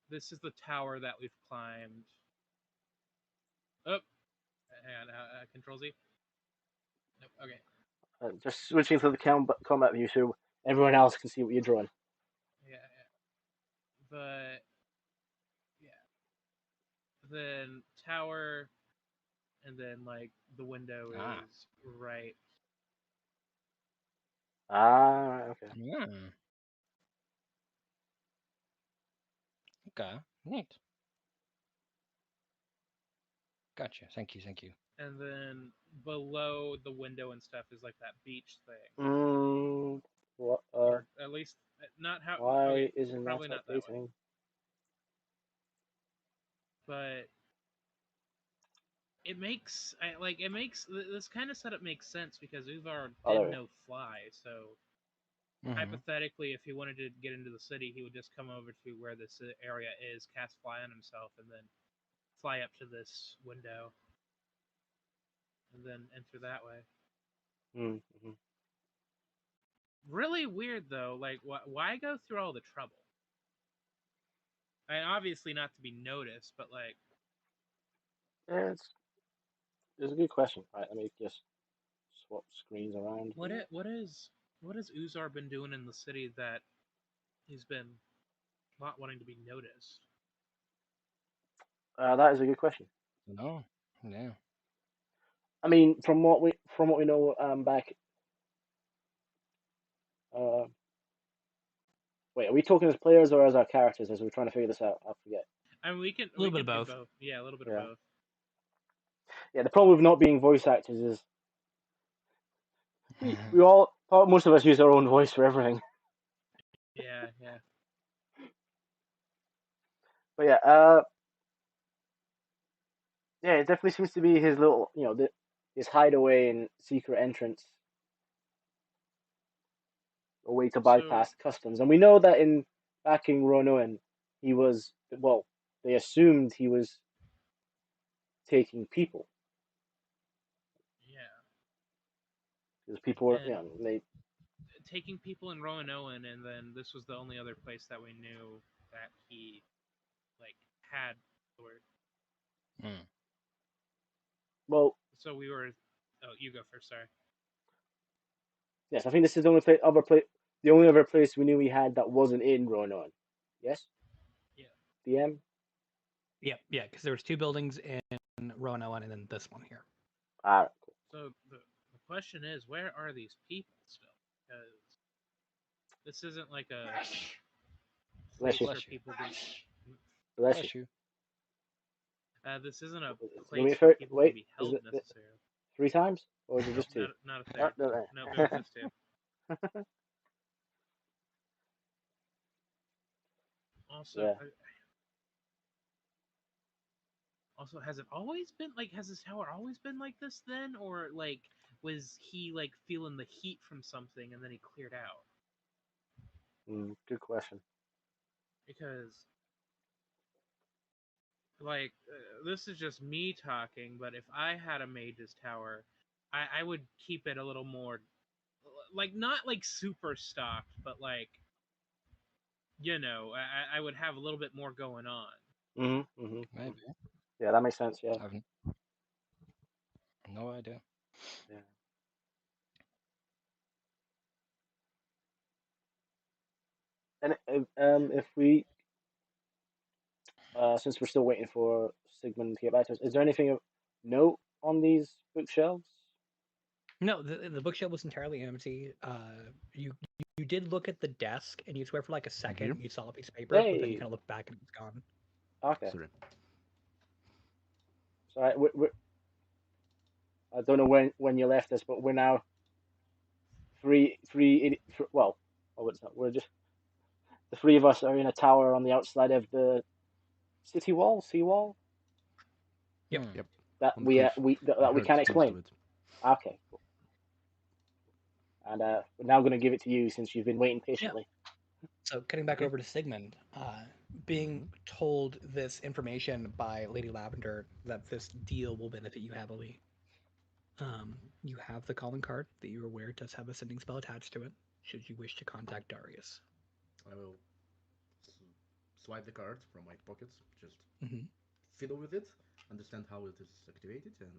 this is the tower that we've climbed. Oh, hang on. Control Z. Nope. Okay. Just switching to the combat view so everyone else can see what you're drawing. Yeah. But yeah. Then tower, and then like the window Ah. is right. Ah, okay. Yeah. Okay. Neat. Gotcha. Thank you. Thank you. And then below the window and stuff is like that beach thing, What? or at least not how. Okay, Why isn't that probably not that way, updating? but it makes this kind of setup makes sense because Uvar Oh, there did we go. no fly, so Mm-hmm. hypothetically, if he wanted to get into the city, he would just come over to where this area is, cast fly on himself, and then fly up to this window, and then enter that way. Mm-hmm. Really weird though. Like, why go through all the trouble? And obviously not to be noticed, but like, Yeah, it's a good question. Right, let me just swap screens around what here. it what has Uzar been doing in the city that he's been not wanting to be noticed? That is a good question. No. Yeah. I mean, from what we know, back. Uh, Wait, are we talking as players or as our characters as we're trying to figure this out? I forget. I mean, A little we bit of can do both. both. Yeah, a little bit of Yeah. both. Yeah, the problem with not being voice actors is most of us use our own voice for everything. Yeah, yeah. But yeah, Yeah, it definitely seems to be his little, his hideaway and secret entrance, a way to So bypass customs. And we know that back in Roanoin, he was they assumed he was taking people yeah, because people were, and they taking people in Roanoin, and then this was the only other place that we knew that he like had the word. Hmm. well, So we were. Oh, you go first. Sorry. yes, I think this is the only the only other place we knew he had that wasn't in Roanoin. Yes, Yeah. DM. Yeah, because there was 2 buildings in Roanoke and then this one here. Ah, So the question is, where are these people still? Because this isn't like a bless place you, for Bless you. people to. bless you. Bless you. This isn't a You mean place for people to wait? be Is held it necessarily. 3 times or is it Nope, just 2? not a No, third. no, Nope, it was no. just two. Also, Yeah. also, has it always been like? Has this tower always been like this then, or like was he like feeling the heat from something and then he cleared out? Good question. Because like this is just me talking, but if I had a mage's tower, I would keep it a little more like not like super stocked, but like I would have a little bit more going on. Maybe. Yeah, that makes sense. Yeah. I have no idea. Yeah. And if we since we're still waiting for Sigmund to get back to us, is there anything of note on these bookshelves? No, the bookshelf was entirely empty. You did look at the desk, and you swear for like a second Here. you saw a piece of paper, but then you Hey. kind of looked back and it was gone. Okay. Sorry. So I don't know when you left us, but we're now well, oh, it's not. We're just the 3 of us are in a tower on the outside of the city wall, seawall Yep. Hmm. Yep. that On the cliff. I we heard can't most explain. of it. Okay, cool. And we're now going to give it to you since you've been waiting Yeah. patiently. So cutting back Okay. over to Sigmund, being told this information by Lady Lavender that this deal will benefit you heavily. You have the calling card that you're aware does have a sending spell attached to it. Should you wish to contact Darius. I will swipe the card from my pockets, just Mm-hmm. fiddle with it, understand how it is activated, and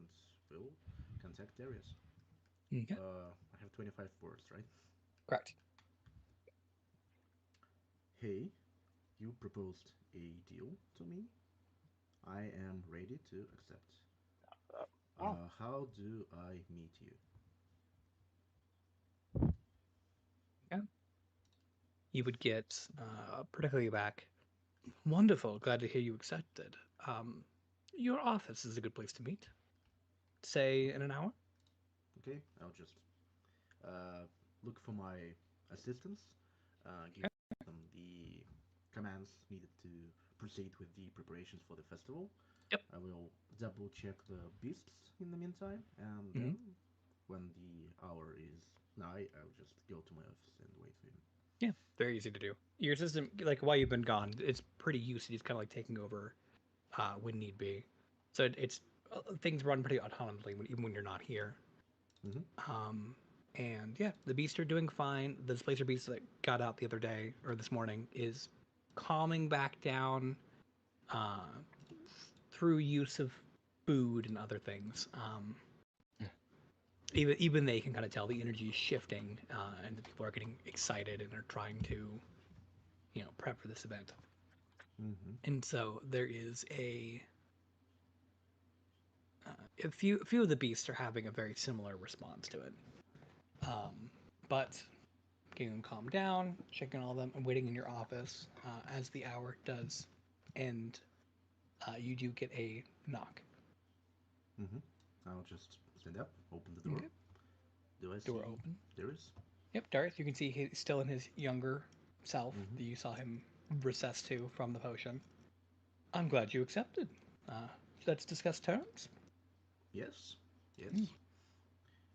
will contact Darius. Okay. I have 25 words, right? Correct. Hey, you proposed a deal to me. I am ready to accept. Oh, How do I meet you? Yeah. You would get particularly back. Wonderful. Glad to hear you accepted. Um, your office is a good place to meet. Say in an hour. Okay, I'll just uh, look for my assistants, give Okay. them the commands needed to proceed with the preparations for the festival. Yep. I will double check the beasts in the meantime, and Mm-hmm. then when the hour is nigh, I'll just go to my office and wait for him. Yeah, very easy to do. Your system, like while you've been gone, it's pretty used. It's kind of like taking over when need be. So it's things run pretty autonomously even when you're not here. Mm-hmm. Um, and yeah, the beasts are doing fine. The displacer beast that got out the other day or this morning is calming back down uh, through use of food and other things. Even they can kind of tell the energy is shifting, and the people are getting excited and are trying to, prep for this event. Mm-hmm. And so there is a few of the beasts are having a very similar response to it. But getting them calmed down, checking all of them, and waiting in your office as the hour does end. You do get a knock. Mm-hmm. I'll just stand up, open the door. Okay. Do I Door see open. Darius? Yep, Darius. You can see he's still in his younger self Mm-hmm. that you saw him recess to from the potion. I'm glad you accepted. Uh, let's discuss terms. Yes, yes. Mm.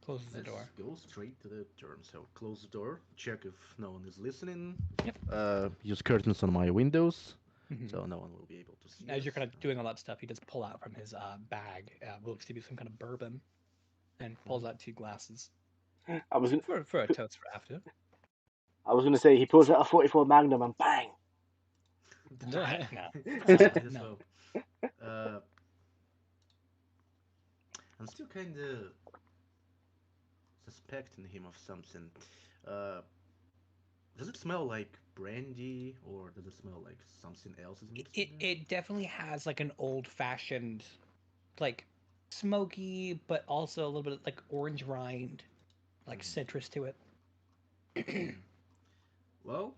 Closes the Let's door. go straight to the terms. So close the door. Check if no one is listening. Yep. Use curtains on my windows, Hmm. so no one will be able to see As us. you're kind of doing all that stuff, he does pull out from his bag what looks to be some kind of bourbon, and pulls Mhm. out two glasses I was gonna, for a toast for after. I was gonna say he pulls out a 44 Magnum and bang. No, Might as no. well. Uh, I'm still kind of suspecting him of something. Uh, does it smell like brandy, or does it smell like something else is mixed in It there? it definitely has like an old fashioned, like smoky, but also a little bit of, like orange rind, like Mhm. citrus to it. Mhm. Well,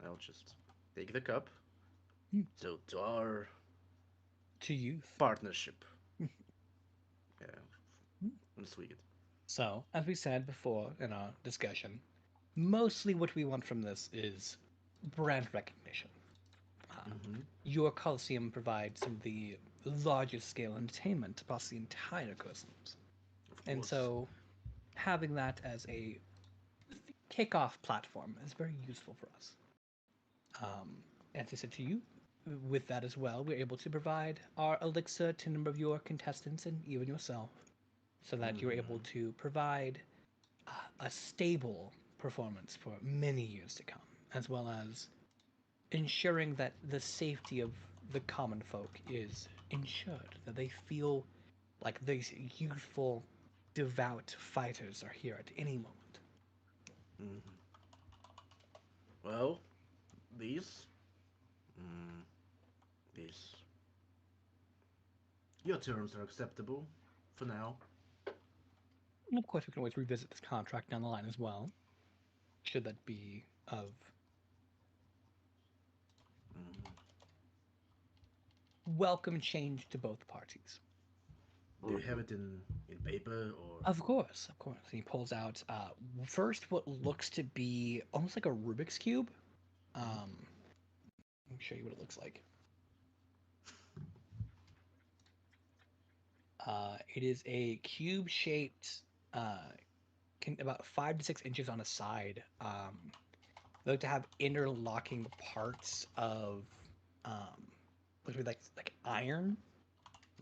I'll just take the cup. Hmm. So to our To youth. partnership, yeah, let's swig it. So, as we said before in our discussion, mostly what we want from this is brand recognition. Uh, Mm-hmm. your Coliseum provides some of the largest scale entertainment across the entire coastlands. Of And course. so, having that as a kickoff platform is very useful for us. As I said to you, with that as well, we're able to provide our elixir to a number of your contestants and even yourself, so that you're able Mm-hmm. to provide a stable performance for many years to come, as well as ensuring that the safety of the common folk is ensured, that they feel like these youthful, devout fighters are here at any moment. Mm-hmm. Well, these, mm, these, your terms are acceptable for now. And of course, we can always revisit this contract down the line as well, should that be of Mm-hmm. welcome change to both parties. Do you have it in paper or? Of course, of course. And he pulls out first what looks to be almost like a Rubik's cube. Mm-hmm. Let me show you what it looks like. It is a cube-shaped, about 5 to 6 inches on a side. They look to have interlocking parts of, um, looks like iron.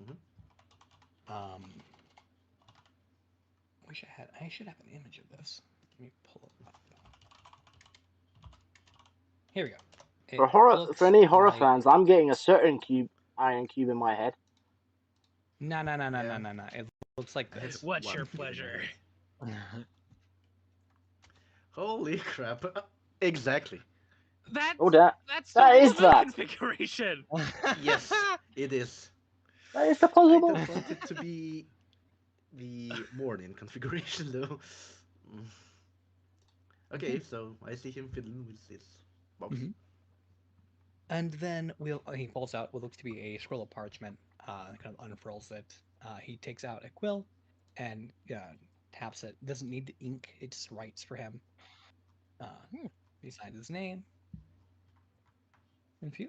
Mm-hmm. Um, wish I had. I should have an image of this. Let me pull it up. Here we go. It For looks any horror like fans, I'm getting a certain iron cube in my head. no, no, no, no, Yeah, no, no, no. It looks like that's this. What's one your kid in my pleasure? head. Holy crap! Exactly. Oh, That's that that's the that is puzzle that. configuration. Yes, it is. That is the I puzzle. don't want it to be the morning configuration though. Mm. Okay, Okay. so I see him fiddling with this box. Mhm. And then he pulls out what looks to be a scroll of parchment, kind of unfurls it. He takes out a quill and taps it. Doesn't need the ink, it just writes for him. Uh, he signs his name. And few.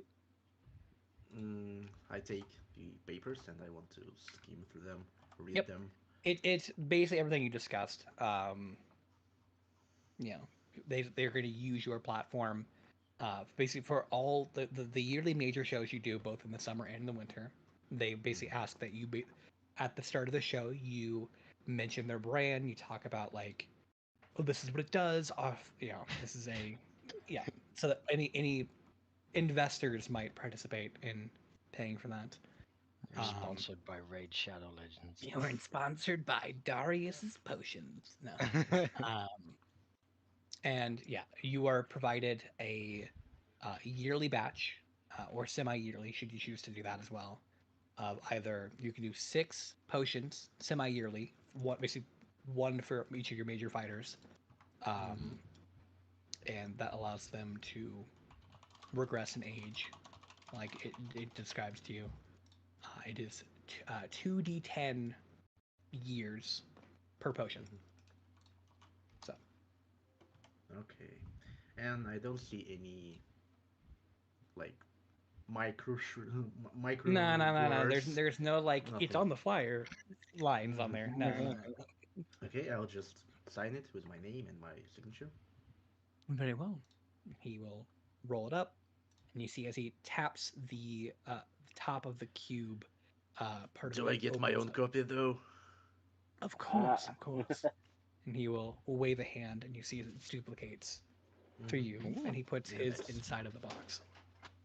I take the papers and I want to skim through them, read Yep. them. It's basically everything you discussed. You know, they're going to use your platform basically for all the yearly major shows you do, both in the summer and the winter. They basically Mm-hmm. ask that at the start of the show, you mention their brand. You talk about like, oh, this is what it does. Off, this is yeah. So that any investors might participate in paying for that. You're Um, sponsored by Raid Shadow Legends. you weren't sponsored by Darius's Potions. No. Um, and yeah, you are provided a yearly batch or semi-yearly, should you choose to do that as well. Of either you can do 6 potions semi-yearly, basically one for each of your major fighters, Mm-hmm. um, and that allows them to regress in age, like it describes to you. It is 2d10 years per potion. Mm-hmm. So Okay, and I don't see any like micro No. words. There's no like it's Nothing. on the flyer lines on there. No. Okay, I'll just sign it with my name and my signature. Very well. He will roll it up, and you see as he taps the top of the cube, part of Do I it get my opens own up. copy though? Of course, of course. And he will wave a hand, and you see it duplicates for you, and he puts Yeah, his nice. inside of the box.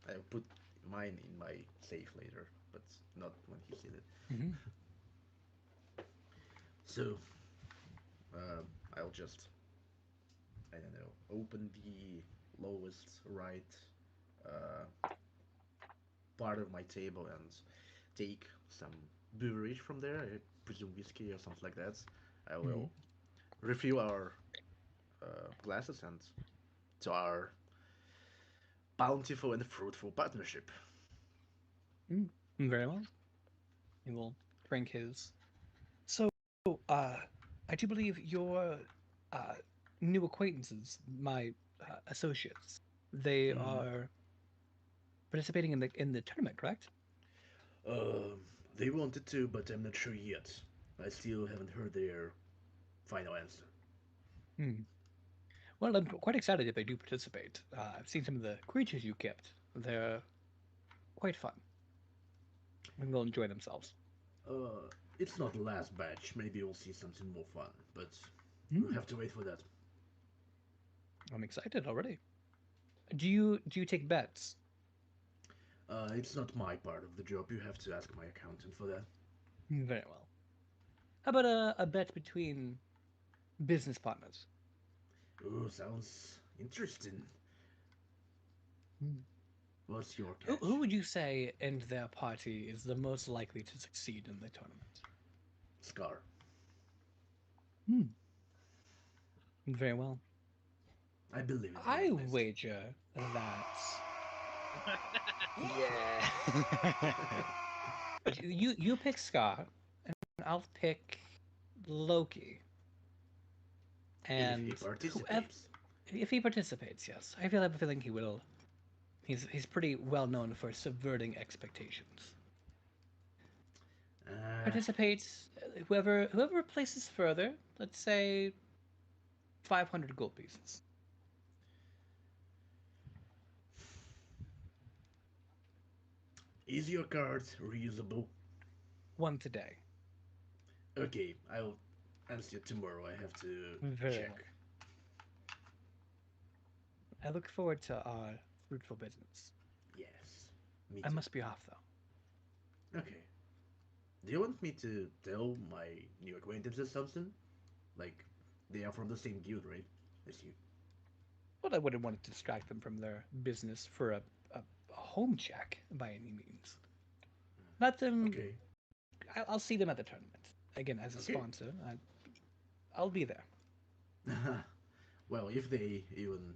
I'll put mine in my safe later, but not when he sees it. Mm-hmm. So, I'll just, I don't know, open the lowest right part of my table and take some beverage from there. I presume whiskey or something like that. I will refill our glasses and to our bountiful and fruitful partnership. Very well. He will drink his. So, I do believe your uh, new acquaintances, my associates, they Mhm. are participating in the tournament, correct? Um, they wanted to, but I'm not sure yet. I still haven't heard their final answer. Hmm. Well, I'm quite excited if they do participate. I've seen some of the creatures you kept. They're quite fun, and they'll enjoy themselves. It's not the last batch. Maybe we'll see something more fun, but we'll Hmm. have to wait for that. I'm excited already. Do you take bets? It's not my part of the job. You have to ask my accountant for that. Very well. How about a bet between business partners? Oh, sounds interesting. Hmm. What's your Who catch? would you say in their party is the most likely to succeed in the tournament? Scar. Hmm. Very well. I believe in him I at least. wager that Yeah. you pick Scott, and I'll pick Loki. If he And whoever, participates. if he participates, yes, I have a feeling he will. He's pretty well known for subverting expectations. Uh, Participates whoever places further. Let's say 500 gold pieces. is your card reusable? Once a day. Okay, I'll answer tomorrow. I have to Very check. well. I look forward to our fruitful business. Yes, me I too. must be off though. Okay. Do you want me to tell my new acquaintances something? Like, they are from the same guild, right? As you. But I wouldn't want to distract them from their business for a home check by any means. Let them. Okay. I'll see them at the tournament again as a Okay. sponsor. I'll be there. Well, if they even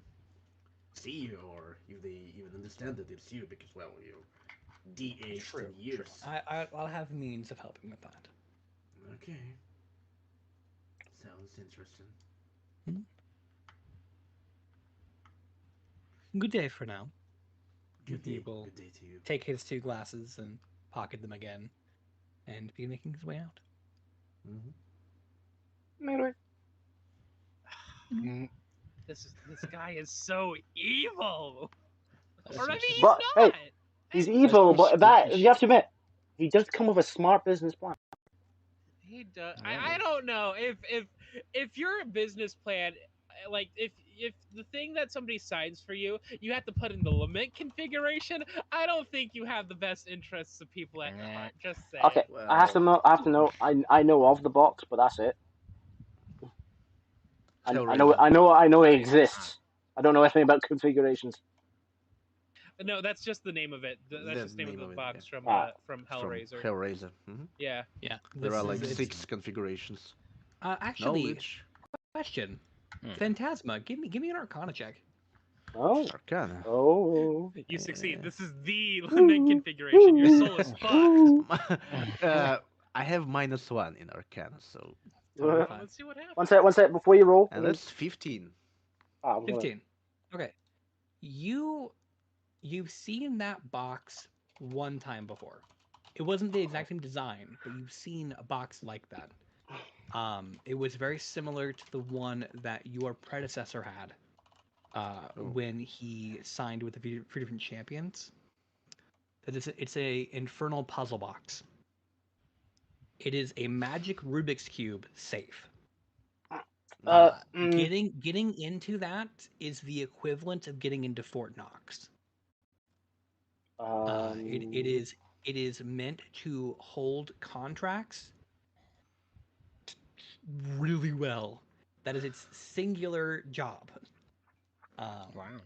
see you or if they even understand that it's you, because, well, you're de-aged in True. years. I'll have means of helping with that. Okay. Sounds interesting. Hmm. Good day for now. Good He day. will Good day to you. take his two glasses and pocket them again, and be making his way out. Mm-hmm. Maybe. This guy is so evil. That's Or some maybe he's But hey, not. he's that's evil, some but spooky that you have shit. to admit, he does come with a smart business plan. He does. Yeah. I don't know if your business plan, like if the thing that somebody signs for you, you have to put in the lament configuration. I don't think you have the best interests of people at your Nah. heart. Just Okay, saying. I have to Well, know. I have to know. I know of the box, but that's it. I know. Hellraiser. I know it exists. I don't know anything about configurations. No, that's just the name of it. That's That's just the the name of name the of it, yeah. box Ah, from It's from Hellraiser. Hellraiser. Mm-hmm. Yeah. Yeah, There are this is like it's. six configurations. Actually, Knowledge. question. Hmm. Phantasma, give me an Arcana check. oh, Arcana. oh. You succeed. This is the lament Ooh, configuration. Your ooh, soul is fucked. ooh. I have -1 in Arcana, so. Totally Well, fine. let's see what happens. One sec before you roll. And that's 15. I was gonna. 15. Okay. You you've seen that box one time before. It wasn't the exact same design, but you've seen a box like that. It was very similar to the one that your predecessor had when he signed with the Free Different Champions. It's a infernal puzzle box. It is a magic Rubik's cube safe. Getting into that is the equivalent of getting into Fort Knox. It is meant to hold contracts really well. That is its singular job. Wow.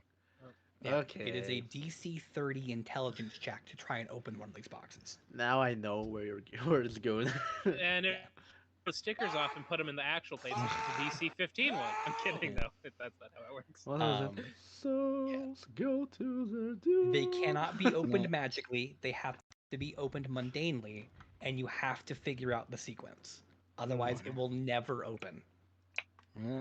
Yeah, Okay. it is a DC 30 intelligence check to try and open one of these boxes. Now I know where it's going. And it the stickers off and put them in the actual places. It's a DC 15 one. I'm kidding though. That's not how it works. What was it? Souls go to the doom. They cannot be opened magically. They have to be opened mundanely, and you have to figure out the sequence. Otherwise, it will never open.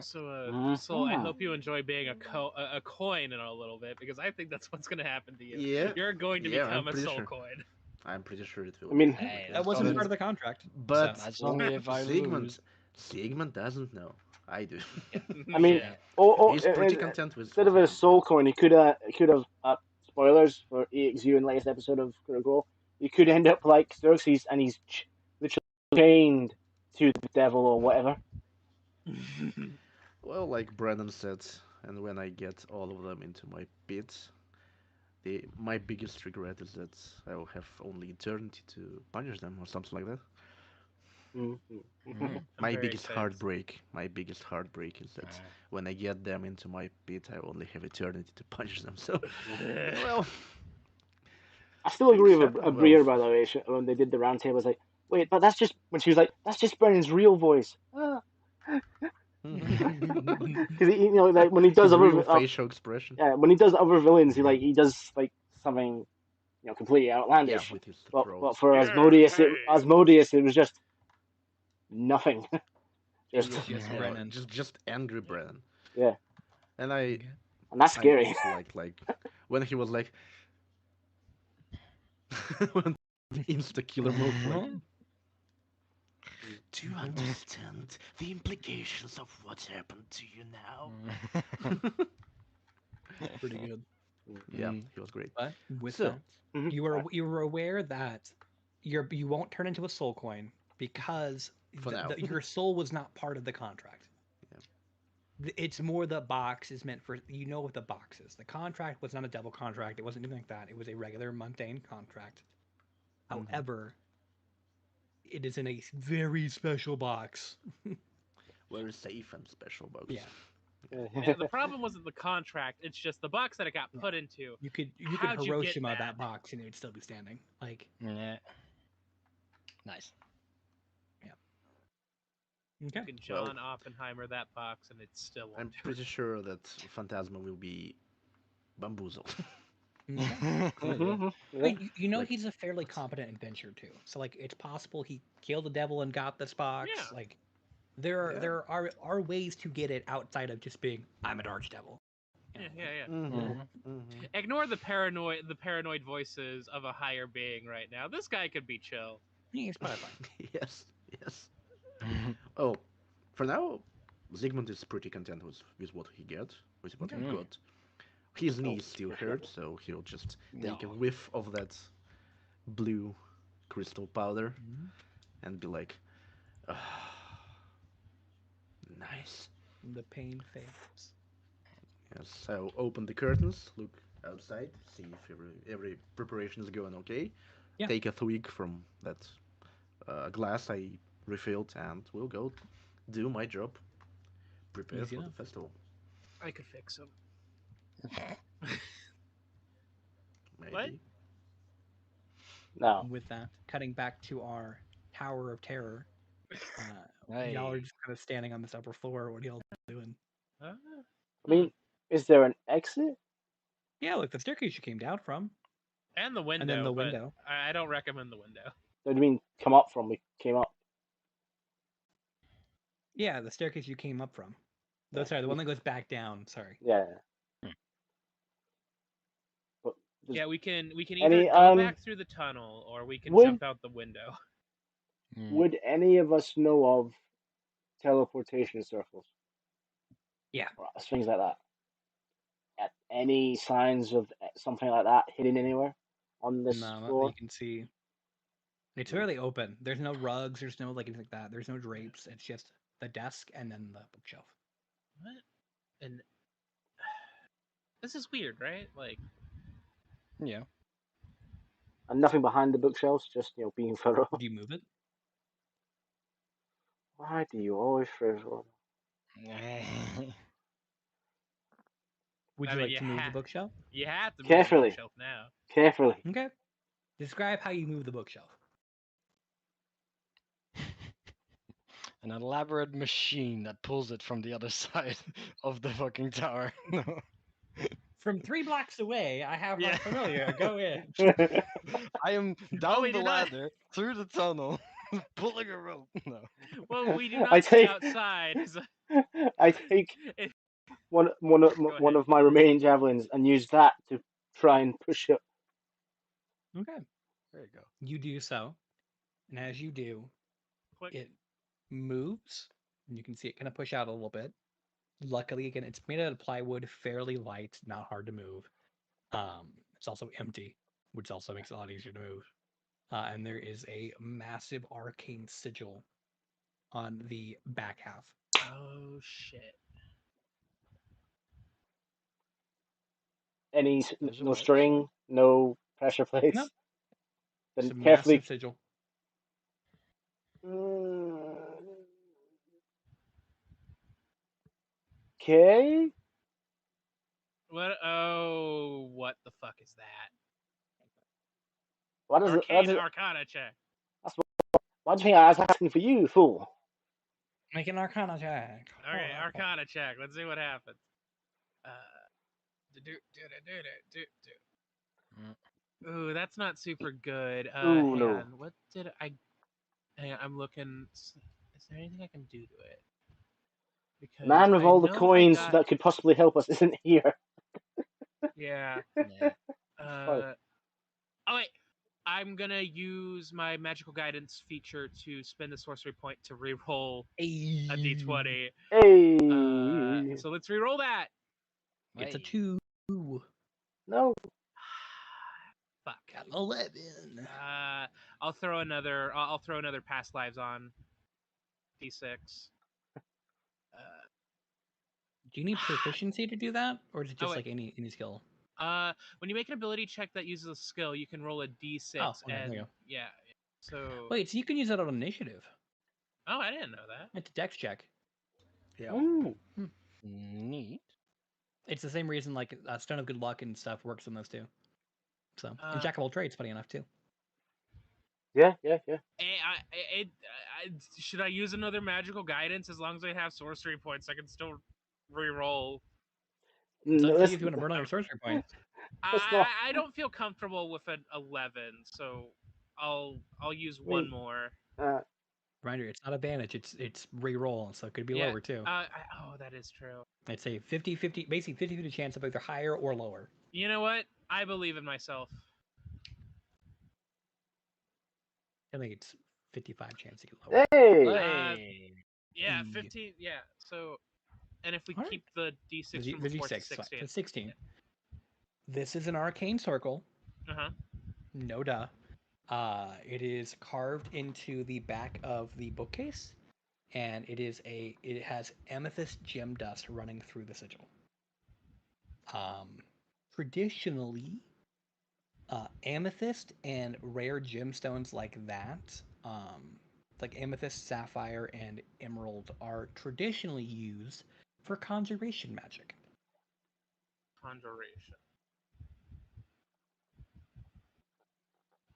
So, Soul, I hope you enjoy being a coin in a little bit, because I think that's what's going to happen to you. Yeah. You're going to become a soul coin. I'm pretty sure it will. I mean, that wasn't part of the contract. But so. That's only if I lose. Sigmund doesn't know. I do. I mean, He's pretty content with. Instead of a soul coin, he could have spoilers for EXU in the latest episode of Critical. He could end up like Xerxes, and he's literally chained to the devil or whatever. Well, like Brandon said, and when I get all of them into my pit, my biggest regret is that I will have only eternity to punish them or something like that. My biggest heartbreak is that when I get them into my pit, I only have eternity to punish them. So, well, I still agree with Bria, by the way. When they did the round table, I was like, wait, but that's just when she was like, that's just Brennan's real voice. Because like when he does other facial expression. Yeah, when he does other villains, he does like something, completely outlandish. Yeah, with his but for Asmodeus, it was just nothing. just Brennan. Just angry Brennan. Yeah. And that's scary. like when he was like when insta killer mode. Like, do you understand the implications of what's happened to you now? Pretty good. Yeah, he was great. But with that, you were aware that you won't turn into a soul coin because your soul was not part of the contract. Yeah. It's more the box is meant for what the box is. The contract was not a devil contract. It wasn't anything like that. It was a regular mundane contract. However, it is in a very special box. Very safe and special box. Yeah. And the problem wasn't the contract; it's just the box that it got put into. You could Hiroshima that box and it would still be standing. Like, yeah, nice. Yeah. Okay. You can John Oppenheimer that box and it's still. I'm pretty sure that Phantasma will be bamboozled. He's a fairly competent adventurer too. So like, it's possible he killed the devil and got this box. Yeah. Like, there are ways to get it outside of just being I'm an archdevil. Yeah. Ignore the paranoid voices of a higher being right now. This guy could be chill. He's probably fine. Yes. Oh, for now, Zygmunt is pretty content with what he got. His knees still hurt, so he'll just take a whiff of that blue crystal powder and be like, nice. The pain fades. Yes, so open the curtains, look outside, see if every preparation is going okay. Yeah. Take a twig from that glass I refilled, and we'll go do my job. Prepare for the festival. I could fix him. Maybe. What? No. With that, cutting back to our Tower of Terror. Y'all are just kind of standing on this upper floor. What are y'all doing? I mean, is there an exit? Yeah, look, the staircase you came down from. And the window. And then the window. I don't recommend the window. What do you mean come up from? We came up. Yeah, the staircase you came up from. Sorry, the one that goes back down. Sorry. Yeah. But Yeah, we can either Any go back through the tunnel or we can would jump out the window. would any of us know of teleportation circles Yeah. or things like that? Any signs of something like that hidden anywhere on this No, not that floor? you can see. It's fairly open. There's no rugs. There's no like anything like that. There's no drapes. It's just the desk and then the bookshelf. What? And this is weird, right? Like, Yeah. And nothing behind the bookshelves, just being thorough. Do you move it? Why do you always throw? Would I you mean, like to move the bookshelf? you have to move Carefully. the bookshelf now. Carefully. Okay. Describe how you move the bookshelf. An elaborate machine that pulls it from the other side of the fucking tower. From 3 blocks away, I have Yeah. my familiar. Go in. I am down we the do not- ladder through the tunnel, pulling a rope. No. Well, we do I not see take- outside. So I take it- one Go ahead. of my remaining javelins and use that to try and push it. Okay. There you go. You do so. And as you do, Click. it moves. And you can see it kind of push out a little bit. Luckily, again, it's made out of plywood, fairly light, not hard to move. It's also empty, which also makes it a lot easier to move. And there is a massive arcane sigil on the back half. Oh shit! Any There's a no wedge. string, no pressure plates. No. Then It's a carefully. massive sigil. Okay. What? Oh, what the fuck is that? What is it? Arcane Arcana check. Why do you think I was asking for you, fool? Make an arcana check. Okay, Oh, Arcana check. Let's see what happens. Ooh, that's not super good. Ooh, Hang no. on. What did I? Hang on, I'm looking. Is there anything I can do to it? Because Man with I all the know I coins got- that could possibly help us isn't here. Yeah. Yeah. Oh wait. I'm gonna use my magical guidance feature to spend the sorcery point to reroll a d20. Hey. So let's reroll that. It's a Hey. 2. No. Fuck. Got 11. I'll throw another. I'll throw another past lives on d6. Do you need proficiency to do that, or is it Oh, just wait. like any skill? When you make an ability check that uses a skill, you can roll a d6, Oh, okay, there and you go. yeah. So Wait, so you can use that on initiative. oh, I didn't know that. It's a dex check. Yeah. Ooh. Neat. It's the same reason like Stone of Good Luck and stuff works on those two. So, and Uh, Jack of all trades, funny enough too. Yeah. Should I use another magical guidance? As long as I have sorcery points, I can still re-roll. It's up to you Let's, if you want to burn all your sorcery points. Let's not- I don't feel comfortable with an 11, so I'll use one more. Reminder, it's not advantage, it's re-roll, so it could be Yeah, lower too. Oh, that is true. I'd say 50-50, basically 50-50 chance of either higher or lower. You know what? I believe in myself. I think it's 55 chance to get lower. Hey. Hey. Yeah, Mm. 15. Yeah, so, and if we Alright. keep the d6 The from before, D6, it's 16. so 16. This is an arcane circle. Uh-huh. No duh. It is carved into the back of the bookcase, and it has amethyst gem dust running through the sigil. Traditionally, amethyst and rare gemstones like that, like amethyst, sapphire, and emerald, are traditionally used for conjuration magic. Conjuration.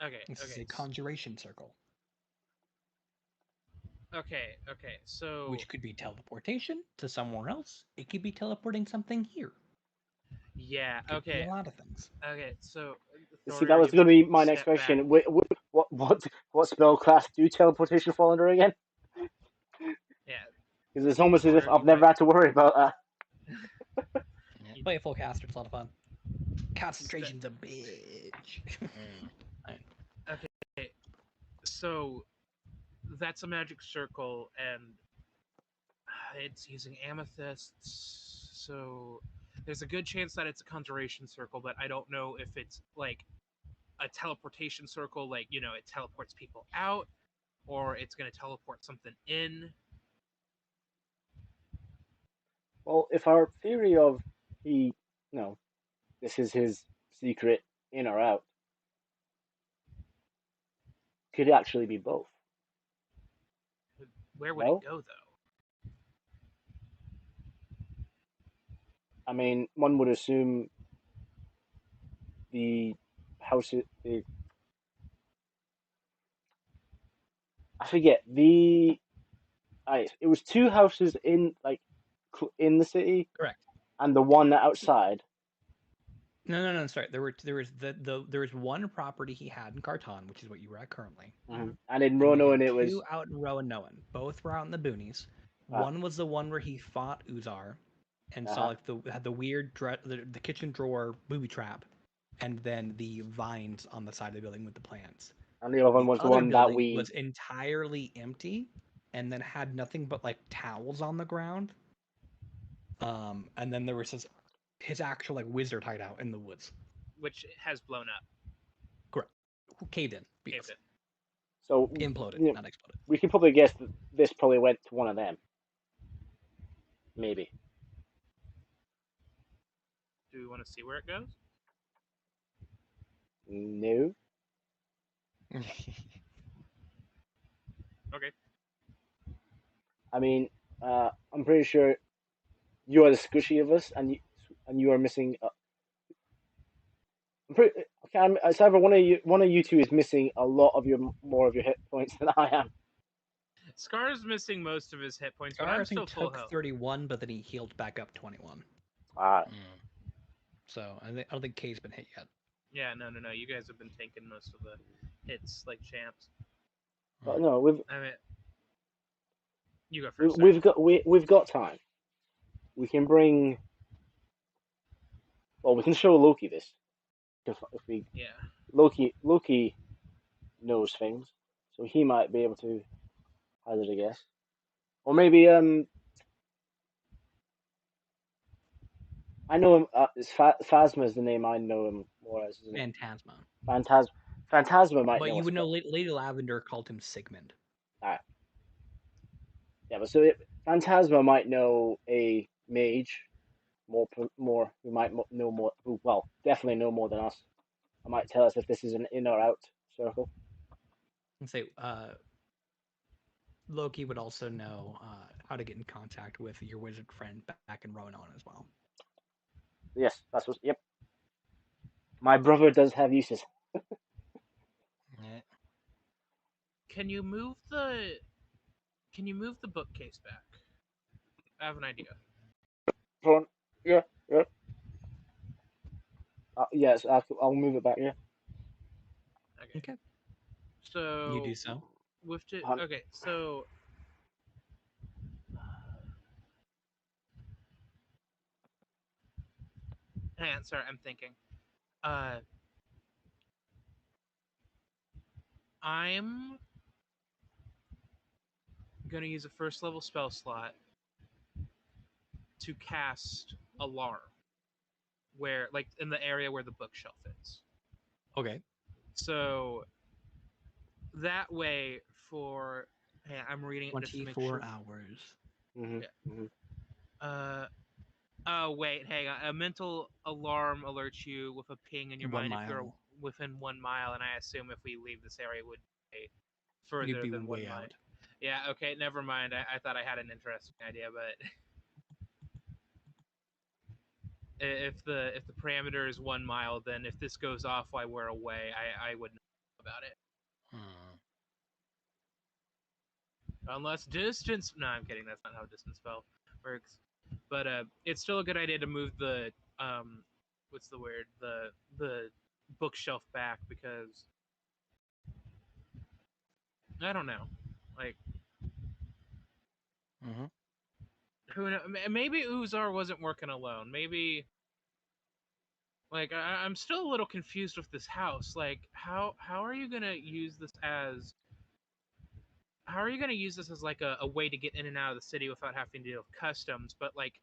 Okay. This is Okay. a conjuration circle, Okay. So which could be teleportation to somewhere else. It could be teleporting something here. yeah. It could be Okay. a lot of things. Okay. So See, that was going to be my next step back. question. What spell class do teleportation fall under again? Yeah. Because it's almost as if Where I've you never might- had to worry about that. Play a full caster, it's a lot of fun. Concentration's a bitch. Okay, so that's a magic circle, and it's using amethysts. So there's a good chance that it's a conjuration circle, but I don't know if it's like a teleportation circle, like it teleports people out, or it's going to teleport something in. Well, if our theory of he, no, this is his secret in or out, could actually be both. Where would it No, go though? I mean one would assume the house, the I forget the. It was two houses in in the city, Correct. and the one outside. No. Sorry, there was one property he had in Kartan, which is what you were at currently, And in and then he Roanoin, had it two was. out in Roanoin. Both were out in the boonies. Uh, One was the one where he fought Uzar, and saw uh-huh. like the weird the kitchen drawer booby trap, and then the vines on the side of the building with the plants. And the other one The was the other one that building we. was entirely empty, and then had nothing but like towels on the ground. And then there was his actual like wizard hideout in the woods. Which has blown up. Correct. Caved in. Caved in. So Imploded, you know, not exploded. we can probably guess that this probably went to one of them. Maybe. Do we want to see where it goes? No. Okay. I mean, I'm pretty sure you are the squishy of us, and you are missing. I'm pretty. Okay, it's either one of you two is missing a lot of your more of your hit points than I am. Scar's missing most of his hit points, but Scar, I'm I think, still full took health. 31, but then he healed back up 21. Ah, So I don't think K's been hit yet. Yeah, no. You guys have been taking most of the hits like champs. but no, I mean, you go first. we've got time. We can bring. Well, we can show Loki this. If we Yeah. Loki knows things, so he might be able to hazard a guess, or maybe I know him. Phasma is the name I know him more as, isn't it? Phantasma. Phantasma might But know you us. would know Lady Lavender called him Sigmund. Alright. Yeah, but Phantasma might know a mage more who might know more. Who, well, definitely know more than us. I might tell us if this is an in or out circle. And say, Loki would also know how to get in contact with your wizard friend back in Roanoin as well. Yes, that's what. Yep. My brother does have uses. Yeah. Can you move the bookcase back? I have an idea. Yeah, yeah. Yes, I'll move it back. Yeah. Okay. So You do so. Okay, so hang on, sorry, I'm thinking. I'm gonna use a first level spell slot to cast Alarm, where like in the area where the bookshelf is. Okay. So that way, I'm reading it just to make 24 sure. hours. Mm-hmm. Yeah. Mm-hmm. Oh wait, hang on. A mental alarm alerts you with a ping in your 1 mind if you're mile. within 1 mile, and I assume if we leave this area, it would be You'd further be than way 1 mile. out. Yeah. Okay. Never mind. I thought I had an interesting idea, but if the parameter is 1 mile, then if this goes off while we're away, I wouldn't know about it. Unless distance. No, I'm kidding. That's not how distance spell works. But it's still a good idea to move the what's the word, the bookshelf back, because I don't know, like who know, maybe Uzar wasn't working alone. Maybe Like I'm still a little confused with this house. Like how are you gonna use this as like a way to get in and out of the city without having to deal with customs, but like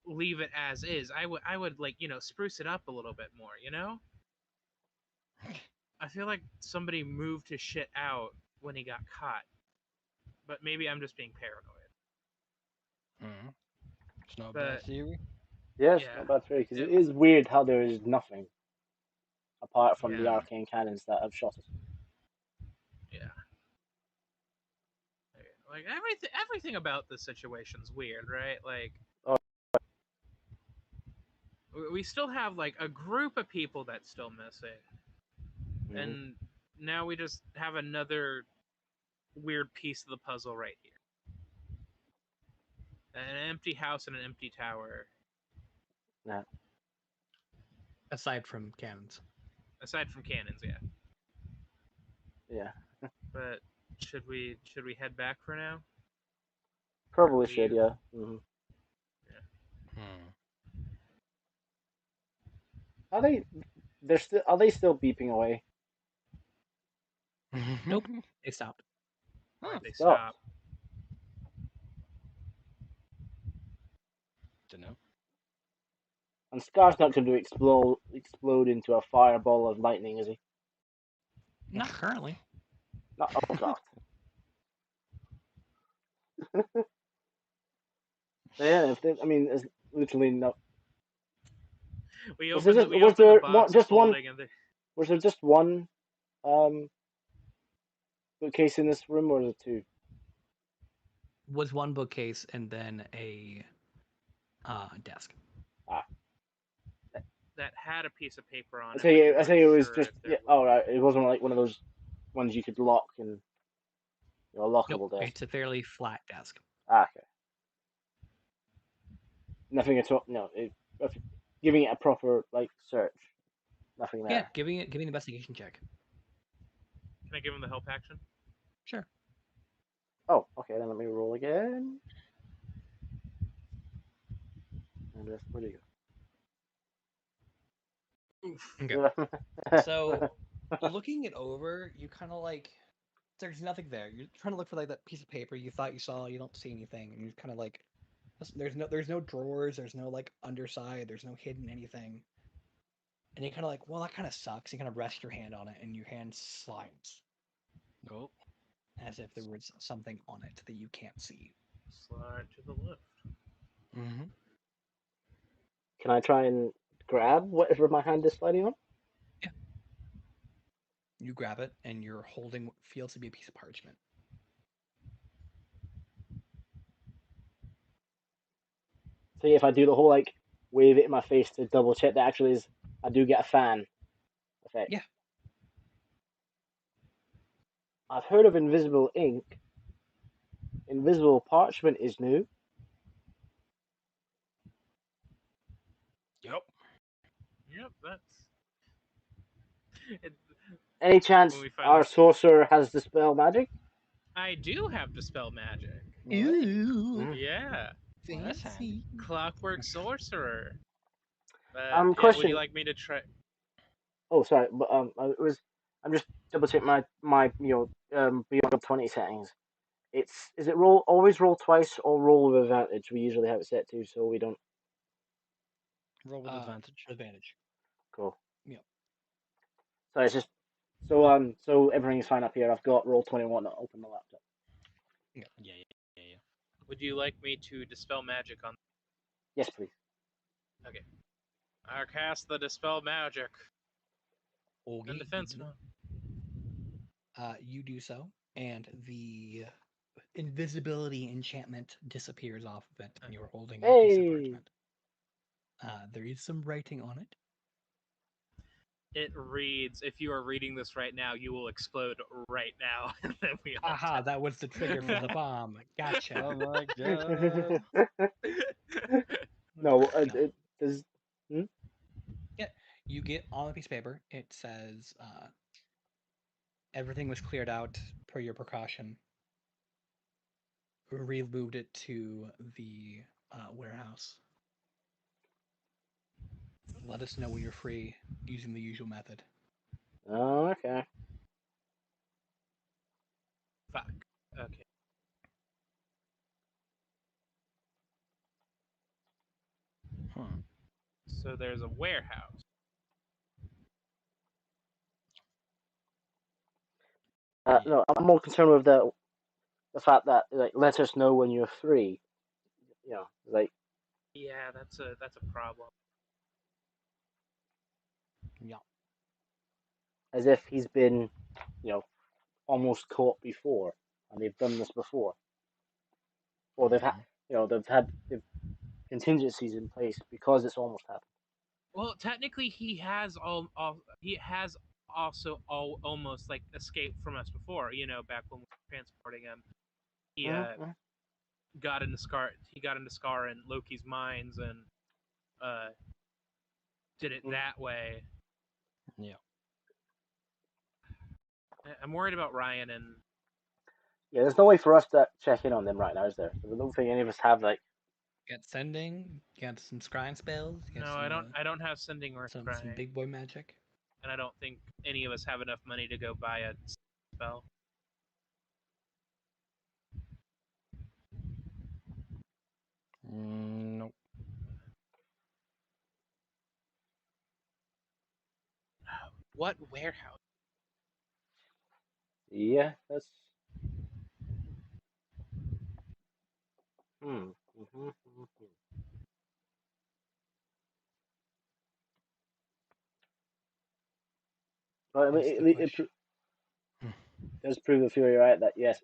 leave it as is? I would like spruce it up a little bit more. I feel like somebody moved his shit out when he got caught, but maybe I'm just being paranoid. It's not a bad But theory. Yes, yeah, not bad theory, because it, it is weird how there is nothing apart from the yeah, arcane cannons that have shot us. yeah. Like everything about this situation's weird, right? Like Oh, we still have like a group of people that's still missing, mhm. and now we just have another weird piece of the puzzle right here. An empty house and an empty tower. Yeah. Aside from cannons. Aside from cannons, yeah. Yeah. But should we head back for now? Or Probably should, leave? yeah. Hmm. Yeah. Hmm. Are they? They're still. Are they still beeping away? Nope, they stopped. Huh. They Stop. stop. Dunno. And Scar's not going to explode into a fireball of lightning, is he? Not currently. Not. Oh God. Yeah. If they, I mean, there's literally no. We Was there open the just? we Was open the there box what? of Just one? holding and the Was there just one? Um, bookcase in this room, or was it two? Was one bookcase and then a desk. Ah. that had a piece of paper on I it, but you say. I weren't say it was sure just. if there Yeah. was. Oh right. It wasn't like one of those ones you could lock and a Nope, lockable desk. it's a fairly flat desk. Ah, okay. Nothing at all. No. Giving it a proper like search. Nothing Yeah, there. giving an investigation check. Can I give him the help action? Sure. Oh, okay. Then let me roll again. And just where do you Oof. Okay. go? So looking it over, you kind of like there's nothing there. You're trying to look for like that piece of paper you thought you saw. You don't see anything, and you're kind of like there's no drawers. There's no like underside. There's no hidden anything. And you're kind of like, well, that kind of sucks. You kind of rest your hand on it, and your hand slides Oh. as if there was something on it that you can't see. Slide to the left. Mm-hmm. Can I try and grab whatever my hand is sliding on? Yeah. You grab it, and you're holding what feels to be a piece of parchment. So if I do the whole like wave it in my face to double check that actually is, I do get a fan effect. Yeah. I've heard of invisible ink. Invisible parchment is new. Yep. Yep, that's it. Any chance When we finally, our sorcerer has dispel magic? I do have dispel magic. Ooh, Mm. Yeah, Well, that's handy. clockwork sorcerer. But yeah, would you Question. like me to try? Oh, sorry, but it was. I'm just double checking my beyond 20 settings. Is it roll always roll twice or roll with advantage? We usually have it set to so we don't. Roll with advantage. advantage. Cool. Yep. So it's just so everything's fine up here. I've got roll 21 to open the laptop. Yeah. Yeah. Would you like me to dispel magic on? Yes, please. Okay, I cast the dispel magic. Okay. And defense. You do so, and the invisibility enchantment disappears off of it, and you're holding a piece of Hey. parchment. There is some writing on it. It reads, "If you are reading this right now, you will explode right now." And then we all Aha, that was the trigger for the bomb. Gotcha. Oh my god. No, No. it does. Yeah, you get on a piece of paper. It says everything was cleared out per your precaution. Removed it to the warehouse. Let us know when you're free using the usual method. Oh, okay. Fuck. Okay. Hmm. So there's a warehouse. Yeah. No, I'm more concerned with the fact that like let us know when you're free. You know, like Yeah, that's a problem. Yeah. as if he's been, you know, almost caught before, and they've done this before, or they've had, Mhm. you know, they've contingencies in place because it's almost happened. Well, technically, he has he has also almost like escaped from us before. You know, back when we were transporting him, he Mm-hmm. got into Scar and Loki's minds and uh, did it Mhm. that way. Yeah. I'm worried about Ryan and Yeah, there's no way for us to check in on them right now, is there? I don't think any of us have like. Got sending, got some scrying spells, got no, some I don't have sending or some scrying, big boy magic. and I don't think any of us have enough money to go buy a spell. Nope. What warehouse? Yeah, that's. Mm-hmm. Well, I mean, It's the it question. does prove the theory right that yes,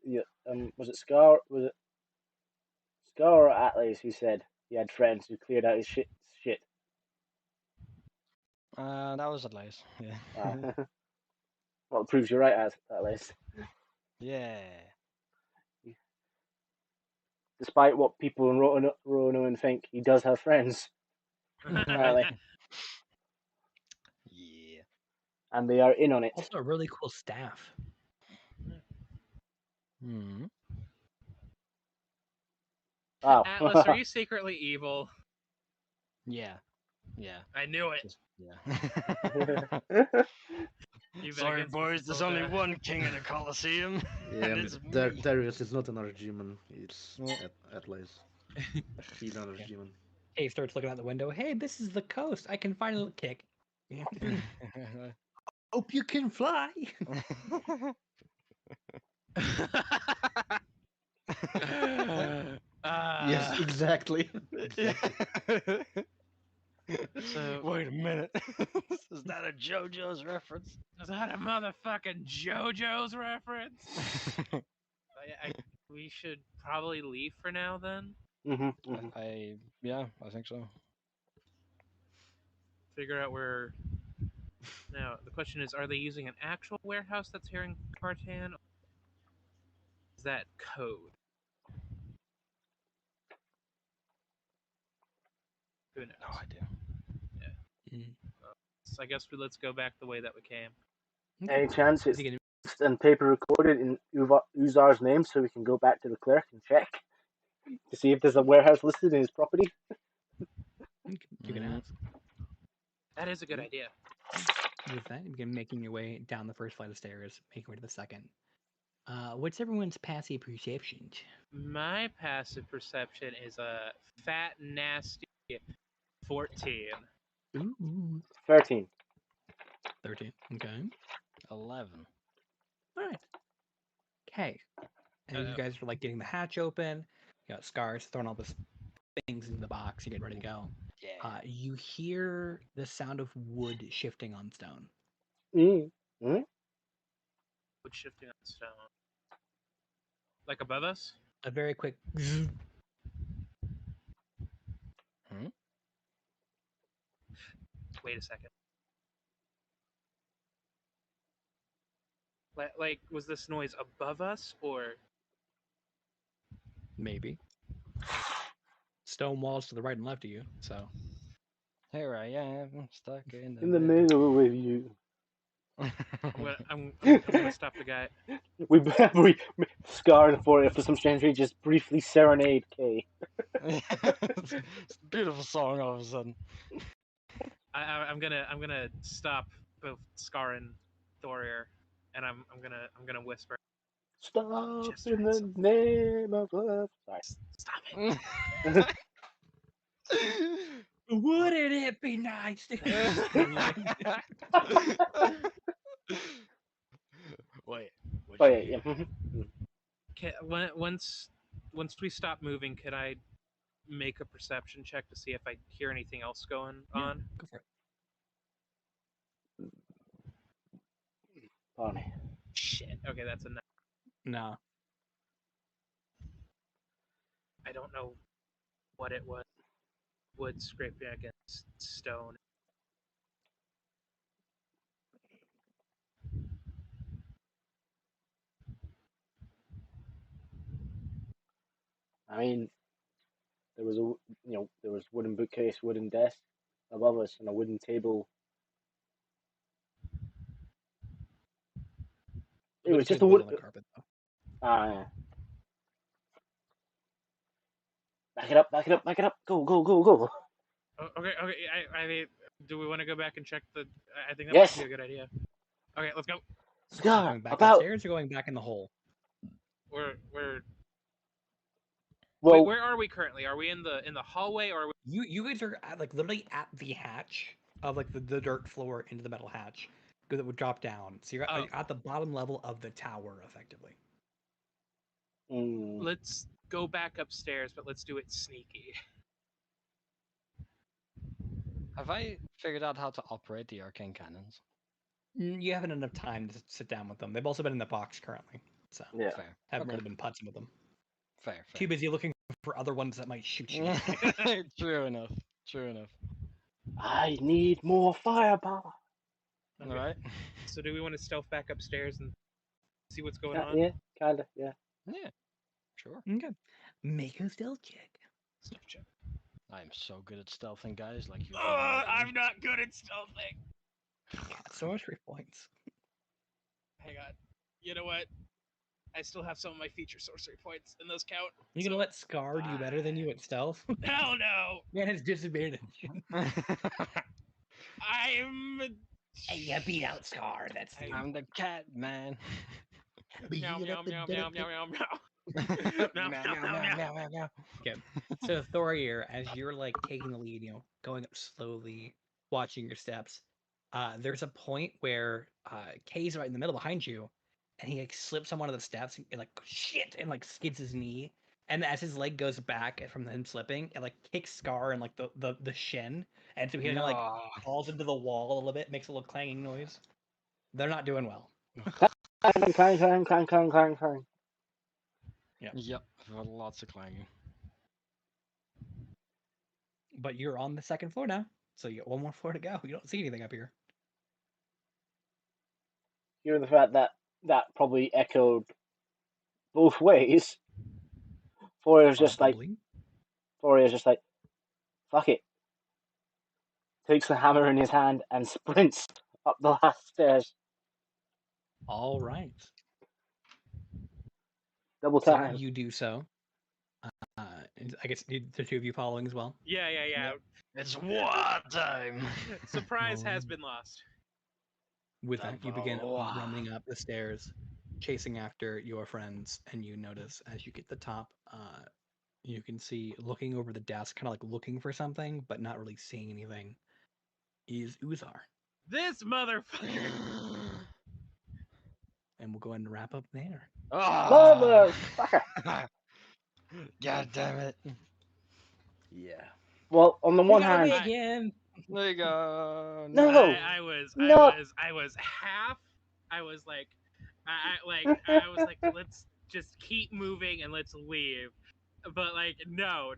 was it Scar? Was it Scar or Atlas who said he had friends who cleared out his shit? Shit. That was at least. Yeah. Well, it proves you're right, Atlas. Yeah. Despite what people in Roanoin think, he does have friends, apparently, Yeah. and they are in on it. Also, a really cool staff. Hmm. Wow. Atlas, are you secretly evil? Yeah. Yeah. I knew it. Just yeah. You've been Sorry, against me boys. since There's all only that. one king in the Colosseum, Yeah, and it's Dar- me. Darius is not an Argiman. It's Yeah. Atlas. He's not Yeah. Argiman. He starts looking out the window. Hey, this is the coast. I can finally kick. Hope you can fly. Yes, Ah, exactly. Exactly. so Wait a minute. Is that a JoJo's reference? is that a motherfucking JoJo's reference? We should probably leave for now then. Mm-hmm. Yeah, I think so. Figure out where. Now the question is: are they using an actual warehouse that's here in Kartan? Or is that code? Who knows? No idea. Mm. So I guess let's go back the way that we came. Okay. Any chance Is it's he gonna and paper recorded in Uzar's name so we can go back to the clerk and check to see if there's a warehouse listed in his property? you can Mm. ask? That is a good idea. With that, you begin making your way down the first flight of stairs, making your way to the second. What's everyone's passive perception? My passive perception is a fat, nasty 14. Ooh, 13. 13. Okay. 11. All right. Okay. And you Uh-oh. guys are like getting the hatch open. You got Scars throwing all this things in the box. You get ready to go. Yeah. You hear the sound of wood shifting on stone. Mm-hmm. Wood shifting on stone. Like above us? A very quick. Hmm? Wait a second. Like, was this noise above us or? Maybe. Stone walls to the right and left of you. So Here I am, stuck in the In the middle. middle with you. I'm gonna stop the guy. We Scar for some strange reason just briefly serenade Kay. It's a beautiful song all of a sudden. I'm gonna stop both Scar and Thorir, and I'm gonna whisper. Stop Just in tried the something. name of love. Sorry. Stop it. Wouldn't it be nice to Wait, what Oh you yeah, hear? yeah. Once we stop moving, could I make a perception check to see if I hear anything else going on? Go for it. Pardon me. Shit. Okay, that's a. No. I don't know what it was. Wood scraping against stone. I mean, there was there was wooden bookcase, wooden desk above us, and a wooden table. It was just Literally a wood wood. on the carpet, though. Yeah. Back it up, back it up, back it up. Go, go, go, go. Oh, okay. I mean, do we want to go back and check the? I think that Yes. might be a good idea. Okay, let's go. Scar, Going back about. upstairs or going back in the hole? We're Well, Wait, where are we currently? Are we in the hallway or? Are we... You guys are at, like literally at the hatch of like the dirt floor into the metal hatch that would drop down. So you're at the bottom level of the tower, effectively. Let's go back upstairs, but let's do it sneaky. Have I figured out how to operate the arcane cannons? You haven't enough time to sit down with them. They've also been in the box currently, so yeah. Fair. haven't Okay. really been putzing with them. Fair. Too busy looking for other ones that might shoot you. True enough. True enough. I need more firepower. Okay. All right. So do we want to stealth back upstairs and see what's going on? Yeah, kinda, yeah. Yeah. Sure. Okay. Make a stealth check. Stealth check. I am so good at stealthing, guys. Like you. I'm not good at stealthing. Got sorcery points. Hang on. You know what? I still have some of my feature sorcery points, and those count. You gonna let Scar do better than you at stealth? Hell no! Man, it's disadvantage. I'm. Hey, you beat out Scar. That's the. I'm the cat man. Meow meow meow meow meow meow meow. Meow, meow, meow, meow, meow. Okay. So Thorir, as you're like taking the lead, going up slowly, watching your steps, there's a point where Kay's right in the middle behind you, and he like slips on one of the steps and like shit and like skids his knee. And as his leg goes back from him slipping, it like kicks Scar in like the shin, and so he kind of like falls into the wall a little bit, makes a little clanging noise. They're not doing well. Clang, clang, clang, clang, clang, clang, clang. Yep, lots of clanging. But you're on the second floor now, so you got one more floor to go. You don't see anything up here. Given the fact that that probably echoed both ways, Floria's just like, fuck it. Takes the hammer in his hand and sprints up the last stairs. All right. Double So time. you do so. I guess the two of you following as well. Yeah. Yep. It's war time. Surprise has been lost. With that, you begin running up the stairs, chasing after your friends, and you notice as you get to the top, you can see looking over the desk, kind of like looking for something, but not really seeing anything, is Uzar. This motherfucker. And we'll go ahead and wrap up there. Motherfucker! God damn it. Yeah. Well, on the one hand, again. There you go. No. I was half. I was like, let's just keep moving and let's leave. But like, no.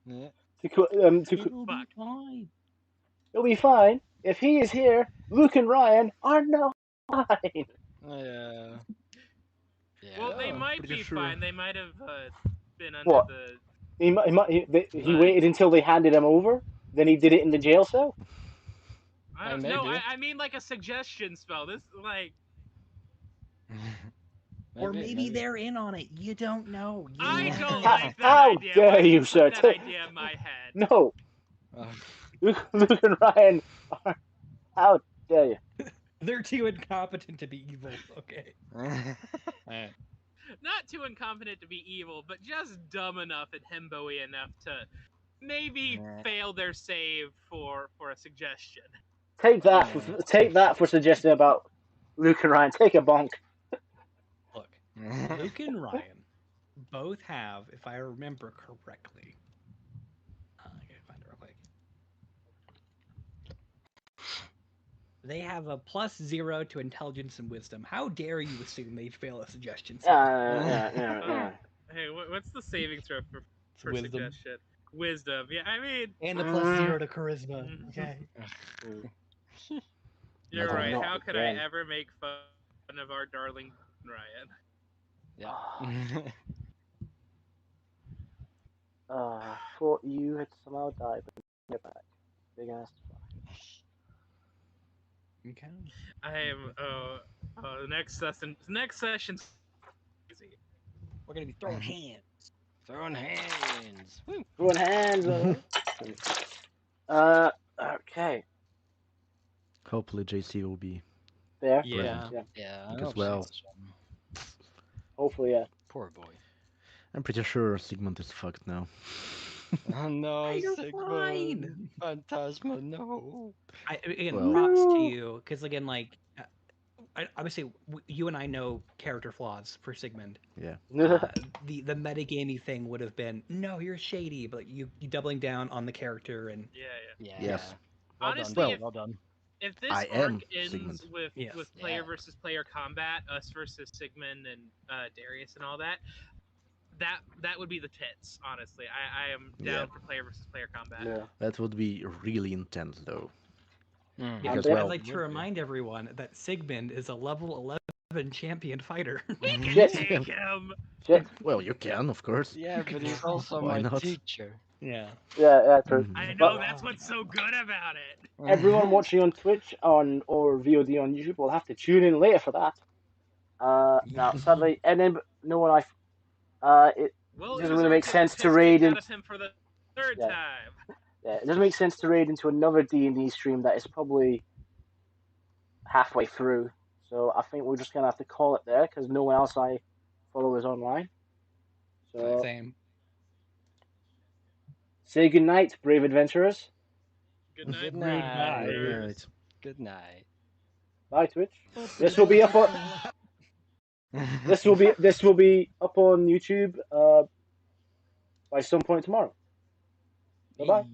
Yeah. It'll be Fuck. fine. It'll be fine. If he is here, Luke and Ryan are not fine. Yeah. Well, they might pretty be sure. fine. They might have been under What? the. He waited until they handed him over. Then he did it in the jail cell. I don't know. I mean, like a suggestion spell. This like. Or maybe they're in on it. You don't know. I don't How- like that how idea. dare Why did you, sir? put that idea in my head? No. Luke and Ryan are. How dare you? They're too incompetent to be evil. Okay. Alright. Not too incompetent to be evil, but just dumb enough and himbo-y enough to maybe fail their save for a suggestion. Take that for Yeah. suggesting about Luke and Ryan. Take a bonk. Look, Luke and Ryan both have, if I remember correctly, I gotta find it real quick. They have a +0 to intelligence and wisdom. How dare you assume they'd fail a suggestion? Yeah. Hey, what's the saving throw for Wisdom. suggestion? Wisdom. Yeah, I mean, And a +0 to charisma. Okay. You're Oh, right. not How could again. I ever make fun of our darling Ryan? Yeah. I thought you had somehow died, but you're back. Big ass. Okay. I am. The next session. Next session's easy. We're gonna be throwing hands. Throwing hands. Woo. Throwing hands. Okay. Hopefully JC will be There. Yeah. Yeah. Yeah, I Because, hope so well- as well. Hopefully, yeah. Poor boy. I'm pretty sure Sigmund is fucked now. Oh no, You're Sigmund. Phantasma, no. Again, Well- props to you, because again, like, obviously, you and I know character flaws for Sigmund. Yeah. The metagamey thing would have been, no, you're shady, but you doubling down on the character and Yeah. Yeah. Yes. Well Honestly, done. if- well done. If this I arc am ends Sigmund. with Yes. player Yeah. versus player combat, us versus Sigmund and Darius and all that, that would be the tits. Honestly, I am down Yeah. for player versus player combat. Yeah. That would be really intense, though. Mm. because I'd I'd well- like to remind everyone that Sigmund is a level 11 champion fighter. We can Shit. take him. Shit. Well, you can, of course. Yeah, but he's also Why my not? teacher. Yeah. Yeah, true. Mhm. I know But- that's what's so good about it. Everyone watching on Twitch or VOD on YouTube will have to tune in later for that. Now, sadly, and then no one it Well, doesn't really make sense to piss raid kick in. out of him for the third Yeah. time. Yeah, it doesn't make sense to raid into another D&D stream that is probably halfway through. So I think we're just gonna have to call it there because no one else I follow is online. So Same. say goodnight, brave adventurers. Good night. Good brave night. adventurers. Good night. Bye, Twitch. This will be up on this will be up on YouTube by some point tomorrow. Bye bye.